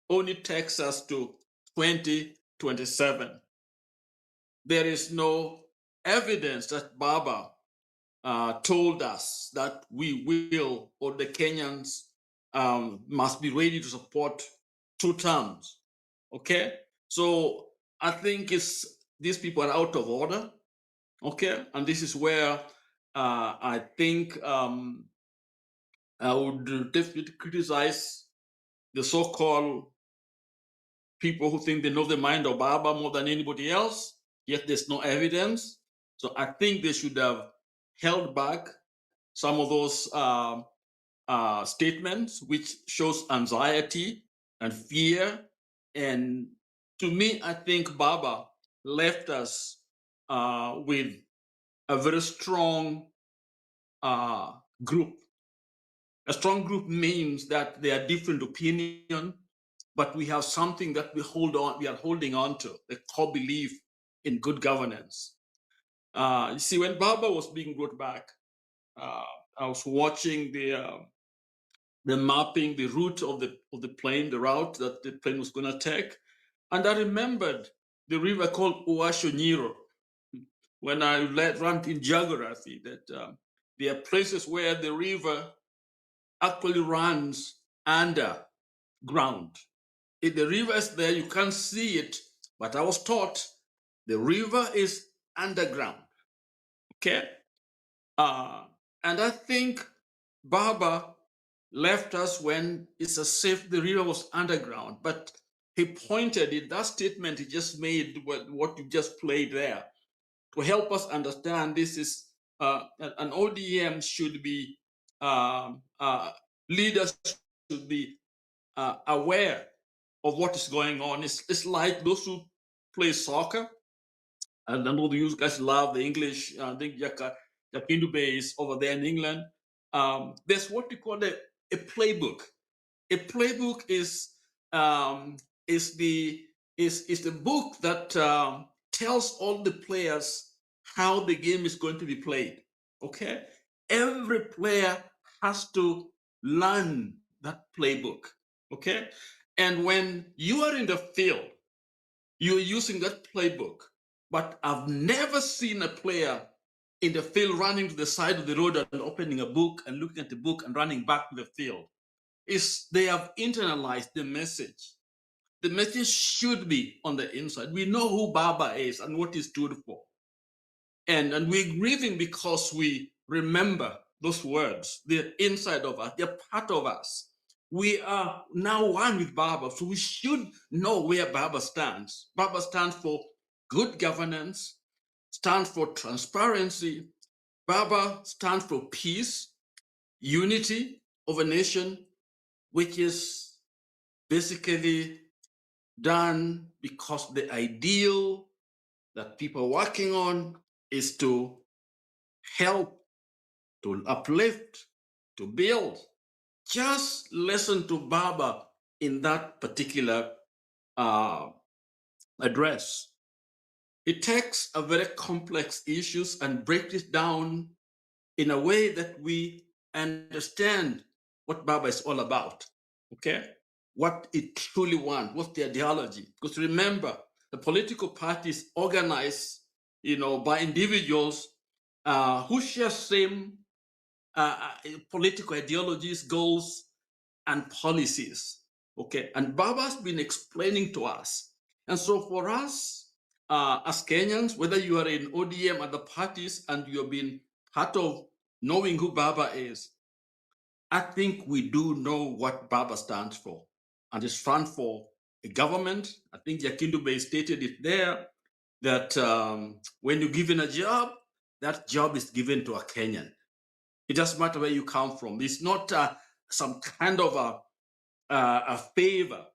only takes us to 2027. There is no evidence that Baba told us that we will, or the Kenyans must be ready to support 2 terms. Okay, so I think these people are out of order. Okay, and this is where I think I would definitely criticize the so-called people who think they know the mind of Baba more than anybody else, yet there's no evidence. So I think they should have held back some of those statements, which shows anxiety and fear. And to me, I think Baba left us with a very strong group. A strong group means that there are different opinions, but we have something that we are holding on to, the core belief in good governance. You see, when Baba was being brought back, I was watching the mapping, the route of the plane, the route that the plane was going to take, and I remembered the river called Uasho Nyiro. When I ran in geography, that there are places where the river actually runs underground. If the river is there, you can't see it, but I was taught the river is underground. Okay? And I think Baba left us when it's as if the river was underground, but he pointed in that statement he just made, what you just played there, to help us understand this is an ODM should be, leaders should be aware of what is going on. It's like those who play soccer. And I know you guys love the English. I think Yakindu Bay is over there in England. There's what we call a playbook. A playbook is the book that tells all the players how the game is going to be played. Okay, every player has to learn that playbook. Okay, and when you are in the field, you're using that playbook. But I've never seen a player in the field running to the side of the road and opening a book and looking at the book and running back to the field. They have internalized the message. The message should be on the inside. We know who Baba is and what he stood for. And we're grieving because we remember those words. They're inside of us. They're part of us. We are now one with Baba, so we should know where Baba stands. Baba stands for good governance, stands for transparency. Baba stands for peace, unity of a nation, which is basically done because the ideal that people are working on is to help, to uplift, to build. Just listen to Baba in that particular address. It takes a very complex issues and breaks it down in a way that we understand what Baba is all about. Okay, what it truly wants, what's the ideology? Because remember, the political parties organized, by individuals who share same political ideologies, goals, and policies. Okay, and Baba's been explaining to us. And so for us, as Kenyans, whether you are in ODM and the parties and you've been part of knowing who Baba is, I think we do know what Baba stands for. And it stands for a government. I think Yakindu Bay stated it there, that when you're given a job, that job is given to a Kenyan. It doesn't matter where you come from. It's not some kind of a favor.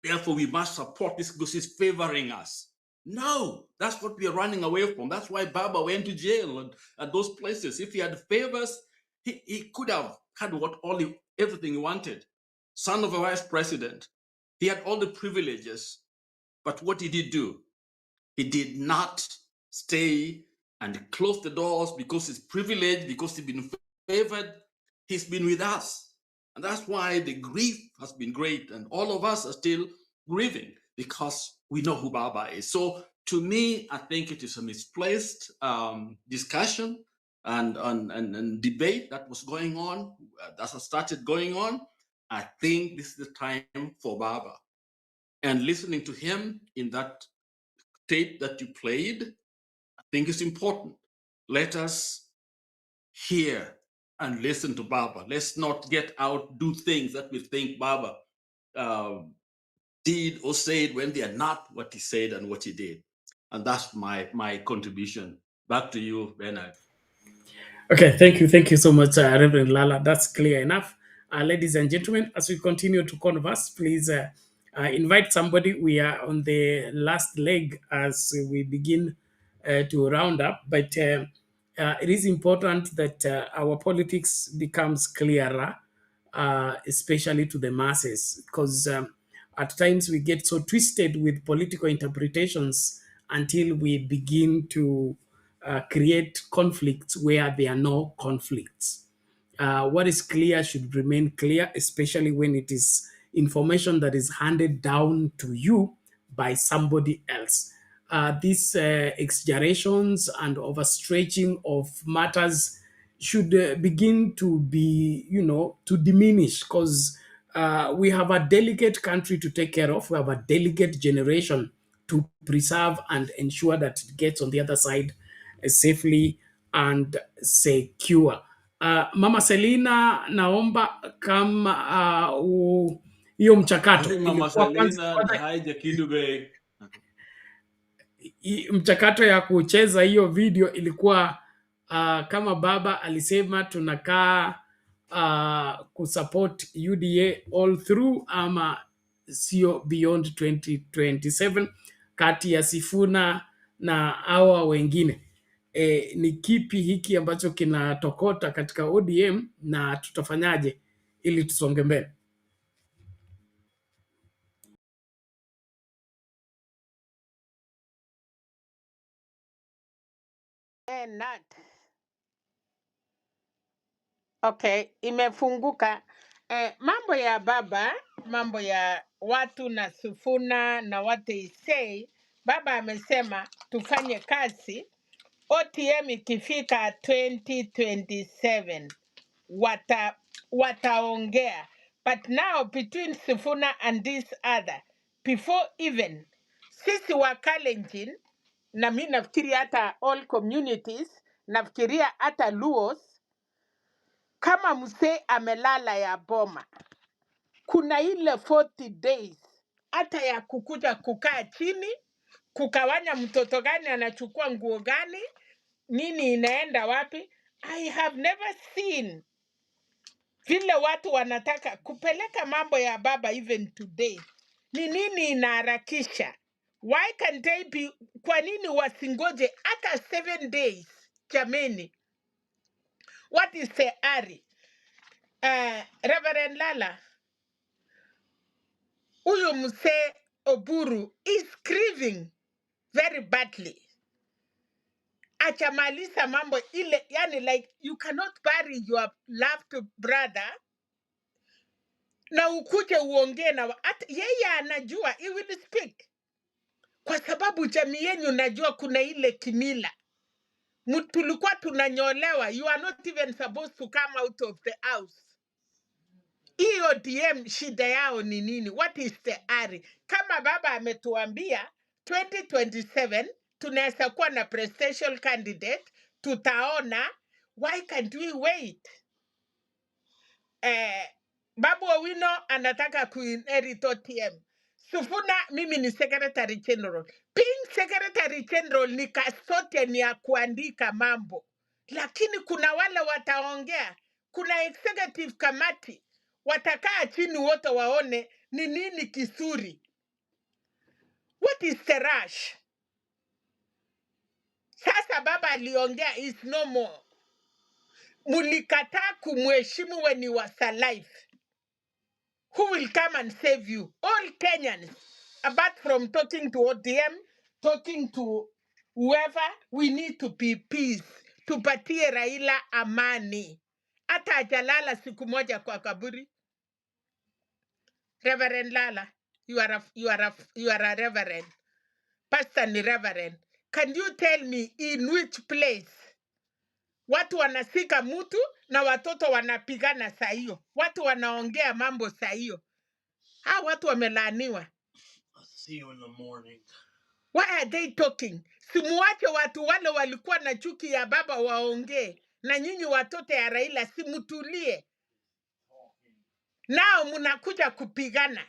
Therefore, we must support this because it's favoring us. No, that's what we are running away from. That's why Baba went to jail and those places. If he had favors, he could have had everything he wanted. Son of a vice president. He had all the privileges. But what did he do? He did not stay and close the doors because he's privileged, because he's been favored. He's been with us. And that's why the grief has been great. And all of us are still grieving because we know who Baba is. So to me, I think it is a misplaced discussion and debate that was going on, that has started going on. I think this is the time for Baba. And listening to him in that tape that you played, I think is important. Let us hear and listen to Baba. Let's not get out, do things that we think Baba did or said when they are not what he said and what he did. And that's my contribution. Back to you, Bernard. Okay, thank you so much, Reverend Lala. That's clear enough. Ladies and gentlemen, as we continue to converse, please invite somebody. We are on the last leg as we begin to round up, but it is important that our politics becomes clearer, especially to the masses, because at times we get so twisted with political interpretations until we begin to create conflicts where there are no conflicts. What is clear should remain clear, especially when it is information that is handed down to you by somebody else. These exaggerations and overstretching of matters should begin to be, to diminish, because we have a delicate country to take care of. We have a delicate generation to preserve and ensure that it gets on the other side safely and secure. Mama Selina, naomba kama hiyo mchakato Mama ilikuwa Selina na haija kitu be. mchakato ya kucheza hiyo video ilikuwa kama baba alisema tunakaa kusupport UDA all through, ama sio beyond 2027, kati ya Sifuna na hawa wengine. Ni kipi hiki ambacho kinatokota katika ODM na tutafanyaje ili tusonge mbele? Okay, imefunguka. Mambo ya baba, mambo ya watu na Sifuna na what they say, baba amesema tufanye kazi. OTM ikifika 2027 wataongea, but now between Sifuna and this other, before even sisi wa Kalenjin, na mi nafikiria hata all communities, nafikiria hata Luos, kama mzee amelala ya boma, kuna ile 40 days hata ya kukuja kukaa chini, kukawanya mtoto gani anachukua nguo gani, nini inaenda wapi. I have never seen vile watu wanataka kupeleka mambo ya baba even today. Ni nini inaharakisha? Why can't they be, kwa nini wasingoje hata 7 days? Jameni, what is the hurry? Reverend Lala, huyu mzee Oburu is grieving very badly. Achamaliza mambo ile, yani like you cannot bury your loved brother na ukuje uongee na hata yeye anajua, he will speak, kwa sababu jamii yenu najua kuna ile kimila. Tulikuwa tunanyolewa, you are not even supposed to come out of the house. Hiyo DM shida yao ni nini? What is the hurry? Kama baba ametuambia 2027 tunaweza kuwa na presidential candidate, tutaona. Why can't we wait? Babu Owino anataka kuinherit OTM. Sifuna, mimi ni secretary general. Being secretary general ni kasote, ni ya kuandika mambo, lakini kuna wale wataongea. Kuna executive committee watakaa chini wote waone ni nini kisuri. What is the rush? Sasa baba aliongea is no more. Mulikataa kumheshimu when he was alive. Who will come and save you? All Kenyans, apart from talking to ODM, talking to whoever, we need to be peace. Tupatie Raila amani. Hata ajalala siku moja kwa kaburi. Reverend Lala, you are a reverend. Pastor ni reverend. Can you tell me in which place watu wanasika mtu na watoto wanapigana saa hiyo? Watu wanaongea mambo saa hiyo. Watu wamelaaniwa. I'll see you in the morning. Why are they talking? Simuache watu wale walikuwa na chuki ya baba waongee, na nyinyi watoto ya Raila simutulie. Nao mnakuja kupigana.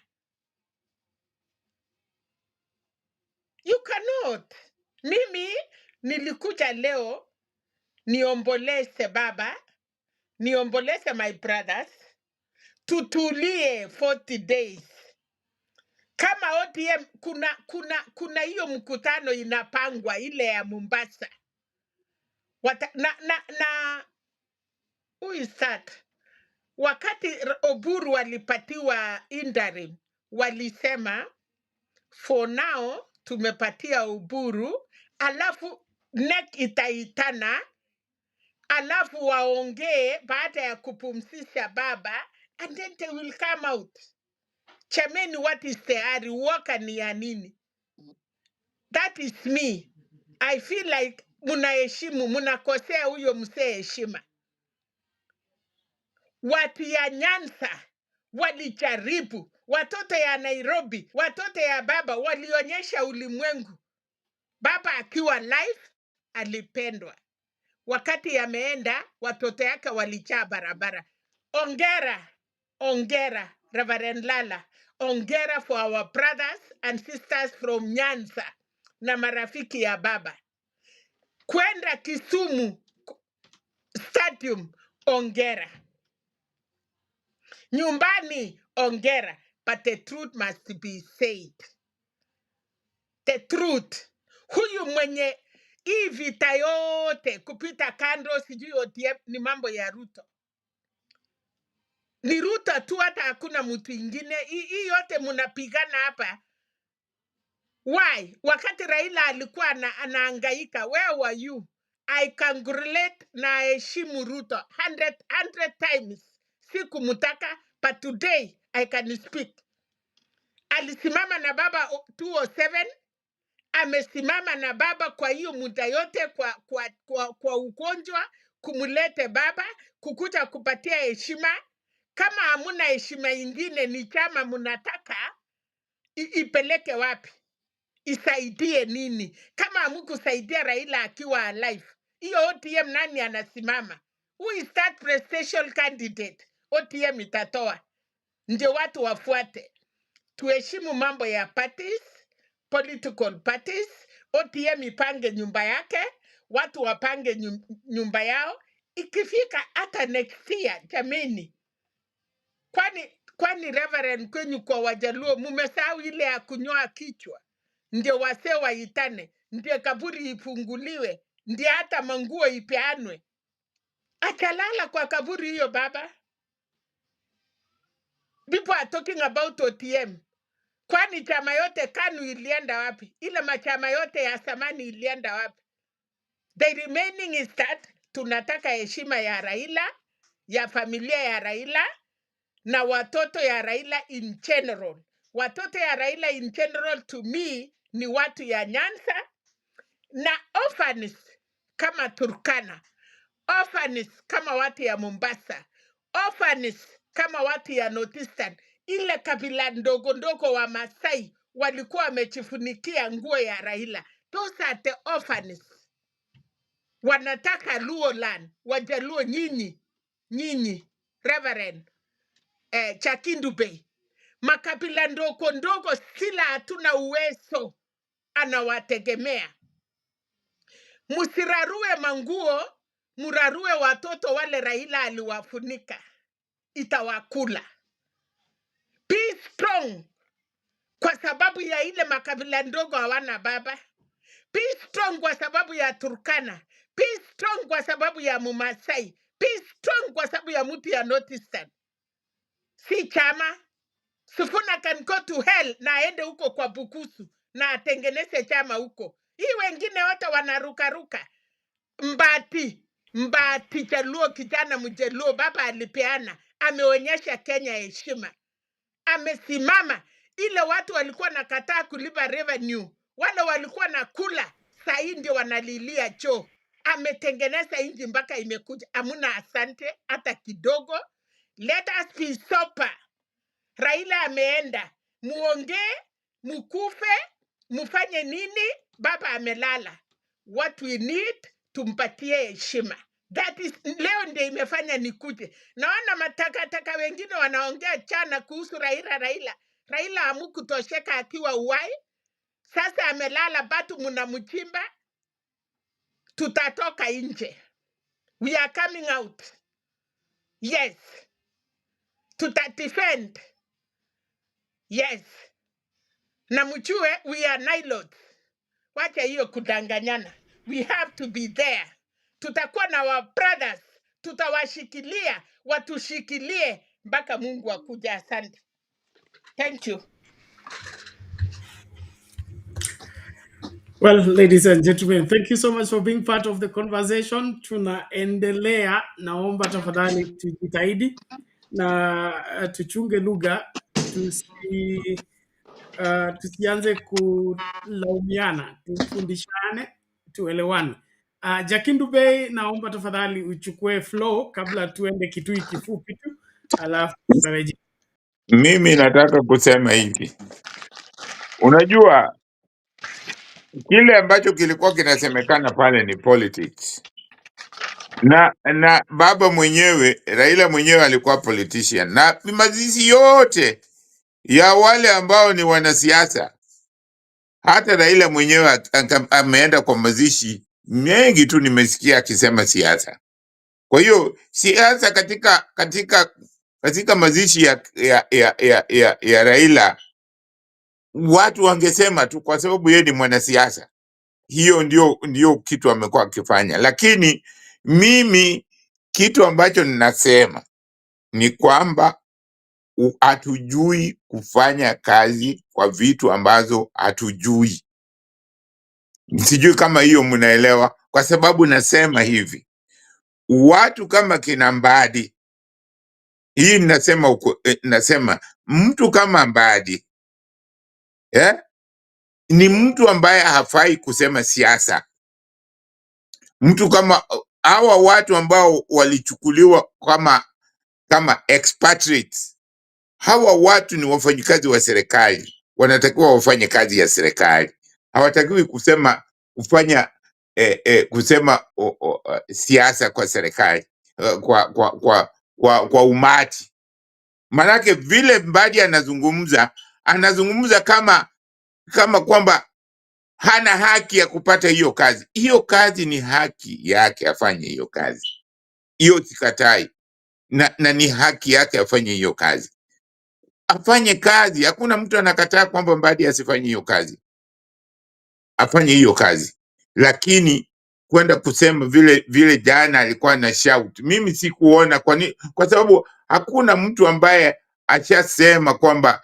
You cannot. Mimi nilikuja leo niomboleze baba, niomboleze my brothers, tutulie 40 days. Kama ODM kuna hiyo mkutano inapangwa ile ya Mombasa. Who is that? Wakati Oburu walipatiwa interim, walisema for now tumepatia Oburu, alafu NEC itaitana, alafu waongee baada ya kupumzisha baba, and then they will come out. Chameni, what is the hurry? Uoga ni ya nini? That is me. I feel like munaheshimu, munakosea huyo mzee heshima. Watu ya Nyanza walijaribu, watoto ya Nairobi, watoto ya baba walionyesha ulimwengu baba akiwa live alipendwa. Wakati ameenda, watoto yake walijaa barabara. Ongera, ongera, Reverend Lala. Ongera for our brothers and sisters from Nyanza na marafiki ya baba. Kwenda Kisumu Stadium, ongera. Nyumbani, ongera. But the truth must be said. The truth. Huyu mwenye hii vita yote kupita kando sijui ODM ni mambo ya Ruto. Ni Ruto tu, hata hakuna mtu ingine. Hii yote munapigana hapa. Why? Wakati Raila alikuwa anahangaika, where were you? I congratulate na heshimu Ruto 100 times. Sikumutaka, but today I can speak. Alisimama na baba 207, amesimama na baba kwa hiyo muda yote kwa ugonjwa, kumulete baba, kukuja kupatia heshima. Kama hamuna heshima ingine, ni chama munataka ipeleke wapi? Isaidie nini? Kama hamukusaidia Raila akiwa alive, hiyo OTM nani anasimama? Who is that presidential candidate? OTM itatoa. Ndio watu wafuate. Tuheshimu mambo ya parties, political parties. OTM ipange nyumba yake, watu wapange nyumba yao. Ikifika hata next year, jameni. Kwani Reverend kwenyu kwa Wajaluo mumesahau ile ya kunyoa kichwa? Ndio wasee waitane, ndio kaburi ifunguliwe, ndio hata manguo ipeanwe. Achalala kwa kaburi hiyo baba. People are talking about OTM. Kwani chama yote KANU ilienda wapi? Ile machama yote ya zamani ilienda wapi? The remaining is that tunataka heshima ya Raila, ya familia ya Raila, na watoto ya Raila in general. Watoto ya Raila in general to me ni watu ya Nyanza na orphans kama Turkana, orphans kama watu ya Mombasa, orphans kama watu ya Northeastern. Ile kabila ndogo ndogo wa Masai walikuwa wamechifunikia nguo ya Raila. Those are the orphans. Wanataka Luo land, Wajaluo nyinyi, Reverend Chakindu Bay. Makabila ndogo ndogo sila hatuna uwezo, anawategemea. Musirarue manguo, murarue watoto wale Raila aliwafunika. Itawakula. Be strong. Kwa sababu ya ile makabila ndogo hawana baba. Be strong kwa sababu ya Turkana. Be strong kwa sababu ya Mumasai. Be strong kwa sababu ya mtu ya Northeastern. Si chama. Sifuna can go to hell na aende huko kwa Bukusu na atengeneze chama huko. Hii wengine wote wanarukaruka. Mbati Jaluo, kijana Mjaluo, baba alipeana. Ameonyesha Kenya heshima. Amesimama. Ile watu walikuwa nakataa kulipa revenue, wale walikuwa na kula, saa hii ndio wanalilia choo. Ametengeneza inji mpaka imekuja. Amuna asante hata kidogo. Let us be sober. Raila ameenda. Muongee, mukufe, mufanye nini? Baba amelala. What we need, tumpatie heshima. That is, leo ndio imefanya nikuje. Naona matakataka wengine wanaongea chana kuhusu Raila. Raila hamukutosheka akiwa uwai. Sasa amelala, batu mnamchimba. Tutatoka nje. We are coming out. Yes. Tutadefend. Yes. Na mjue, we are Nilots. Wacha hiyo kudanganyana. We have to be there. Tutakuwa na wa brothers. Tutawashikilia, watushikilie mpaka Mungu akuja. Asante. Thank you. Well, ladies and gentlemen, thank you so much for being part of the conversation. Tunaendelea, naomba tafadhali tujitahidi na tuchunge lugha, tusianze kulaumiana, tufundishane, tuelewane. Jakindu Bey, naomba tafadhali uchukue flow kabla tuende Kitui kifupi tu, alafu tutarejea. Mimi nataka kusema hivi, unajua kile ambacho kilikuwa kinasemekana pale ni politics, na baba mwenyewe Raila mwenyewe alikuwa politician, na mazishi yote ya wale ambao ni wanasiasa, hata Raila mwenyewe ameenda kwa mazishi mengi tu, nimesikia akisema siasa. Kwa hiyo siasa katika mazishi ya Raila, watu wangesema tu kwa sababu yeye ni mwanasiasa. Hiyo ndio kitu amekuwa akifanya, lakini mimi kitu ambacho ninasema ni kwamba hatujui kufanya kazi kwa vitu ambazo hatujui. Sijui kama hiyo mnaelewa, kwa sababu nasema hivi, watu kama kina Mbadi, hii nasema mtu kama Mbadi ni mtu ambaye hafai kusema siasa. Mtu kama hawa watu ambao walichukuliwa kama expatriates, hawa watu ni wafanyikazi wa serikali, wanatakiwa wafanye kazi ya serikali, hawatakiwi kusema siasa kwa serikali, kwa umati. Manake vile Mbadi anazungumza kama kwamba hana haki ya kupata hiyo kazi. Hiyo kazi ni haki yake, afanye hiyo kazi. Hiyo sikatai, na ni haki yake afanye hiyo kazi, afanye kazi. Hakuna mtu anakataa kwamba Mbadi asifanye hiyo kazi, afanye hiyo kazi. Lakini kwenda kusema vile jana alikuwa na shout, mimi sikuona. Kwa sababu hakuna mtu ambaye ashasema kwamba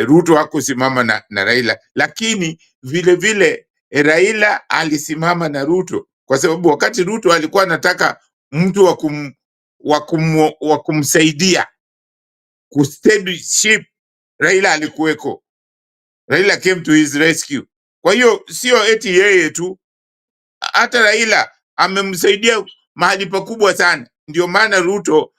Ruto hakusimama na Raila, lakini vile Raila alisimama na Ruto, kwa sababu wakati Ruto alikuwa anataka mtu wa kumsaidia kusteady ship, Raila alikuweko. Raila came to his rescue. Kwa hiyo sio eti yeye tu, hata Raila amemsaidia mahali pakubwa sana. Ndio maana Ruto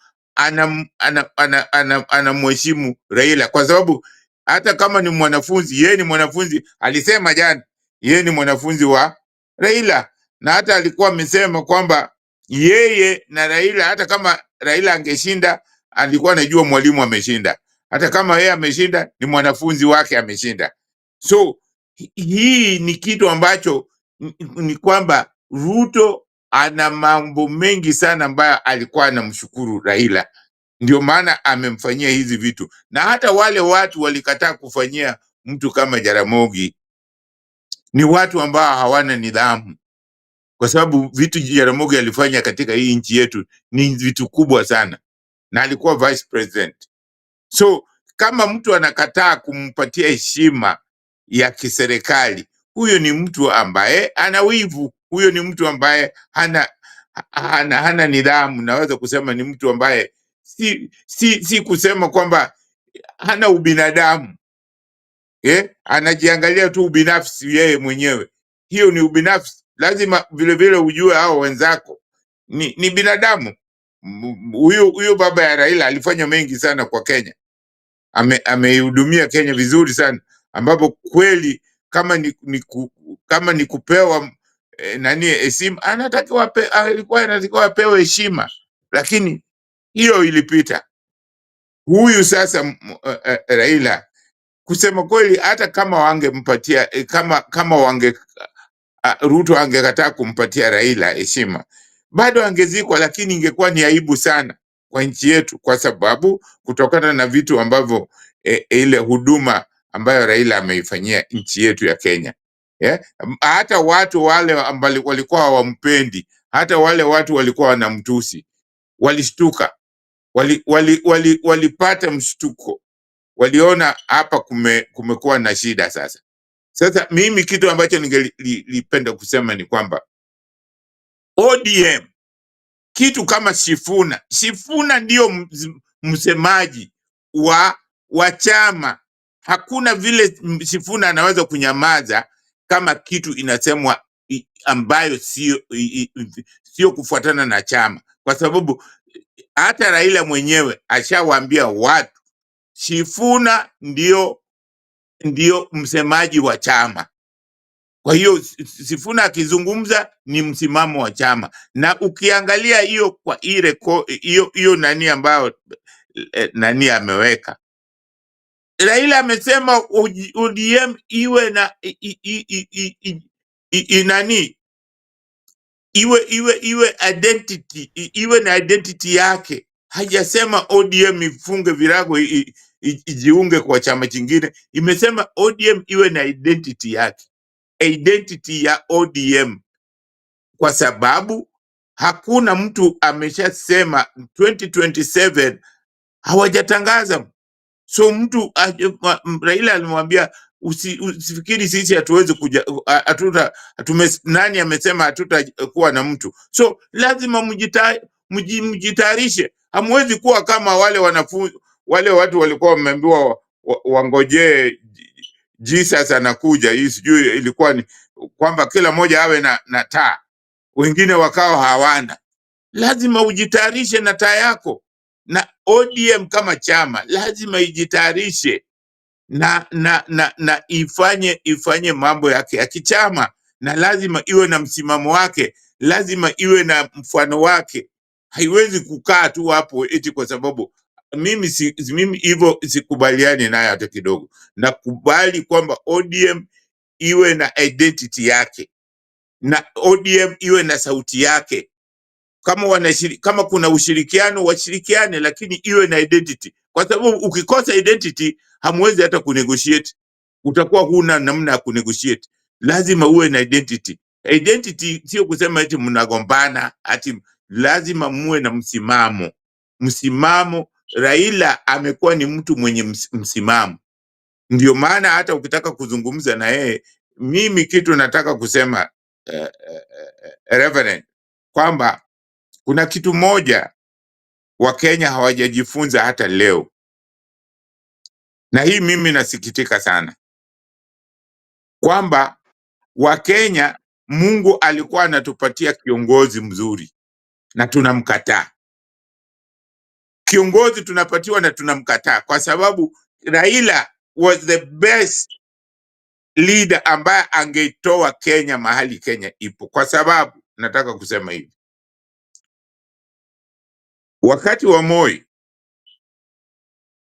anamheshimu Raila, kwa sababu hata kama ni mwanafunzi, yeye ni mwanafunzi. Alisema jana yeye ni mwanafunzi wa Raila, na hata alikuwa amesema kwamba yeye na Raila, hata kama Raila angeshinda, alikuwa anajua mwalimu ameshinda. Hata kama yeye ameshinda, ni mwanafunzi wake ameshinda. So hii ni kitu ambacho ni kwamba Ruto ana mambo mengi sana ambayo alikuwa anamshukuru Raila, ndio maana amemfanyia hizi vitu. Na hata wale watu walikataa kufanyia mtu kama Jaramogi ni watu ambao hawana nidhamu, kwa sababu vitu Jaramogi alifanya katika hii nchi yetu ni vitu kubwa sana, na alikuwa vice president. So kama mtu anakataa kumpatia heshima ya kiserikali, huyo ni mtu ambaye ana wivu, huyo ni mtu ambaye hana nidhamu. Naweza kusema ni mtu ambaye si kusema kwamba hana ubinadamu, anajiangalia tu ubinafsi yeye mwenyewe. Hiyo ni ubinafsi. Lazima vile ujue hao wenzako ni binadamu. Huyo baba ya Raila alifanya mengi sana kwa Kenya, ameihudumia Kenya vizuri sana, ambapo kweli kama ni kupewa heshima, alikuwa anatakiwa apewe heshima, lakini hiyo ilipita. Huyu sasa Raila, kusema kweli, hata kama wangempatia Ruto angekataa kumpatia Raila heshima, bado angezikwa, lakini ingekuwa ni aibu sana kwa nchi yetu, kwa sababu kutokana na vitu ambavyo ile huduma ambayo Raila ameifanyia nchi yetu ya Kenya. Hata watu wale ambao walikuwa hawampendi, hata wale watu walikuwa wanamtusi, walishtuka, walipata mshtuko, waliona hapa kumekuwa na shida sasa. Sasa mimi kitu ambacho ningelipenda kusema ni kwamba ODM, kitu kama Sifuna ndio msemaji wa chama. Hakuna vile Sifuna anaweza kunyamaza kama kitu inasemwa ambayo sio kufuatana na chama, kwa sababu hata Raila mwenyewe ashawaambia watu Sifuna ndio msemaji wa chama. Kwa hiyo Sifuna akizungumza ni msimamo wa chama, na ukiangalia hiyo kwa ile hiyo nani ambayo nani ameweka, Raila amesema ODM iwe na nani iwe identity, iwe na identity yake. Hajasema ODM ifunge virago ijiunge kwa chama kingine. Imesema ODM iwe na identity yake, identity ya ODM, kwa sababu hakuna mtu ameshasema 2027 hawajatangaza. So mtu Raila alimwambia usifikiri sisi hatuwezi kuja, nani amesema hatutakuwa na mtu. So lazima mjitayarishe. Hamwezi kuwa kama wale wanafunzi, wale watu walikuwa wameambiwa wangojee Jesus anakuja. Hii sijui ilikuwa ni kwamba kila mmoja awe na taa, wengine wakao hawana. Lazima ujitayarishe na taa yako, na ODM kama chama lazima ijitayarishe na ifanye mambo yake ya kichama, na lazima iwe na msimamo wake, lazima iwe na mfano wake. Haiwezi kukaa tu hapo eti kwa sababu mimi hivyo sikubaliani naye hata kidogo. Nakubali kwamba ODM iwe na identity yake na ODM iwe na sauti yake. Kama kuna ushirikiano washirikiane, lakini iwe na identity, kwa sababu ukikosa identity hamwezi hata kunegotiate. Utakuwa huna namna ya kunegotiate. Lazima uwe na identity. Identity sio kusema eti mnagombana, ati lazima muwe na msimamo. Raila amekuwa ni mtu mwenye msimamo, ndio maana hata ukitaka kuzungumza na yeye, mimi kitu nataka kusema Reverend, kwamba kuna kitu moja Wakenya hawajajifunza hata leo, na hii mimi nasikitika sana, kwamba Wakenya, Mungu alikuwa anatupatia kiongozi mzuri na tunamkataa. Kiongozi tunapatiwa na tunamkataa, kwa sababu Raila was the best leader ambaye angeitoa Kenya mahali Kenya ipo. Kwa sababu nataka kusema hivi, wakati wa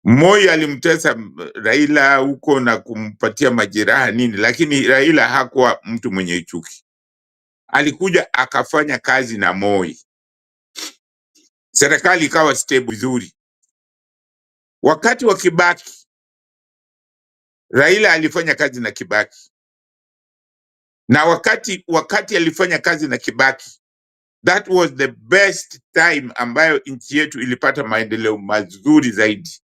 Moi alimtesa Raila huko na kumpatia majeraha nini, lakini Raila hakuwa mtu mwenye chuki. Alikuja akafanya kazi na Moi, serikali ikawa stable vizuri. Wakati wa Kibaki, Raila alifanya kazi na Kibaki, na wakati alifanya kazi na Kibaki, that was the best time ambayo nchi yetu ilipata maendeleo mazuri zaidi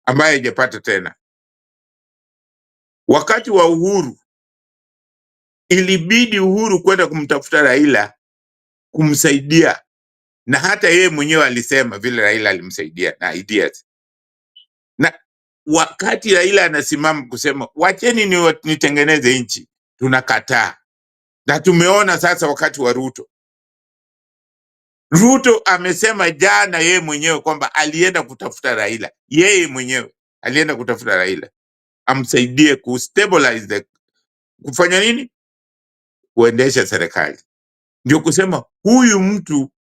ambayo haijapata tena. Wakati wa Uhuru, ilibidi Uhuru kwenda kumtafuta Raila kumsaidia, na hata yeye mwenyewe alisema vile Raila alimsaidia na ideas. Na wakati Raila anasimama kusema wacheni nitengeneze nchi, tunakataa. Na tumeona sasa wakati wa Ruto amesema jana yeye mwenyewe kwamba alienda kutafuta Raila, yeye mwenyewe alienda kutafuta Raila amsaidie kustabilize kufanya nini, kuendesha serikali. Ndio kusema huyu mtu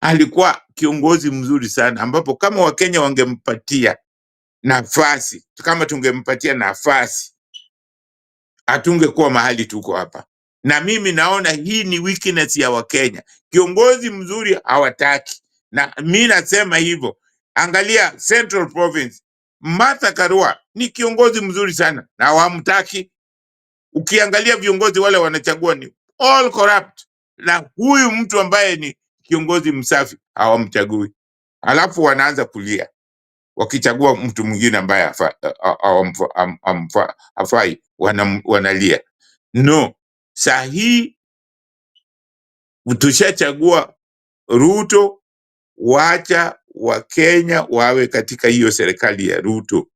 alikuwa kiongozi mzuri sana, ambapo kama Wakenya wangempatia nafasi, kama tungempatia nafasi, hatungekuwa mahali tuko hapa. Na mimi naona hii ni weakness ya Wakenya. Kiongozi mzuri hawataki, na mimi nasema hivyo. Angalia Central Province, Martha Karua ni kiongozi mzuri sana na hawamtaki. Ukiangalia viongozi wale wanachagua ni all corrupt, na huyu mtu ambaye ni kiongozi msafi hawamchagui. Alafu wanaanza kulia wakichagua mtu mwingine ambaye hafai, wanalia. No, sahi tushachagua Ruto, wacha Wakenya wawe katika hiyo serikali ya Ruto,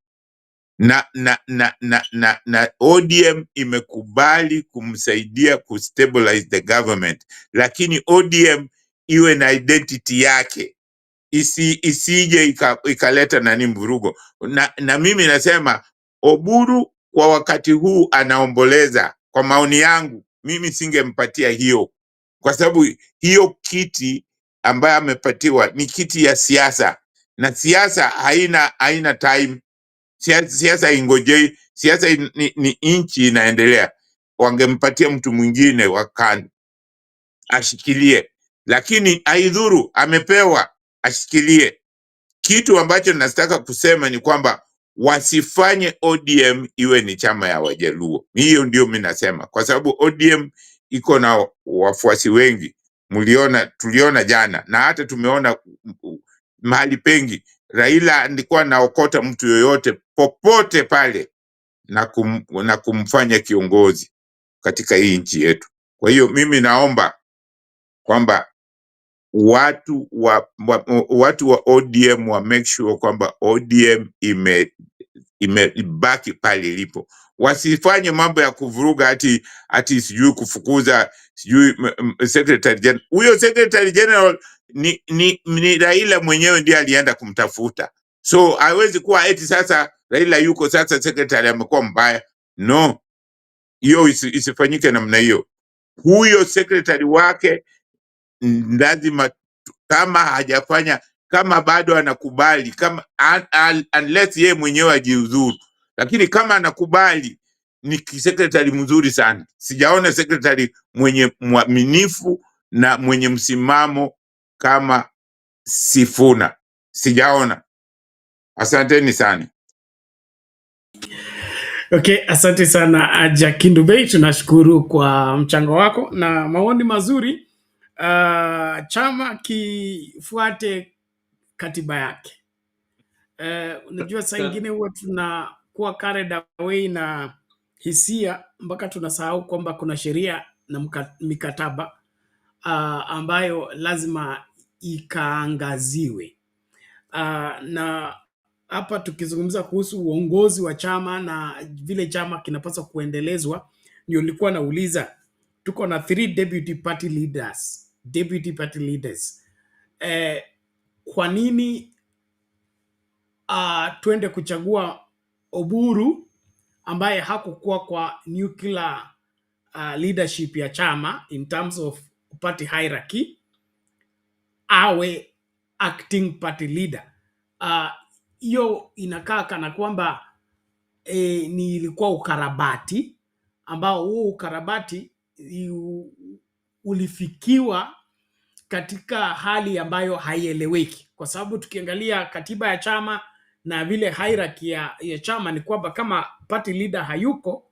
na ODM imekubali kumsaidia kustabilize the government, lakini ODM iwe na identity yake, isije ikaleta nani mvurugo. Na mimi nasema Oburu kwa wakati huu anaomboleza. Kwa maoni yangu mimi singempatia hiyo, kwa sababu hiyo kiti ambayo amepatiwa ni kiti ya siasa, na siasa haina time. Siasa ingojei, siasa ni inchi inaendelea. Wangempatia mtu mwingine wa kando ashikilie, lakini haidhuru, amepewa ashikilie. Kitu ambacho nataka kusema ni kwamba wasifanye ODM iwe ni chama ya Wajaluo. Hiyo ndio mimi nasema, kwa sababu ODM iko na wafuasi wengi. Tuliona jana, na hata tumeona mahali pengi Raila alikuwa naokota mtu yoyote popote pale na kumfanya kiongozi katika hii nchi yetu. Kwa hiyo mimi naomba kwamba watu wa ODM wa make sure kwamba ODM imebaki pale ilipo. Wasifanye mambo ya kuvuruga ati sijui kufukuza sijui secretary general. Huyo secretary general ni Raila mwenyewe ndiye alienda kumtafuta. So haiwezi kuwa eti sasa Raila yuko sasa secretary amekuwa mbaya. No, hiyo isifanyike namna hiyo. Huyo secretary wake lazima, kama hajafanya, kama bado anakubali, kama unless yeye mwenyewe ajiuzuru, lakini kama anakubali ni secretary mzuri sana. Sijaona secretary mwenye mwaminifu na mwenye msimamo kama Sifuna, sijaona. Asanteni sana. Okay, asante sana Jakindu Bey, tunashukuru kwa mchango wako na maoni mazuri. Chama kifuate katiba yake. Unajua saa ingine huwa tunakuwa carried away na hisia mpaka tunasahau kwamba kuna sheria na mikataba ambayo lazima ikaangaziwe. Na hapa tukizungumza kuhusu uongozi wa chama na vile chama kinapaswa kuendelezwa, ndio nilikuwa nauliza, tuko na 3 deputy party leaders. Kwa nini twende kuchagua Oburu ambaye hakukuwa kwa nuclear leadership ya chama in terms of party hierarchy awe acting party leader? Hiyo inakaa kana kwamba ni ilikuwa ukarabati ambao huo ukarabati ulifikiwa katika hali ambayo haieleweki, kwa sababu tukiangalia katiba ya chama na vile hierarchy ya chama ni kwamba kama party leader hayuko,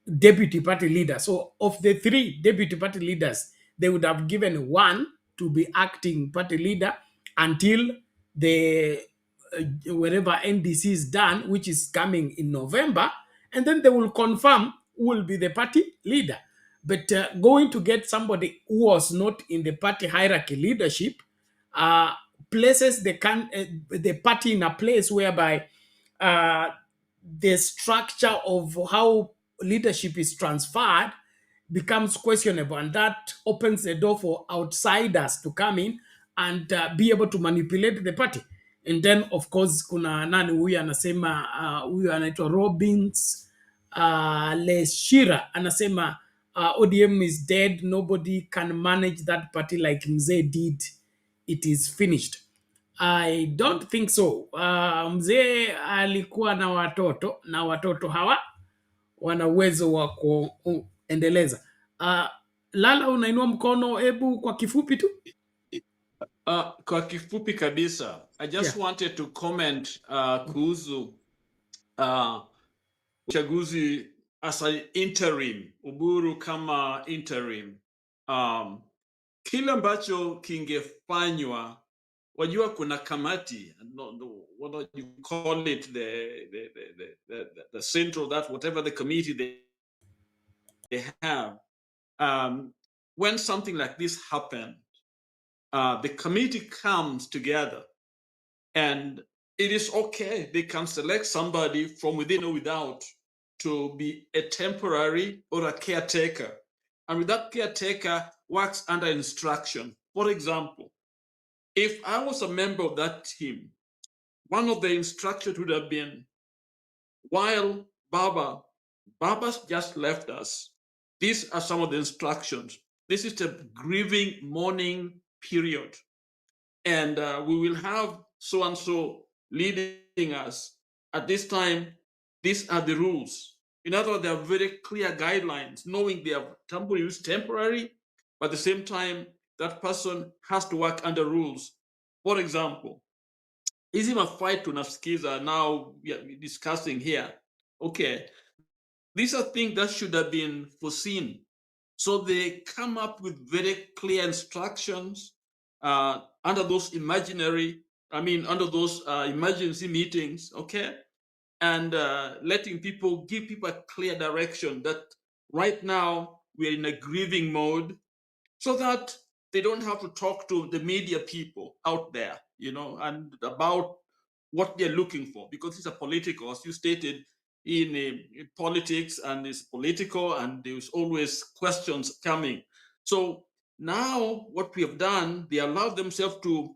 deputy party leader. So of the 3 deputy party leaders, they would have given one to be acting party leader until the wherever NDC is done, which is coming in November, and then they will confirm who will be the party leader. But going to get somebody who was not in the party hierarchy leadership places the party in a place whereby the structure of how leadership is transferred becomes questionable, and that opens the door for outsiders to come in and be able to manipulate the party. And then of course kuna nani huyu anasema, huyu anaitwa Robbins Leshira anasema ODM is dead, nobody can manage that party like Mzee did, it is finished. I don't think so. Mzee alikuwa na watoto na watoto hawa wana uwezo wa kuendeleza. Lala, unainua mkono, hebu kwa kifupi tu. Kwa kifupi kabisa, I just wanted to comment kuhusu uchaguzi as an interim, Oburu kama interim. Kile ambacho kingefanywa, wajua kuna kamati, what you call it, the central, that whatever the committee they have, when something like this happened, the committee comes together and it is okay. They can select somebody from within or without to be a temporary or a caretaker. And with that caretaker works under instruction. For example, if I was a member of that team, one of the instructions would have been, while Baba's just left us, these are some of the instructions. This is a grieving mourning period. And we will have so and so leading us. At this time, these are the rules. In other words, there are very clear guidelines, knowing they are temporary, but at the same time, that person has to work under rules. For example, hizi mafight tunasikiza now we are discussing here. Okay, these are things that should have been foreseen. So they come up with very clear instructions under those under those emergency meetings, okay? And letting people, give people a clear direction that right now we're in a grieving mode, so that they don't have to talk to the media people out there, and about what they're looking for, because it's a political, as you stated, in politics, and it's political, and there's always questions coming. So now what we have done, they allow themselves to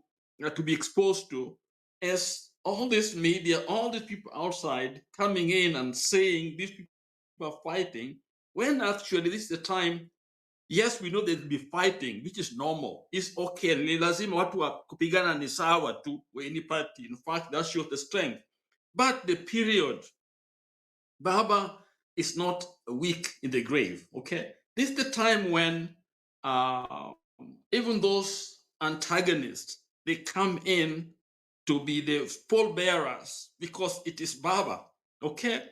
be exposed to, as all this media, all these people outside coming in and saying these people are fighting, when actually this is the time. Yes, we know they'll be fighting, which is normal. It's okay. Ni lazima watu wa kupigana ni sawa tu wa any party. In fact, that shows the strength. But the period, Baba is not weak in the grave, okay? This is the time when even those antagonists, they come in to be the pallbearers, because it is Baba, okay?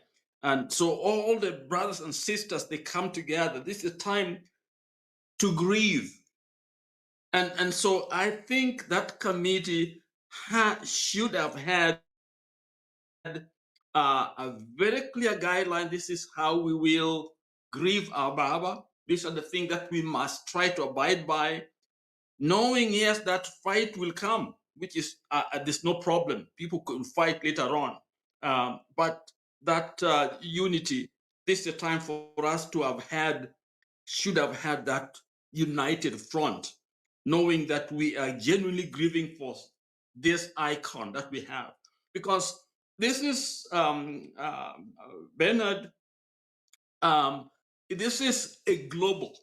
And so all the brothers and sisters, they come together. This is the time to grieve. And so I think that committee should have had a very clear guideline. This is how we will grieve our Baba. These are the things that we must try to abide by, knowing, yes, that fight will come, which is, there's no problem. People can fight later on. But that unity, this is the time for us to should have had that united front, knowing that we are genuinely grieving for this icon that we have. Because this is, Bernard, this is a global.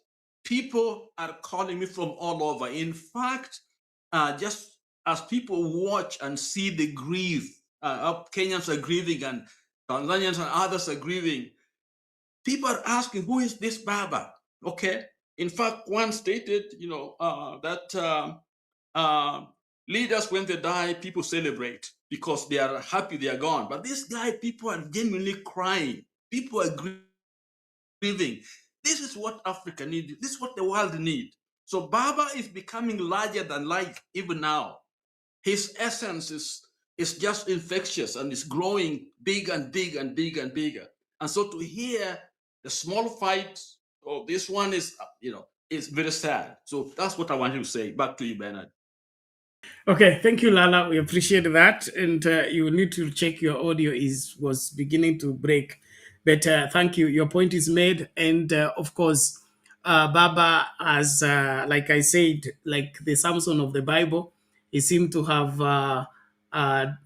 People are calling me from all over. In fact, just as people watch and see the grief, Kenyans are grieving and Tanzanians and others are grieving, people are asking, who is this Baba? Okay. In fact, one stated, that leaders, when they die, people celebrate because they are happy they are gone. But this guy, people are genuinely crying. People are grieving. This is what Africa needs. This is what the world needs. So Baba is becoming larger than life even now. His essence is just infectious, and is growing big and big and big and bigger. And so to hear the small fight, oh, this one is, it's very sad. So that's what I wanted to say. Back to you, Bernard. Okay, thank you, Lala. We appreciate that, and you will need to check your audio was beginning to break, but thank you. Your point is made, and of course, Baba, as like I said, like the Samson of the Bible, he seemed to have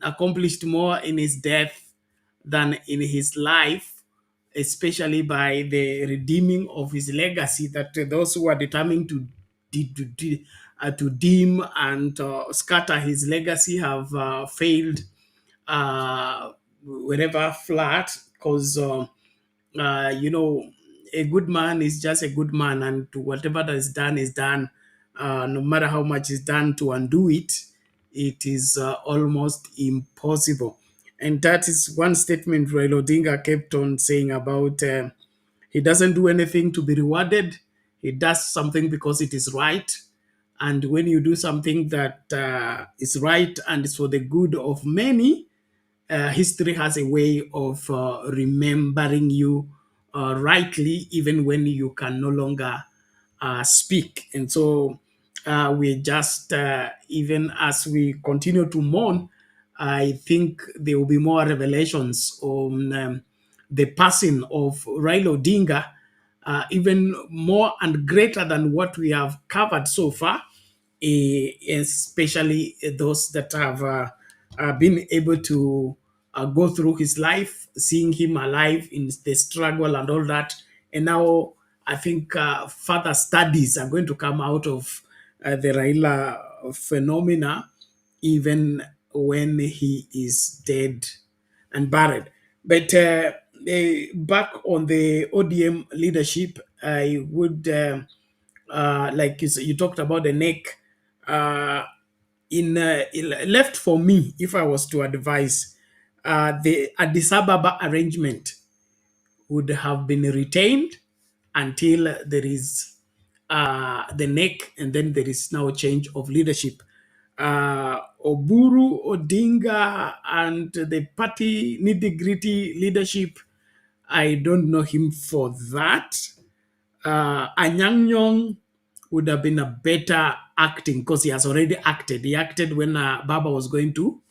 accomplished more in his death than in his life, especially by the redeeming of his legacy. That those who are determined to dim and scatter his legacy have failed wherever flat, because a good man is just a good man, and whatever that is done. No matter how much is done to undo it, it is almost impossible. And that is one statement Raila Odinga kept on saying about he doesn't do anything to be rewarded. He does something because it is right. And when you do something that is right and is for the good of many, history has a way of remembering you rightly, even when you can no longer speak. And so we just, even as we continue to mourn I think there will be more revelations on the passing of Raila Odinga, even more and greater than what we have covered so far, especially those that have been able to go through his life, seeing him alive in the struggle and all that. And now I think further studies are going to come out of the Raila phenomena, even when he is dead and buried. But back on the ODM leadership, I would, like you talked about the neck, uh, left for me, if I was to advise, the Addis Ababa arrangement would have been retained until there is the neck, and then there is now a change of leadership. Oburu, Odinga, and the party nitty gritty leadership, I don't know him for that. Anyang Nyong would have been a better acting because he has already acted. He acted when Baba was going to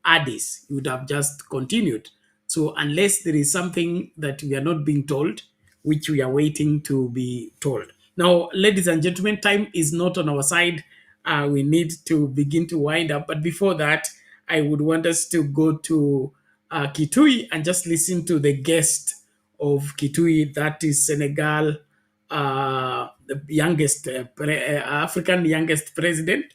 Addis. He would have just continued. So unless there is something that we are not being told, which we are waiting to be told. Now, ladies and gentlemen, time is not on our side. We need to begin to wind up. But before that, I would want us to go to Kitui and just listen to the guest of Kitui, that is Senegal, the youngest African youngest president,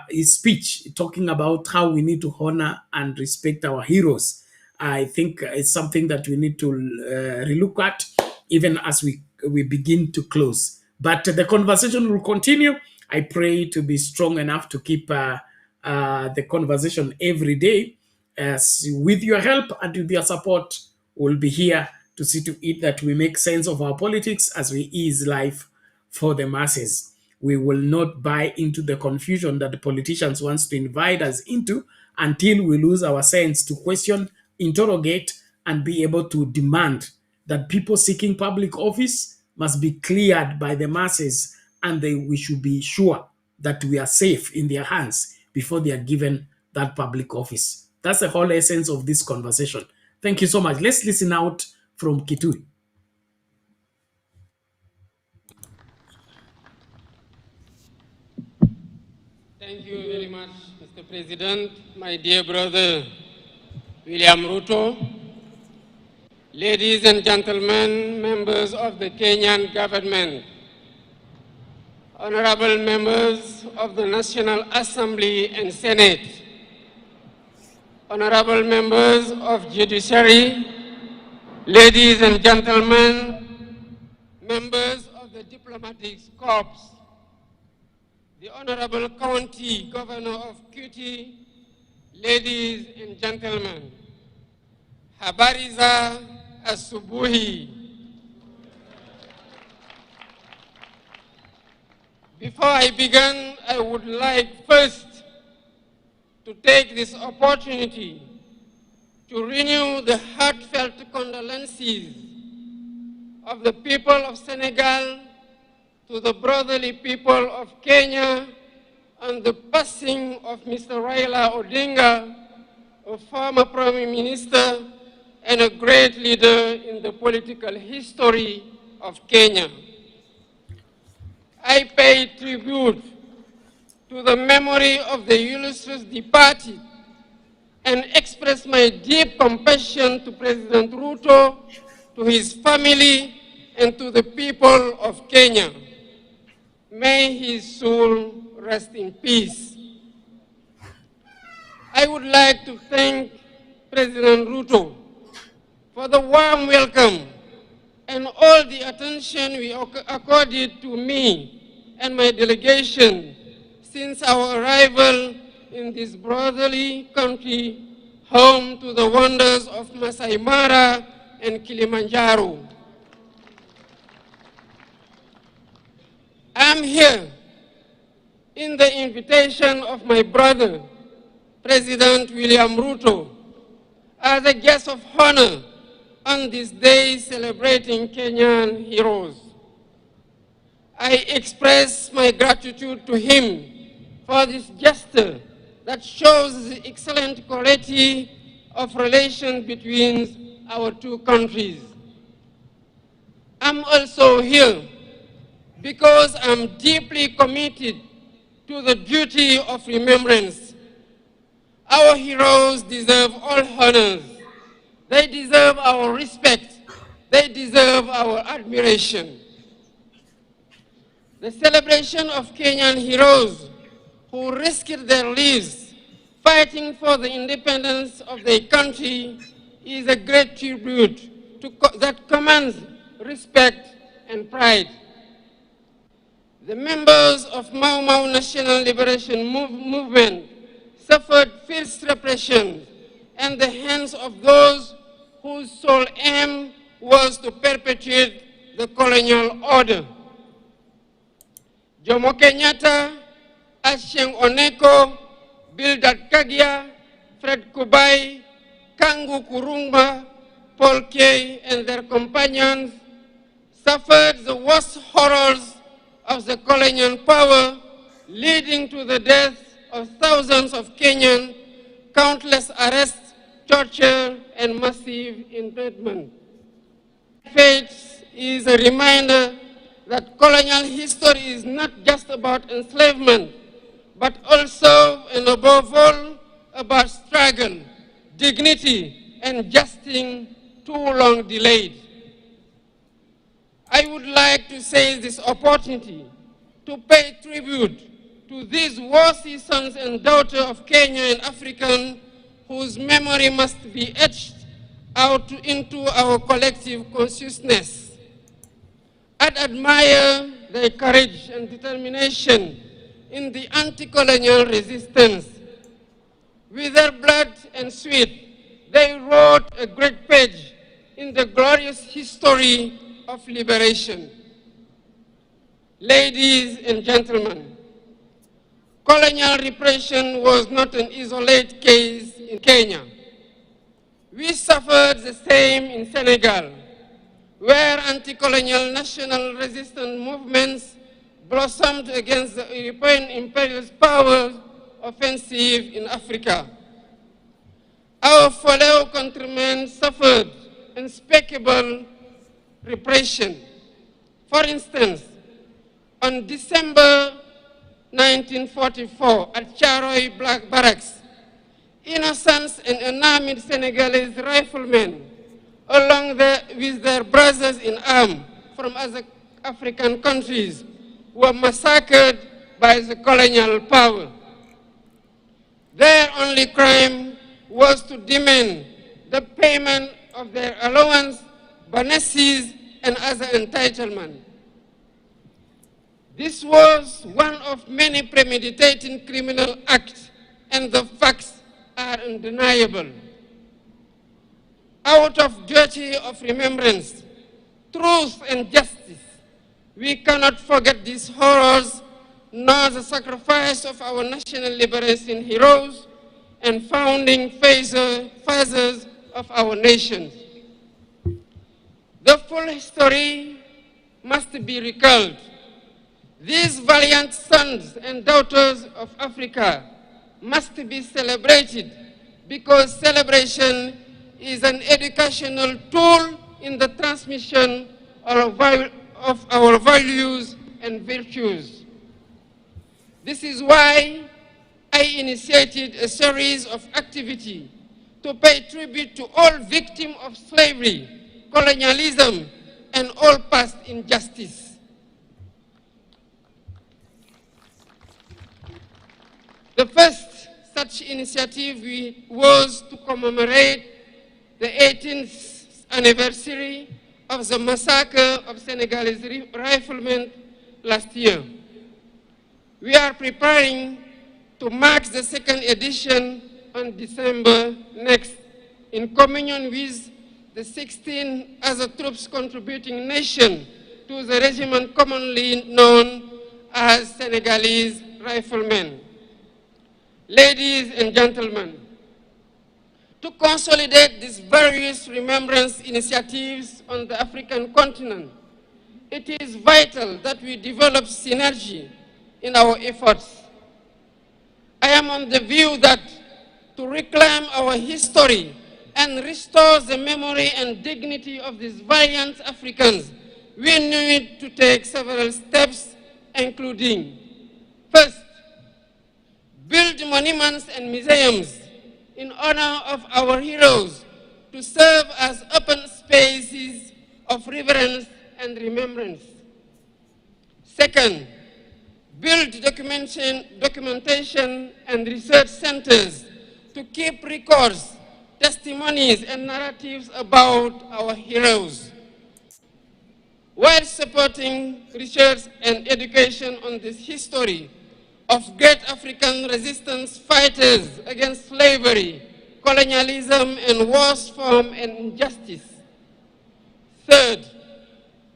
his speech talking about how we need to honor and respect our heroes. I think it's something that we need to relook at even as we begin to close. But the conversation will continue. I pray to be strong enough to keep the conversation every day. As with your help and with your support, we'll be here to see to it that we make sense of our politics as we ease life for the masses. We will not buy into the confusion that the politicians want to invite us into until we lose our sense to question, interrogate, and be able to demand that people seeking public office must be cleared by the masses, and we should be sure that we are safe in their hands before they are given that public office. That's the whole essence of this conversation. Thank you so much. Let's listen out from Kitui. Thank you very much, Mr. President, my dear brother William Ruto, ladies and gentlemen, members of the Kenyan government, honorable members of the National Assembly and Senate, honorable members of Judiciary, ladies and gentlemen, members of the Diplomatic Corps, the Honorable County Governor of Kitui, ladies and gentlemen, habari za asubuhi. Before I begin, I would like first to take this opportunity to renew the heartfelt condolences of the people of Senegal to the brotherly people of Kenya on the passing of Mr. Raila Odinga, a former Prime Minister and a great leader in the political history of Kenya. I pay tribute to the memory of the illustrious departed and express my deep compassion to President Ruto, to his family, and to the people of Kenya. May his soul rest in peace. I would like to thank President Ruto for the warm welcome and all the attention we accorded to me and my delegation since our arrival in this brotherly country, home to the wonders of Masai Mara and Kilimanjaro. I'm here in the invitation of my brother, President William Ruto, as a guest of honor on this day celebrating Kenyan heroes. I express my gratitude to him for this gesture that shows the excellent quality of relations between our two countries. I'm also here because I'm deeply committed to the duty of remembrance. Our heroes deserve all honors. They deserve our respect. They deserve our admiration. The celebration of Kenyan heroes who risked their lives fighting for the independence of their country is a great tribute that commands respect and pride. The members of Mau Mau National Liberation Movement suffered fierce repression at the hands of those whose sole aim was to perpetuate the colonial order. Jomo Kenyatta, Achieng Oneko, Bildad Kagia, Fred Kubai, Kangu Kurumba, Paul Kay, and their companions suffered the worst horrors of the colonial power, leading to the death of thousands of Kenyans, countless arrests, torture, and massive internment. Fate is a reminder that colonial history is not just about enslavement, but also and above all about struggle, dignity, and justice too long delayed. I would like to seize this opportunity to pay tribute to these worthy sons and daughters of Kenya and African whose memory must be etched out into our collective consciousness. I'd admire their courage and determination in the anti-colonial resistance. With their blood and sweat, they wrote a great page in the glorious history of liberation. Ladies and gentlemen, colonial repression was not an isolated case in Kenya. We suffered the same in Senegal, where anti-colonial national resistance movements blossomed against the European imperialist power offensive in Africa. Our fellow countrymen suffered unspeakable repression. For instance, on December 1944 at Charoy Black Barracks, innocent and unarmed Senegalese riflemen, along with their brothers in arms from other African countries, were massacred by the colonial power. Their only crime was to demand the payment of their allowance, bonuses, and other entitlements. This was one of many premeditated criminal acts, and the facts are undeniable. Out of duty of remembrance, truth, and justice, we cannot forget these horrors, nor the sacrifice of our national liberation heroes and founding fathers of our nations. The full history must be recalled. These valiant sons and daughters of Africa must be celebrated because celebration is an educational tool in the transmission of our values and virtues. This is why I initiated a series of activities to pay tribute to all victims of slavery, colonialism, and all past injustice. The first such initiative was to commemorate the 18th anniversary of the massacre of Senegalese riflemen last year. We are preparing to mark the second edition on December next, in communion with the 16 other troops contributing nations to the regiment commonly known as Senegalese riflemen. Ladies and gentlemen, to consolidate these various remembrance initiatives on the African continent, it is vital that we develop synergy in our efforts. I am on the view that to reclaim our history and restore the memory and dignity of these valiant Africans, we need to take several steps, including, first, build monuments and museums in honor of our heroes to serve as open spaces of reverence and remembrance. Second, build documentation and research centers to keep records, testimonies, and narratives about our heroes, while supporting research and education on this history of great African resistance fighters against slavery, colonialism, and worse form and injustice. Third,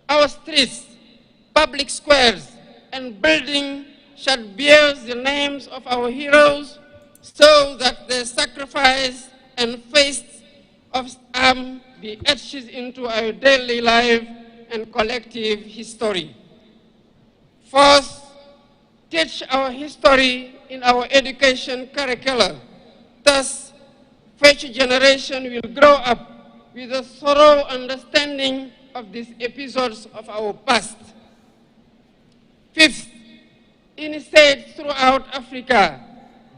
our streets, public squares, and buildings shall bear the names of our heroes so that their sacrifice and feats of arms be etched into our daily life and collective history. Fourth, teach our history in our education curricula. Thus, future generation will grow up with a thorough understanding of these episodes of our past. Fifth, initiate throughout Africa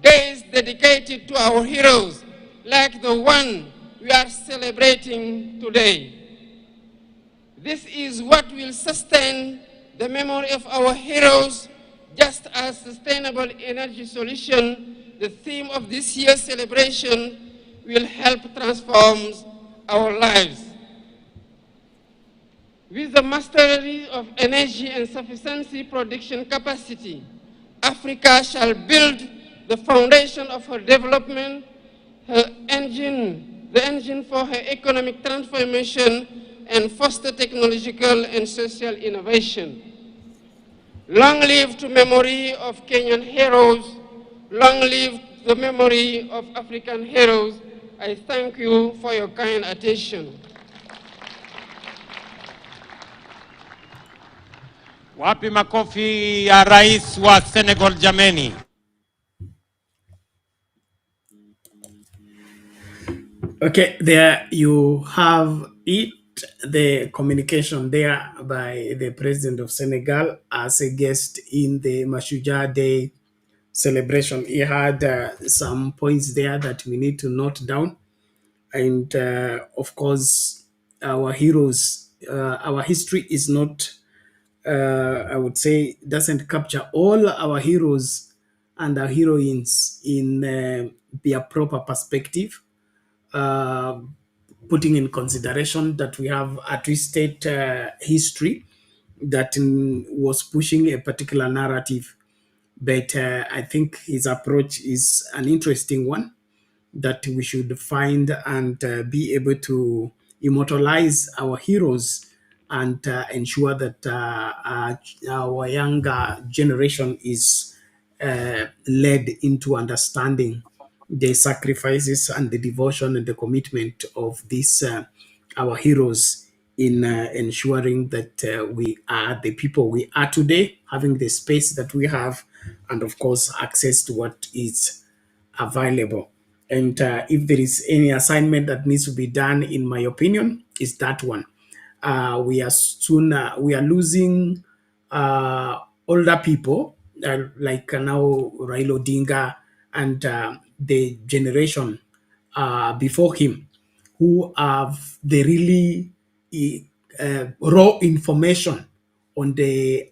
days dedicated to our heroes, like the one we are celebrating today. This is what will sustain the memory of our heroes, just as sustainable energy solution, the theme of this year's celebration, will help transform our lives. With the mastery of energy and sufficiency production capacity, Africa shall build the foundation of her development, the engine for her economic transformation, and foster technological and social innovation. Long live to memory of Kenyan heroes. Long live the memory of African heroes. I thank you for your kind attention. Wapi makofi ya rais wa Senegal jameni? Okay, there you have it, the communication there by the president of Senegal as a guest in the Mashujaa Day celebration. He had some points there that we need to note down. And of course, our heroes, our history is not, I would say, doesn't capture all our heroes and our heroines in their proper perspective. Putting in consideration that we have a twisted history that was pushing a particular narrative. But I think his approach is an interesting one that we should find and be able to immortalize our heroes and ensure that our younger generation is led into understanding the sacrifices and the devotion and the commitment of these our heroes in ensuring that we are the people we are today, having the space that we have, and of course access to what is available. And if there is any assignment that needs to be done, in my opinion, is that one. We are losing older people like now Raila Odinga and the generation before him, who have the really raw information on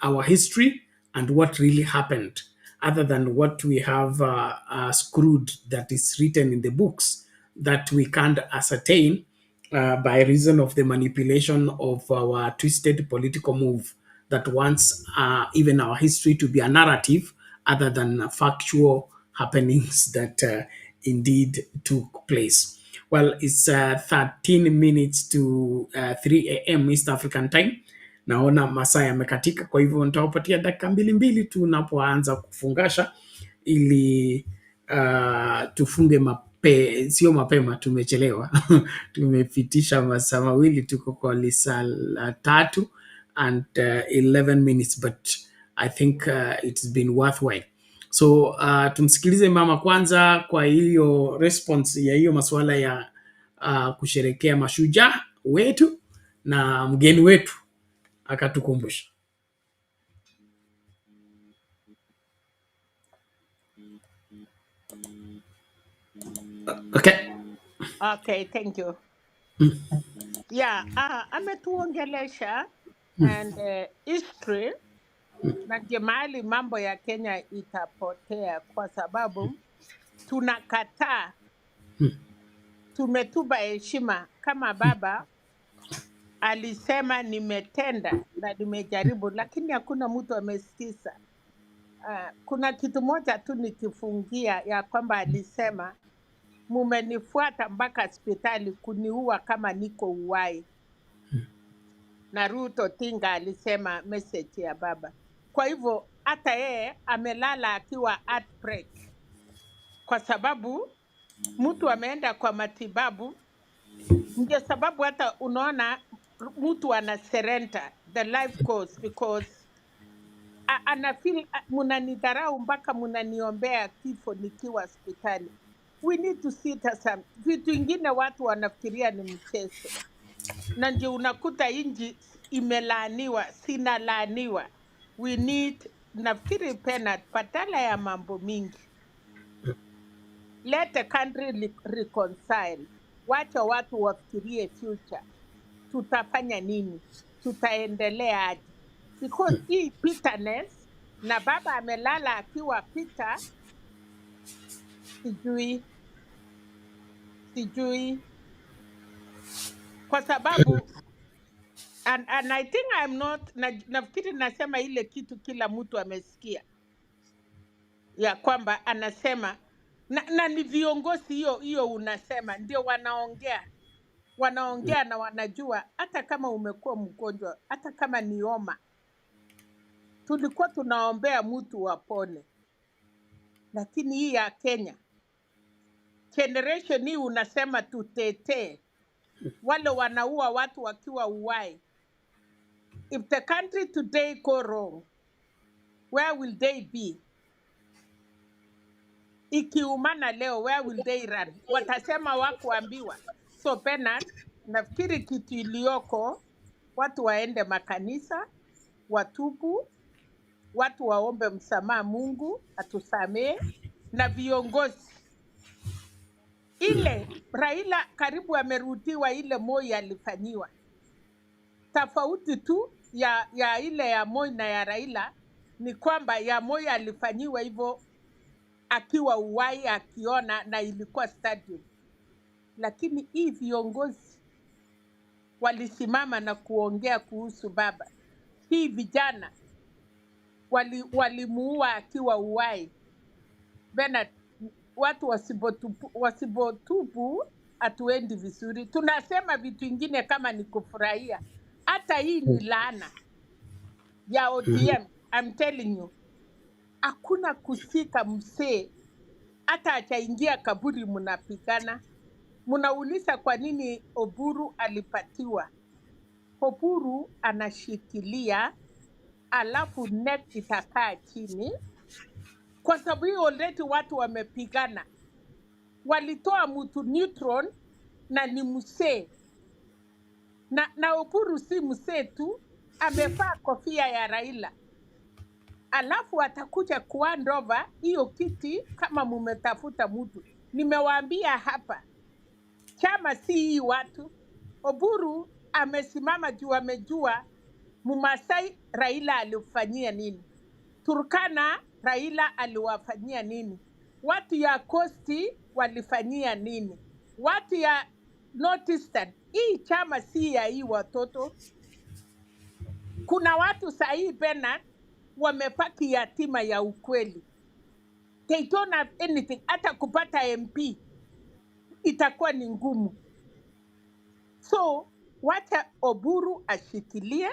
our history and what really happened, other than what we have screwed that is written in the books that we can't ascertain by reason of the manipulation of our twisted political move that wants even our history to be a narrative other than factual happenings that indeed took place. Well, it's 13 minutes to 3 a.m. East African time. Naona masaa yamekatika, kwa hivyo nitawapatia dakika mbili tunapoanza kufungasha ili tufunge sio mapema, tumechelewa tumepitisha masaa mawili, tuko kwa lisaa la 3 and 11 minutes, but I think it's been worthwhile. So tumsikilize mama kwanza kwa hiyo response ya hiyo masuala ya kusherekea mashujaa wetu na mgeni wetu akatukumbusha. Okay. Okay, thank you. Yeah, ametuongelesha and history na ndio mahali mambo ya Kenya itapotea kwa sababu tunakataa, tumetuba heshima. Kama baba alisema nimetenda na nimejaribu, lakini hakuna mtu amesikiza. Kuna kitu moja tu nikifungia ya kwamba alisema mumenifuata mpaka hospitali kuniua kama niko uwai. Na Ruto Tinga alisema message ya baba. Kwa hivyo hata yeye amelala akiwa heartbreak, kwa sababu mtu ameenda kwa matibabu. Ndio sababu hata unaona mtu ana surrender the life course because ana feel munanidharau mpaka munaniombea kifo nikiwa hospitali. We need to see some vitu ingine watu wanafikiria ni mchezo, na ndio unakuta inji imelaaniwa, sinalaaniwa. We need, nafikiri Penat, badala ya mambo mingi, let the country reconcile. Wacha watu wafikirie future, tutafanya nini, tutaendelea aje, because hii bitterness, na baba amelala akiwa pita, sijui kwa sababu and I think I'm not nafikiri nasema ile kitu kila mtu amesikia ya kwamba anasema na ni viongozi hiyo unasema ndio wanaongea na wanajua. Hata kama umekuwa mgonjwa, hata kama ni homa, tulikuwa tunaombea mtu wapone. Lakini hii ya Kenya generation hii unasema tutetee wale wanaua watu wakiwa uwai. If the country today go wrong, where will they be? Ikiumana leo, where will they run? Watasema wakuambiwa. So Bernard, nafikiri kitu iliyoko, watu waende makanisa, watubu, watu waombe msamaha, Mungu atusamee, na viongozi. Ile Raila karibu amerutiwa ile Moi alifanyiwa. Tofauti tu ya ile ya Moi na ya Raila ni kwamba ya Moi alifanyiwa hivyo akiwa uwai, akiona, na ilikuwa stadium. Lakini hii viongozi walisimama na kuongea kuhusu baba. Hii vijana walimuua akiwa uwai. Bernard, watu wasipotubu hatuendi vizuri. Tunasema vitu ingine kama ni kufurahia. Hata hii ni laana ya ODM. I'm telling you. Hakuna kusika msee, hata achaingia kaburi mnapigana. Mnauliza kwa nini Oburu alipatiwa. Oburu anashikilia, alafu neck itakaa chini. Kwa sababu hiyo already watu wamepigana. Walitoa mtu neutron na ni msee. Na Oburu si msee tu, amevaa kofia ya Raila. Alafu atakuja kuandova hiyo kiti kama mumetafuta mtu. Nimewaambia hapa, chama si hii watu. Oburu amesimama juu amejua Mumasai Raila alifanyia nini. Turkana Raila aliwafanyia nini. Watu ya Kosti walifanyia nini. Watu ya Northeastern. Hii chama si ya hii watoto. Kuna watu sahi Bernard wamepaki yatima ya ukweli. They don't have anything. Hata kupata MP itakuwa ni ngumu. So wacha Oburu ashikilie,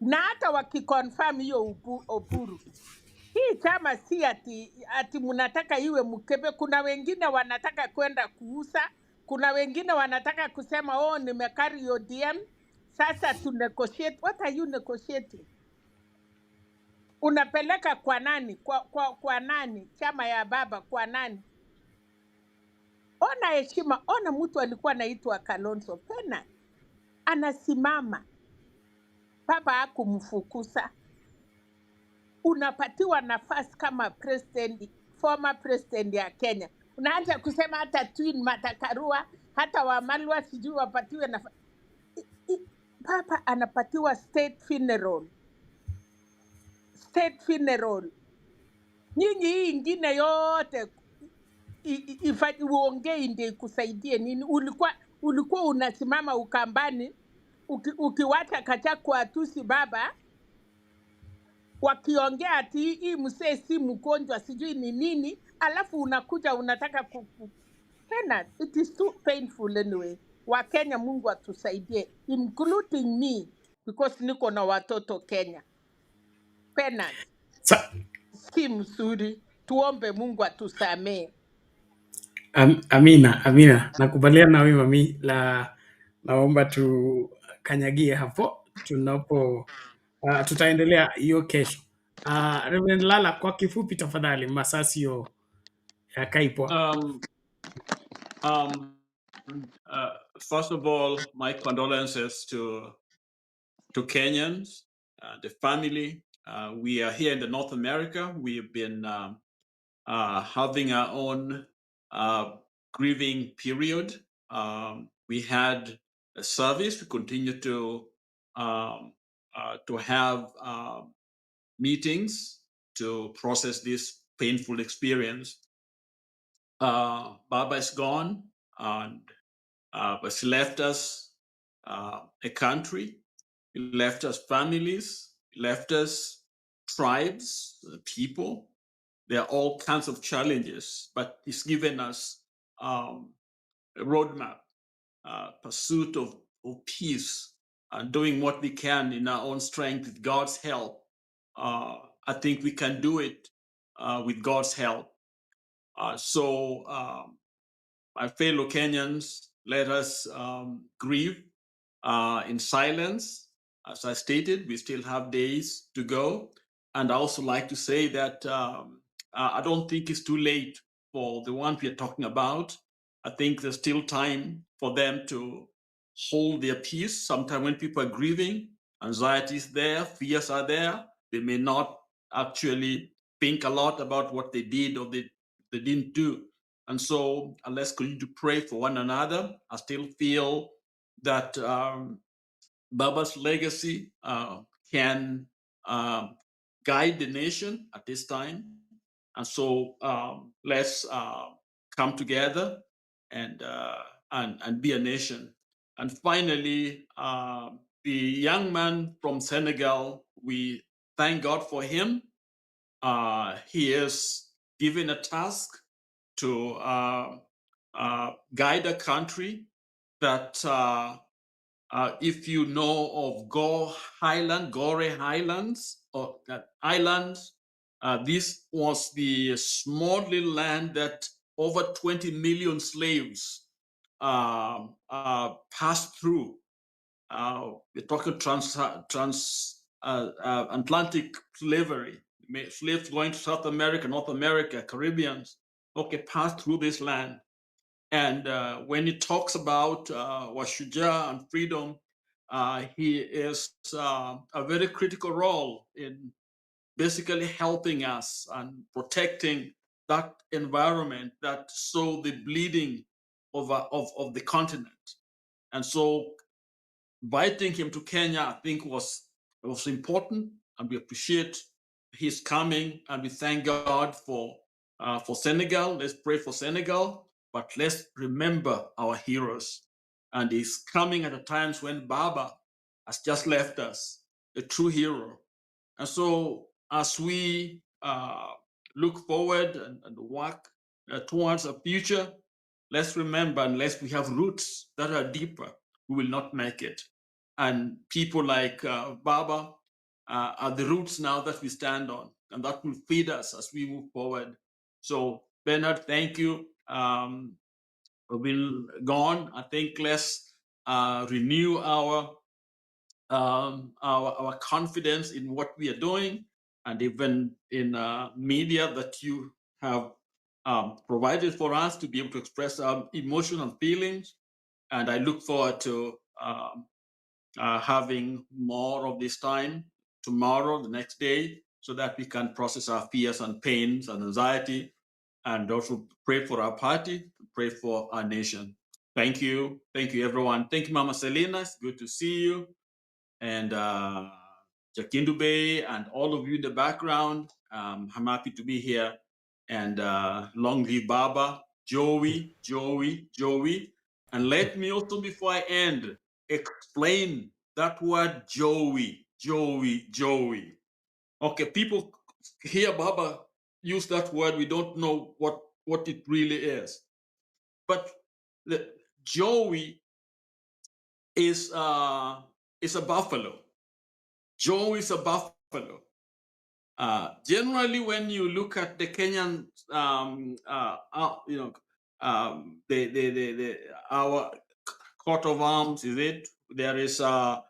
na hata wakiconfirm hiyo Oburu, hii chama si ati mnataka iwe mkebe. Kuna wengine wanataka kwenda kuuza, kuna wengine wanataka kusema nimekari ODM, sasa tu negotiate. What are you negotiating? unapeleka kwa nani? Kwa nani? Chama ya baba kwa nani? Ona heshima, ona mtu alikuwa anaitwa Kalonzo Pena anasimama, baba hakumfukuza. Unapatiwa nafasi kama president, former president ya Kenya, unaanza kusema hata Twin Matakarua, hata Wamalwa sijui wapatiwe nafasi. Papa anapatiwa state funeral. State funeral. Nyinyi hii ingine yote uongei ndio ikusaidie nini? Ulikuwa unasimama Ukambani ukiwacha Kachako atusi baba, wakiongea ati hii msee si mgonjwa sijui ni nini, alafu unakuja unataka Tena, it is too painful anyway. Wakenya, Mungu atusaidie, including me, because niko na watoto Kenya. Penat, si mzuri, tuombe Mungu atusamee. Amina, nakubaliana na wewe mami, naomba tukanyagie hapo tunapo tutaendelea hiyo kesho. Reverend Lala, kwa kifupi tafadhali, masaa sio yakaipwa. First of all, my condolences to Kenyans, the family. We are here in the North America. We've been having our own grieving period. We had a service. We continue to have meetings to process this painful experience. Baba is gone, and but he left us a country. He left us families. He left us tribes, people. There are all kinds of challenges, but he's given us a roadmap, pursuit of peace, and doing what we can in our own strength with God's help. I think we can do it with God's help. So, my fellow Kenyans, let us grieve in silence. As I stated, we still have days to go. And I also like to say that I don't think it's too late for the ones we are talking about. I think there's still time for them to hold their peace. Sometimes when people are grieving, anxiety is there, fears are there. They may not actually think a lot about what they did or they didn't do. And so let's continue to pray for one another. I still feel that Baba's legacy can guide the nation at this time. And so let's come together and be a nation. And finally, the young man from Senegal, we thank God for him. He is given a task to guide a country that if you know of Gore Highlands, or islands, this was the small little land that over 20 million slaves passed through. We're talking Atlantic slavery, slaves going to South America, North America, Caribbeans, passed through this land. And when he talks about Washuja and freedom, he is a very critical role in basically helping us and protecting that environment that saw the bleeding of the continent. And so inviting him to Kenya, I think was important, and we appreciate his coming, and we thank God for Senegal. Let's pray for Senegal, but let's remember our heroes. And he's coming at a time when Baba has just left us, a true hero. And so as we look forward and work towards a future, let's remember, unless we have roots that are deeper, we will not make it. And people like Baba are the roots now that we stand on, and that will feed us as we move forward. So, Bernard, thank you. We'll gone. I think let's renew our confidence in what we are doing, and even in media that you have provided for us to be able to express our emotional feelings. And I look forward to having more of this time tomorrow, the next day, so that we can process our fears and pains and anxiety, and also pray for our party, pray for our nation. Thank you. Thank you, everyone. Thank you, Mama Selena. It's good to see you. And Jakindu Bay and all of you in the background. I'm happy to be here. And long live Baba, Joey. And let me also, before I end, explain that word Joey. Okay, people hear Baba use that word. We don't know what it really is. But the Joey is a buffalo. Joey is a buffalo. Generally, when you look at the Kenyan, our coat of arms, is it? There is a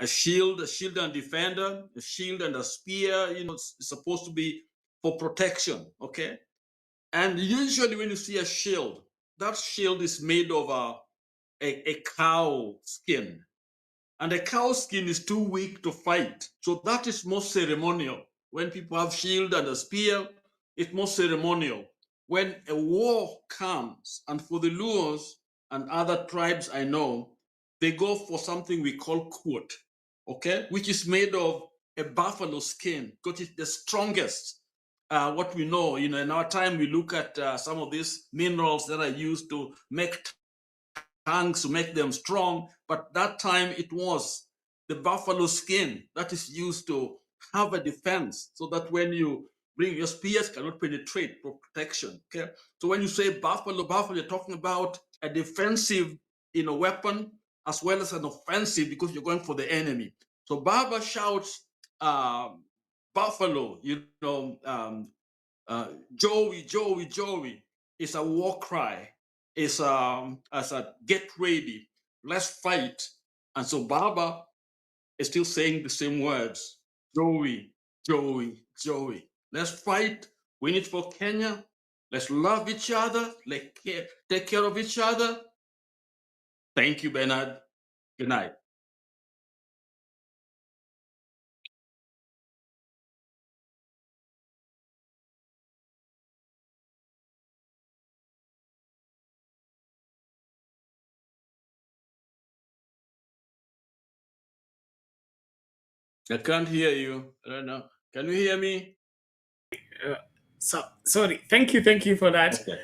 shield and defender, a shield and a spear. It's supposed to be for protection, okay? And usually, when you see a shield, that shield is made of a cow skin. And the cow skin is too weak to fight. So that is more ceremonial. When people have shield and a spear, it's more ceremonial. When a war comes, and for the Luos and other tribes I know, they go for something we call quote, okay, which is made of a buffalo skin, because it's the strongest. What we know, in our time, we look at some of these minerals that are used to make tanks to make them strong, but that time it was the buffalo skin that is used to have a defense, so that when you bring your spears cannot penetrate for protection. Okay, so when you say buffalo, you're talking about a defensive, weapon as well as an offensive, because you're going for the enemy. So Baba shouts, buffalo, Joey is a war cry. It's as a get ready, let's fight. And so Baba is still saying the same words. Joey. Let's fight. Win it for Kenya. Let's love each other. Take care of each other. Thank you, Bernard. Good night. I can't hear you. I don't know. Can you hear me? Sorry. Thank you for that. Okay.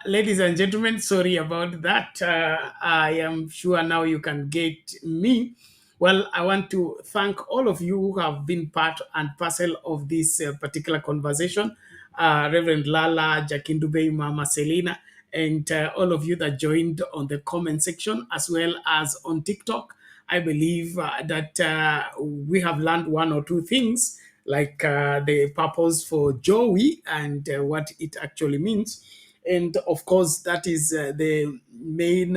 Ladies and gentlemen, sorry about that. I am sure now you can get me. Well, I want to thank all of you who have been part and parcel of this particular conversation. Reverend Lala, Jakindube, Mama Selena, and all of you that joined on the comment section as well as on TikTok. I believe that we have learned one or two things, like the purpose for Joey and what it actually means. And of course, that is the main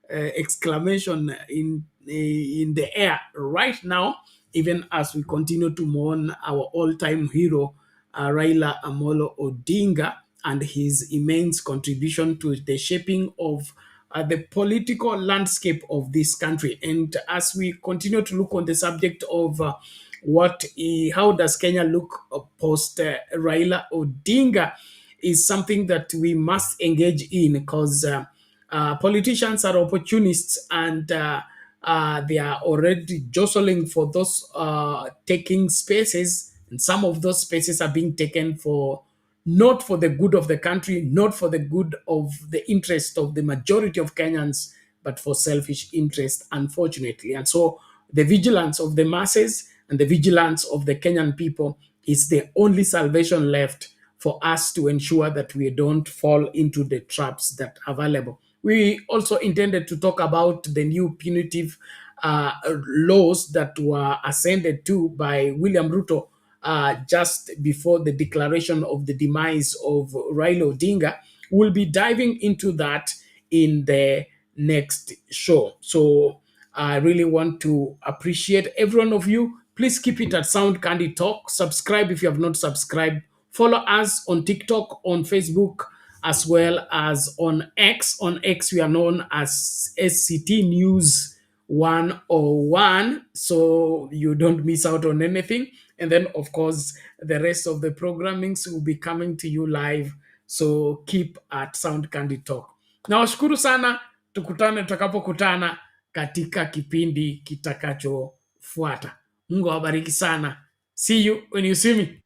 exclamation in the air right now, even as we continue to mourn our all-time hero, Raila Amolo Odinga, and his immense contribution to the shaping of the political landscape of this country. And as we continue to look on the subject of how does Kenya look post Raila Odinga, is something that we must engage in, because politicians are opportunists, and they are already jostling for those taking spaces, and some of those spaces are being taken for not for the good of the country, not for the good of the interest of the majority of Kenyans, but for selfish interest, unfortunately. And so the vigilance of the masses and the vigilance of the Kenyan people is the only salvation left for us to ensure that we don't fall into the traps that are available. We also intended to talk about the new punitive laws that were ascended to by William Ruto just before the declaration of the demise of Raila Odinga. We'll be diving into that in the next show. So I really want to appreciate every one of you. Please keep it at Sound Candy Talk. Subscribe if you have not subscribed. Follow us on TikTok, on Facebook, as well as on X. On X, we are known as SCT News 101, so you don't miss out on anything. And then, of course, the rest of the programmings will be coming to you live, so keep at Sound Candy Talk. Nawashukuru sana, tukutane tutakapokutana katika kipindi kitakachofuata. Mungu awabariki sana. See you when you see me.